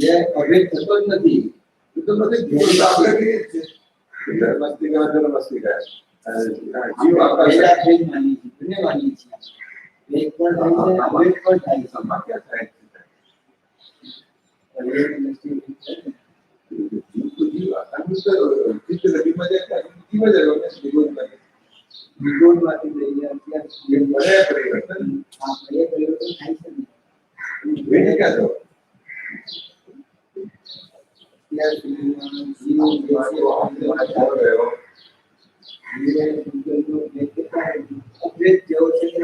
Speaker 3: ये अवेद थतो જ નથી
Speaker 4: तो मतलब जीव आपका की मस्ती का जीव आपका
Speaker 3: वेदा वेद मानी दुनिया मानी છે વેદ પણ થાય છે અવેદ પણ થાય છે
Speaker 4: समा क्या है
Speaker 3: अवेद નથી
Speaker 4: जीव अंतर चित्त गति में जाता है जीव जगह में
Speaker 3: નિગુણ માંથી લઈને અત્યાર
Speaker 4: ये बड़े परिवर्तन
Speaker 3: આ બે પરિવર્તન થાય છે ને
Speaker 4: वेद क्या तो
Speaker 3: અત્યાર સુધીમાં જીવ જે છે ધીરે ધીરે વેદ કેટલા અવેદ જેવો છે કે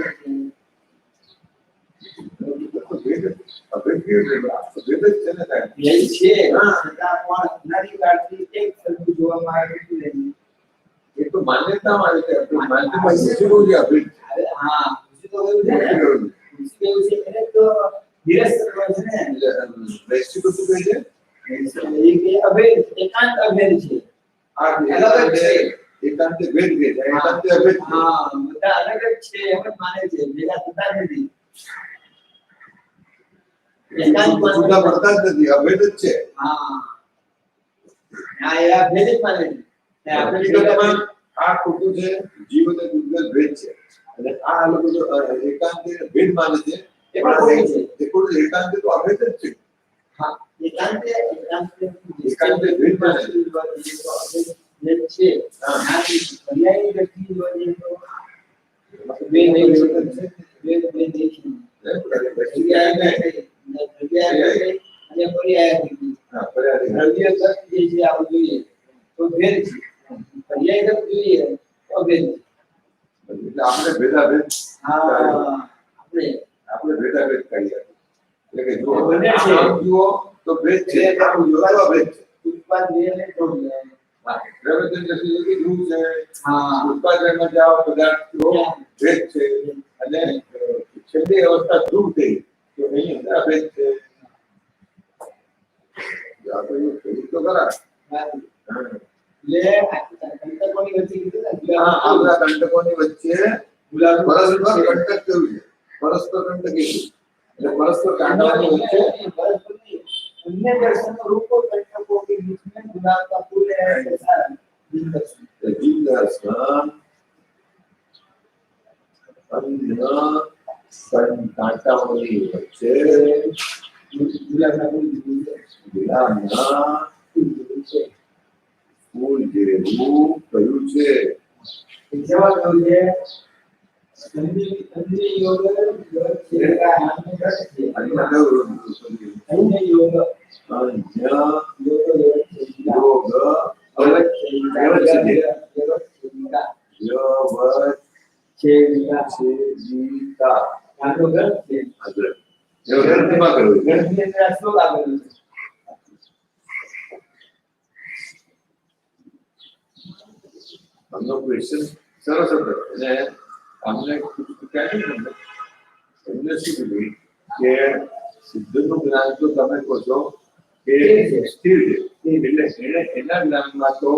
Speaker 4: वेद जनता
Speaker 3: વેદ છે છતાં પણ અનાદિ કાળથી એક સરખું જોવામાં આવે છે નહીં
Speaker 4: ये तो मान्यता वाले थे तो मानते हैं इसी को ये अभी
Speaker 3: अरे हाँ उसी तो वही है उसके उसे मैंने तो निरस्त करवाया है
Speaker 4: वैश्विक को तो भेजे
Speaker 3: ये कि अभेद एकांत अभेद છે
Speaker 4: अलग है एकांत भेद गए एकांत अभेद
Speaker 3: हाँ બધા અલગ જ છે એમ જ માને છે ભેગા થતા નથી એકાંત
Speaker 4: સુધા પડતા જ નથી અભેદ જ છે
Speaker 3: हाँ આ એ અભેદ જ માને છે આપણે
Speaker 4: હકીકતમાં આ ખોટું છે જીવ અને દુર્ગલ ભેદ છે અને આ લોકો જો એકાંત ભેદ માને છે
Speaker 3: એ પણ ખોટું છે
Speaker 4: એ ખોટું એકાંત તો અભેદ જ છે
Speaker 3: हाँ एकांत
Speaker 4: भेद माने
Speaker 3: भेद છે આ પર્યાયની વ્યક્તિ જોઈએ તો બે નહીં બે દેખી અને પર્યાય
Speaker 4: હા પર્યાય
Speaker 3: દ્રવ્ય ગત જે છે આવું જોઈએ તો ભેદ છે પર્યાય ગત જોઈએ તો ભેદ છે
Speaker 4: એટલે આપણે ભેદાભેદ
Speaker 3: હા આપણે
Speaker 4: ભેદાભેદ કરીએ એટલે કે જો
Speaker 3: બંને છે.
Speaker 4: આમ જુઓ તો ભેદ છે આમ જુઓ તો અભેદ છે
Speaker 3: ઉત્પાદ વેને જોડે
Speaker 4: હા દ્રવ્યજન જશે કે ધ્રુવ છે
Speaker 3: હા
Speaker 4: ઉત્પાદનમાં જાઓ પદાર્થો ભેદ છે અને છેલ્લી અવસ્થા ધ્રુવ થઈ તો એની અંદર અભેદ છે આપણે તો ખરા
Speaker 3: લે કંટકોની વચ્ચે કીધું ને
Speaker 4: હા આપણા કંટકોની વચ્ચે પરસ્પર કંટક કેવું છે પરસ્પર કંટક એટલે પરસ્પર કાંટાની વચ્ચે
Speaker 3: अन्य दर्शन रूपों कंटकों के बीच में गुलाब का फूल है ऐसा दिन दर्शन
Speaker 4: જીવ દર્શન અન્ન કાંટાઓની વચ્ચે ગુલાબના ફૂલ જેવું કહ્યું છે.
Speaker 3: જવાબ કહ્યું છે અંધી યોગ છેડકા નામનો ગ્રંથ છે.
Speaker 4: અન્ય યોગ
Speaker 3: અન્ય યોગ નામનો ગ્રંથ છે.
Speaker 4: ગ્રંથમાં કહ્યું છે.
Speaker 3: ગ્રંથની અંદર આ શ્લોક આવેલો છે.
Speaker 4: हमने क्वेश्चन सरस હતો અને અમને ક્યાં એમને શું કીધું કે સિદ્ધનું જ્ઞાન તો તમે કહો છો કે સ્થિર છે એટલે એના જ્ઞાનમાં તો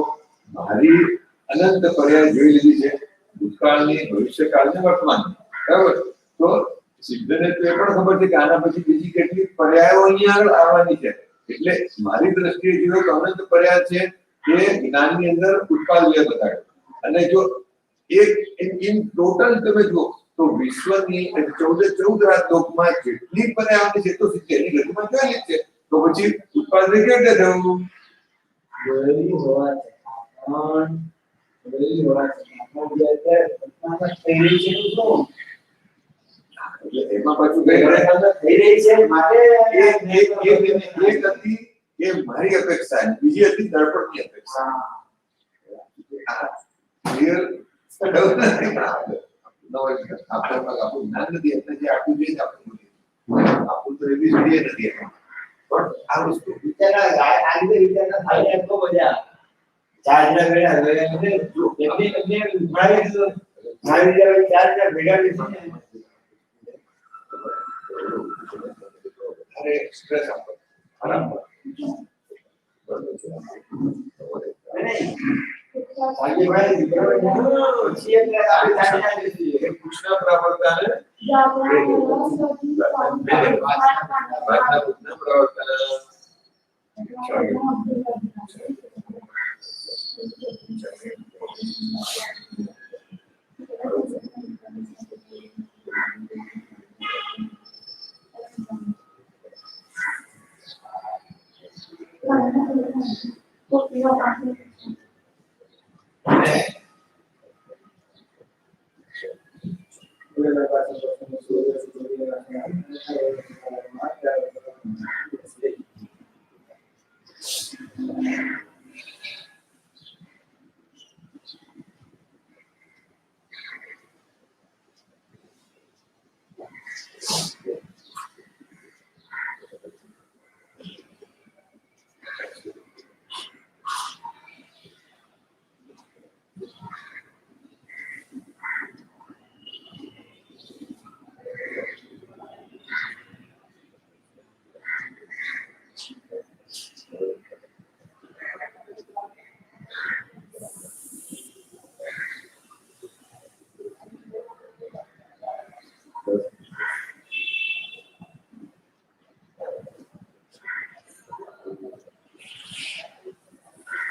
Speaker 4: મારી અનંત પર્યાય જોઈ લીધી છે ભૂતકાળની ભવિષ્યકાળની વર્તમાનની બરાબર તો સિદ્ધને તો એ પણ ખબર છે કે આના પછી બીજી કેટલીક પર્યાયો અહીંયા આવવાની છે એટલે મારી દ્રષ્ટિએ જોયો તો અનંત પર્યાય છે એ જ્ઞાનની અંદર ઉત્પાદય બતાવ્યો અને જો એક ઇન ટોટલ તમે જો તો વિશ્વની 14 રાજલોકમાં જેટલી પર્યાવરણની છે તો સિદ્ધની ગતિમાં જોયેલી છે તો પછી ઉત્પાદન કેવી રીતે થયું
Speaker 3: જોયેલી હોવા છતાં જોયેલી હોવા છતાં જે અત્યારે વર્તમાનમાં થઈ રહી છે તો શું
Speaker 4: એટલે એમાં પાછું
Speaker 3: થઈ રહી છે માટે
Speaker 4: એક હતી એ મારી અપેક્ષા બીજી હતી દર્પણની અપેક્ષા ક્લિયર આપણું જ્ઞાન નથી એટલે જે આખું જોઈએ આપણું તો એવી જોઈએ નથી પણ આ વસ્તુ
Speaker 3: વિચારના આ રીતે વિચારના થાય તો મજા ચાર્જ ના કર્યા હવે એમને ભણાવી દીધું મારી રીતે ચાર્જ ના ભેગા દીધું
Speaker 4: અરે સ્ટ્રેસ આપો આરામ
Speaker 3: આગે ભાઈ બરાબર છે એટલે આપણે ચાર્જ દીધી
Speaker 4: કૃષ્ણ પ્રવર્તન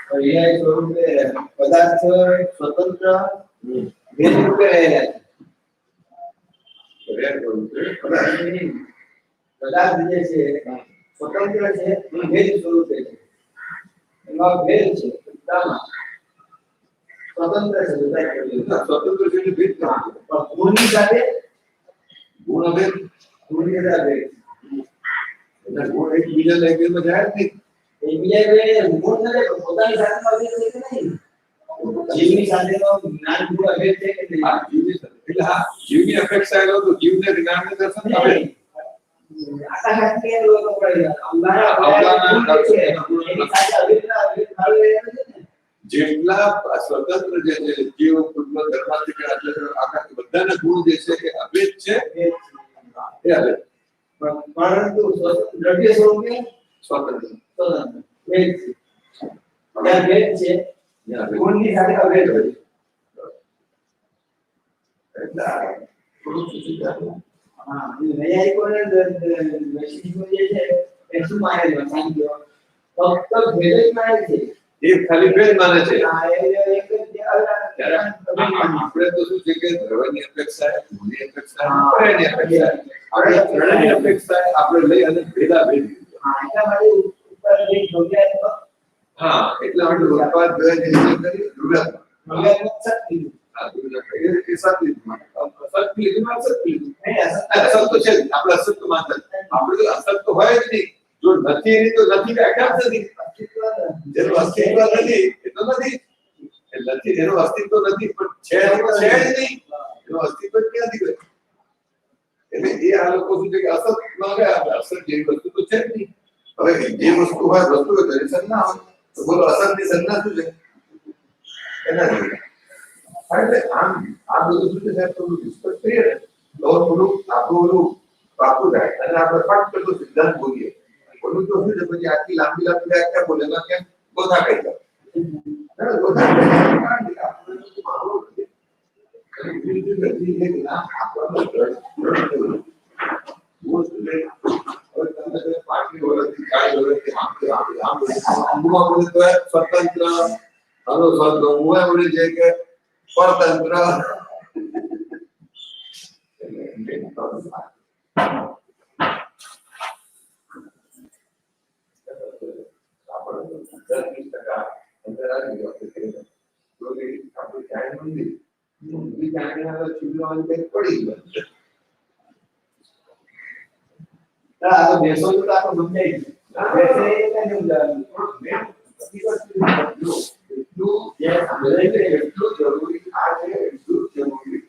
Speaker 3: पर्याय स्वरूपे पदार्थ स्वतंत्र भेद रूपे रहेला पदार्थ जे છે स्वतंत्र છે भेद स्वरूपे છે એમાં भेद છે બધામાં સ્વતંત્ર છે બધા
Speaker 4: સ્વતંત્ર છે ભેદ
Speaker 3: પણ ગુણની સાથે
Speaker 4: ગુણભેદ
Speaker 3: ગુણની સાથે
Speaker 4: એટલે ગુણ એકબીજા લેવલમાં જાય જ નહીં
Speaker 3: એકબીજા બે ગુણ સાથે પોતાની સાથેનો અભેદ છે કે નહીં જીવની સાથેનો જ્ઞાન ગુણ અભેદ છે કે નહીં
Speaker 4: હા જીવની સાથે એટલે હા જીવની અપેક્ષા એલો તો જીવને જ્ઞાનને દર્શન કરે
Speaker 3: આકાશથી લોકો પડે અવગાના છે એની સાથે અભેદના અભેદ ભાવે છે ને
Speaker 4: જેટલા સ્વતંત્ર જે છે જીવ કુટુંબ ધર્માથી એટલે આખા બધાના ગુણ જે છે કે અભેદ છે એ અભેદ
Speaker 3: પરંતુ દ્રવ્ય સ્વરૂપે
Speaker 4: સ્વતંત્ર
Speaker 3: भेद છે ત્યાં भेद છે ગુણની સાથે અભેદ હોય
Speaker 4: એટલે થોડું સુધારો
Speaker 3: હા નૈયાયિકોને વૈશિષ્ટ્ય જે છે એ શું માને છે સાંખ્યો ફક્ત ભેદ જ માને છે
Speaker 4: એ ખાલી બે જ માને છે
Speaker 3: હા, એક જ
Speaker 4: ત્યારે આપણે તો શું છે કે દ્રવ્યની અપેક્ષા ભૂલની અપેક્ષા પર્યાયની અપેક્ષા આપણે ત્રણેયની અપેક્ષા આપણે લઈ અને ભેગા ભેગી
Speaker 3: એટલા માટે ઉપર જે જોગ્યા
Speaker 4: હા એટલા માટે ઉત્પાદ દ્રવ્યની નિર્ણય કરી ધ્રુવ્યાત્મક
Speaker 3: શક્તિ
Speaker 4: હા ધ્રુવ્યાત્મક એ સાચી શક્તિ લીધું શક્તિ લીધું
Speaker 3: નહીં
Speaker 4: અસત તો છે જ. આપણે અસત માનતા આપણે તો અસત તો હોય જ નહીં જો નથી એની તો નથી વ્યાખ્યા જ નથી જેનું અસ્તિત્વ નથી એ તો નથી એ નથી એનું અસ્તિત્વ નથી પણ છે એ તો છે જ નહીં એનું અસ્તિત્વ ક્યાંથી ગયું એટલે એ આ લોકો શું છે કે અસત માં ગયા અસત જેવી વસ્તુ તો છે જ નહીં હવે જે વસ્તુ હોય વસ્તુ હોય તેની સંજ્ઞા હોય તો બોલો અસતની સંજ્ઞા શું છે એના જેવી એટલે આમ આ બધું શું છે સાહેબ થોડું ડિસ્કસ કરીએ ને તો થોડું આપણું ઓલું પાકું થાય અને આપણે ફક્ત તો સિદ્ધાંત બોલીએ બોલું તો શું છે પછી આટલી લાંબી લાંબી વ્યાખ્યા બોલે એમાં કેમ ગોથા કહી જાય ગોથા કહી જાય કારણ કે આપણે શું માનવું નથી બીજી ગતિ એક ના આપણને પાર્ટી વર્ષથી 40 વર્ષથી આમ બોલે તો સ્વતંત્ર અનુસંધ હું બોલે છે કે પરતંત્ર
Speaker 3: દેશો તો આપણે સમજાય
Speaker 4: એટલું જરૂરી આ છે એટલું જરૂરી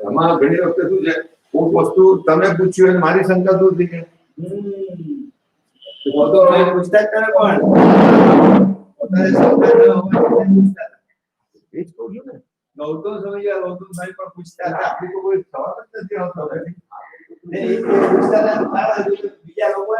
Speaker 4: એમાં ઘણી વખતે શું છે કોઈક વસ્તુ તમે પૂછ્યું અને મારી શંકા દૂર થઈ ગઈ
Speaker 3: પૂછતા જ કરે કોણ પોતાને
Speaker 4: એ જ કહું છું ને
Speaker 3: ગૌતમ સમજ્યા ગૌતમ સાહેબ પણ પૂછતા હતા
Speaker 4: આપણી તો કોઈ સવાલ જ નથી આવતો
Speaker 3: પૂછતા હતા મારા બીજા લોકો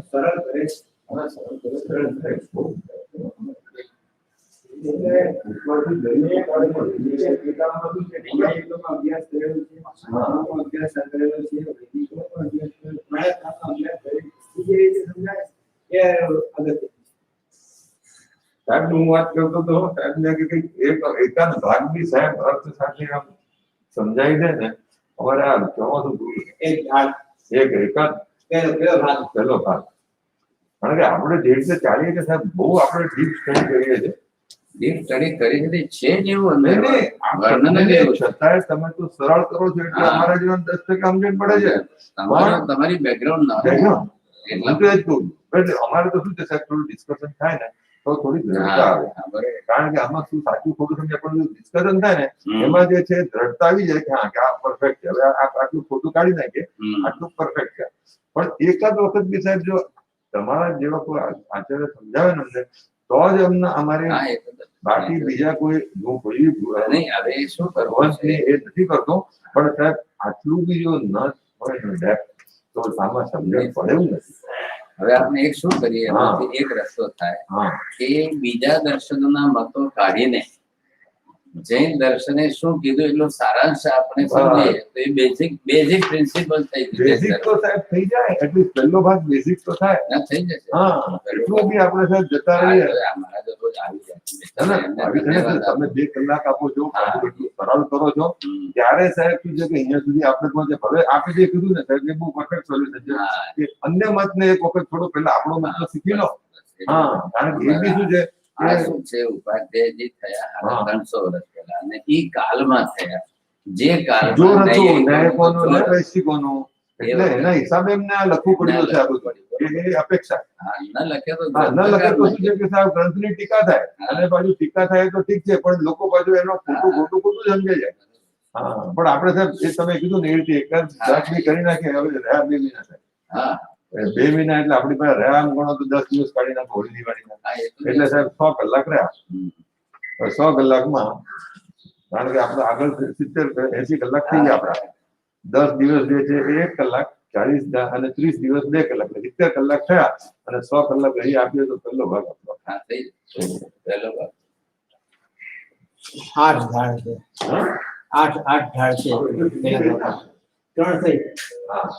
Speaker 3: સરળ કરે
Speaker 4: સાહેબ હું વાત કરતો હતો સાહેબ ને કે એકાદ ભાગ બી સાહેબ અર્થ સાથે આમ સમજાઈ દે ને અમારે આ ચોમાસું એક એકાદ પહેલો ભાગ કારણ કે આપણે જે રીતે ચાલીએ કે સાહેબ બહુ આપણે ડીપ સ્ટડી કરીએ છીએ
Speaker 1: ડીપ સ્ટડી કરી હતી છે જ એવું અંદર
Speaker 4: છતાંય તમે તો સરળ કરો છો એટલે અમારા જીવન 10% સમજણ પડે છે
Speaker 1: તમારી બેકગ્રાઉન્ડ ના
Speaker 4: અમારે તો શું છે સાહેબ થોડું ડિસ્કશન થાય ને તો થોડી દ્રઢતા આવે કારણ કે આમાં શું સાચું ખોટું સમજે પણ ડિસ્કશન થાય ને એમાં જે છે દ્રઢતા આવી જાય કે હા કે આ પરફેક્ટ છે હવે આટલું ખોટું કાઢી નાખીએ આટલું પરફેક્ટ છે પણ એકાદ વખત બી સાહેબ જો તમારા જેવા કોઈ આચાર્ય સમજાવે ને અમને તો જ અમને અમારે બાકી બીજા કોઈ હું કોઈ
Speaker 1: નહીં હવે શું
Speaker 4: કરવાનું એ નથી કરતો પણ સાહેબ આટલું બી જો ન હોય એનો depth તો આમાં સમજણ પડે એવું નથી.
Speaker 1: હવે આપણે એક શું કરીએ
Speaker 4: હા.
Speaker 1: એમાંથી એક રસ્તો થાય
Speaker 4: હા
Speaker 1: કે બીજા દર્શનોના મતો કાઢીને જૈન દર્શને શું કીધું એટલું સારાંશ આપણે સમજીએ તો એ બેઝિક પ્રિન્સિપલ થઈ
Speaker 4: બેઝિક તો સાહેબ થઈ જાય, એટલીસ્ટ પહેલો ભાગ બેઝિક તો થાય.
Speaker 1: થઈ જશે.
Speaker 4: હા એટલું બી આપણે સાહેબ જતા રહીએ.
Speaker 1: અમારા તો રોજ આવી જાય
Speaker 4: ના, ના, આવી જાય ને, તમે 2 કલાક આપો છો, પાછું એટલું સરળ કરો છો, ત્યારે સાહેબ શું છે કે અહીંયા સુધી આપણે પહોંચે. હવે આપણે જે કીધું ને સાહેબ એ બહુ પરફેક્ટ સોલ્યુશન છે
Speaker 1: હા.
Speaker 4: કે અન્ય મતને એક વખત થોડો પહેલા આપણો મત તો શીખી લો. હા કારણ કે એ બી શું છે
Speaker 1: આ
Speaker 4: કે
Speaker 1: શું છે ઉપાધ્યાયજી થયા
Speaker 4: હા.
Speaker 1: 300 વર્ષ પહેલા અને ઈ કાળમાં થયા જે
Speaker 4: જોર
Speaker 1: કાળમાં
Speaker 4: હતું
Speaker 1: ન્યાયિકોનું
Speaker 4: ન્યાયકોનું
Speaker 1: જોર
Speaker 4: ને
Speaker 1: હતું.
Speaker 4: વૈશ્વિકોનું, એટલે એના હિસાબે એમને આ લખવું પડ્યું છે આ બધું. એ અપેક્ષા.
Speaker 1: હા, ન લખે તો
Speaker 4: હા ન લખે તો શું છે કે સાહેબ ગ્રંથની ટીકા થાય,
Speaker 1: હા.
Speaker 4: અને પાછું ટીકા થાય તો ઠીક છે, પણ લોકો પાછું એનો ખોટું સમજે જાય. હા પણ આપણે સાહેબ એ તમે કીધું ને એ રીતે એક જ
Speaker 1: હા.
Speaker 4: 10 મી કરી નાખીએ. હવે રહ્યા 2 મહિના થાય.
Speaker 1: હા
Speaker 4: 2 મહિના એટલે આપણી પાસે રહ્યા આમ ગણો તો 10 દિવસ કાઢી નાખો હોળી દિવાળીના.
Speaker 1: હા, એ તો
Speaker 4: એટલે સાહેબ 100 કલાક રહ્યા.
Speaker 1: હમ.
Speaker 4: હવે 100 કલાકમાં કારણ કે આપણે આગળ 70-80 કલાક થઈ ગયા આપણા. 10 દિવસ જે છે એ 1 કલાક, 40 અને 30 દિવસ 2 કલાક, એટલે 70 કલાક થયા. અને 100 કલાક અહીં આપીએ તો પહેલો ભાગ આપણો.
Speaker 1: હા થઈ જશે. પહેલો ભાગ.
Speaker 5: 8 ઢાળ છે,
Speaker 4: હા?
Speaker 5: 8 ઢાળ છે પેલા ભાગમાં. 3 થઈ.
Speaker 4: હા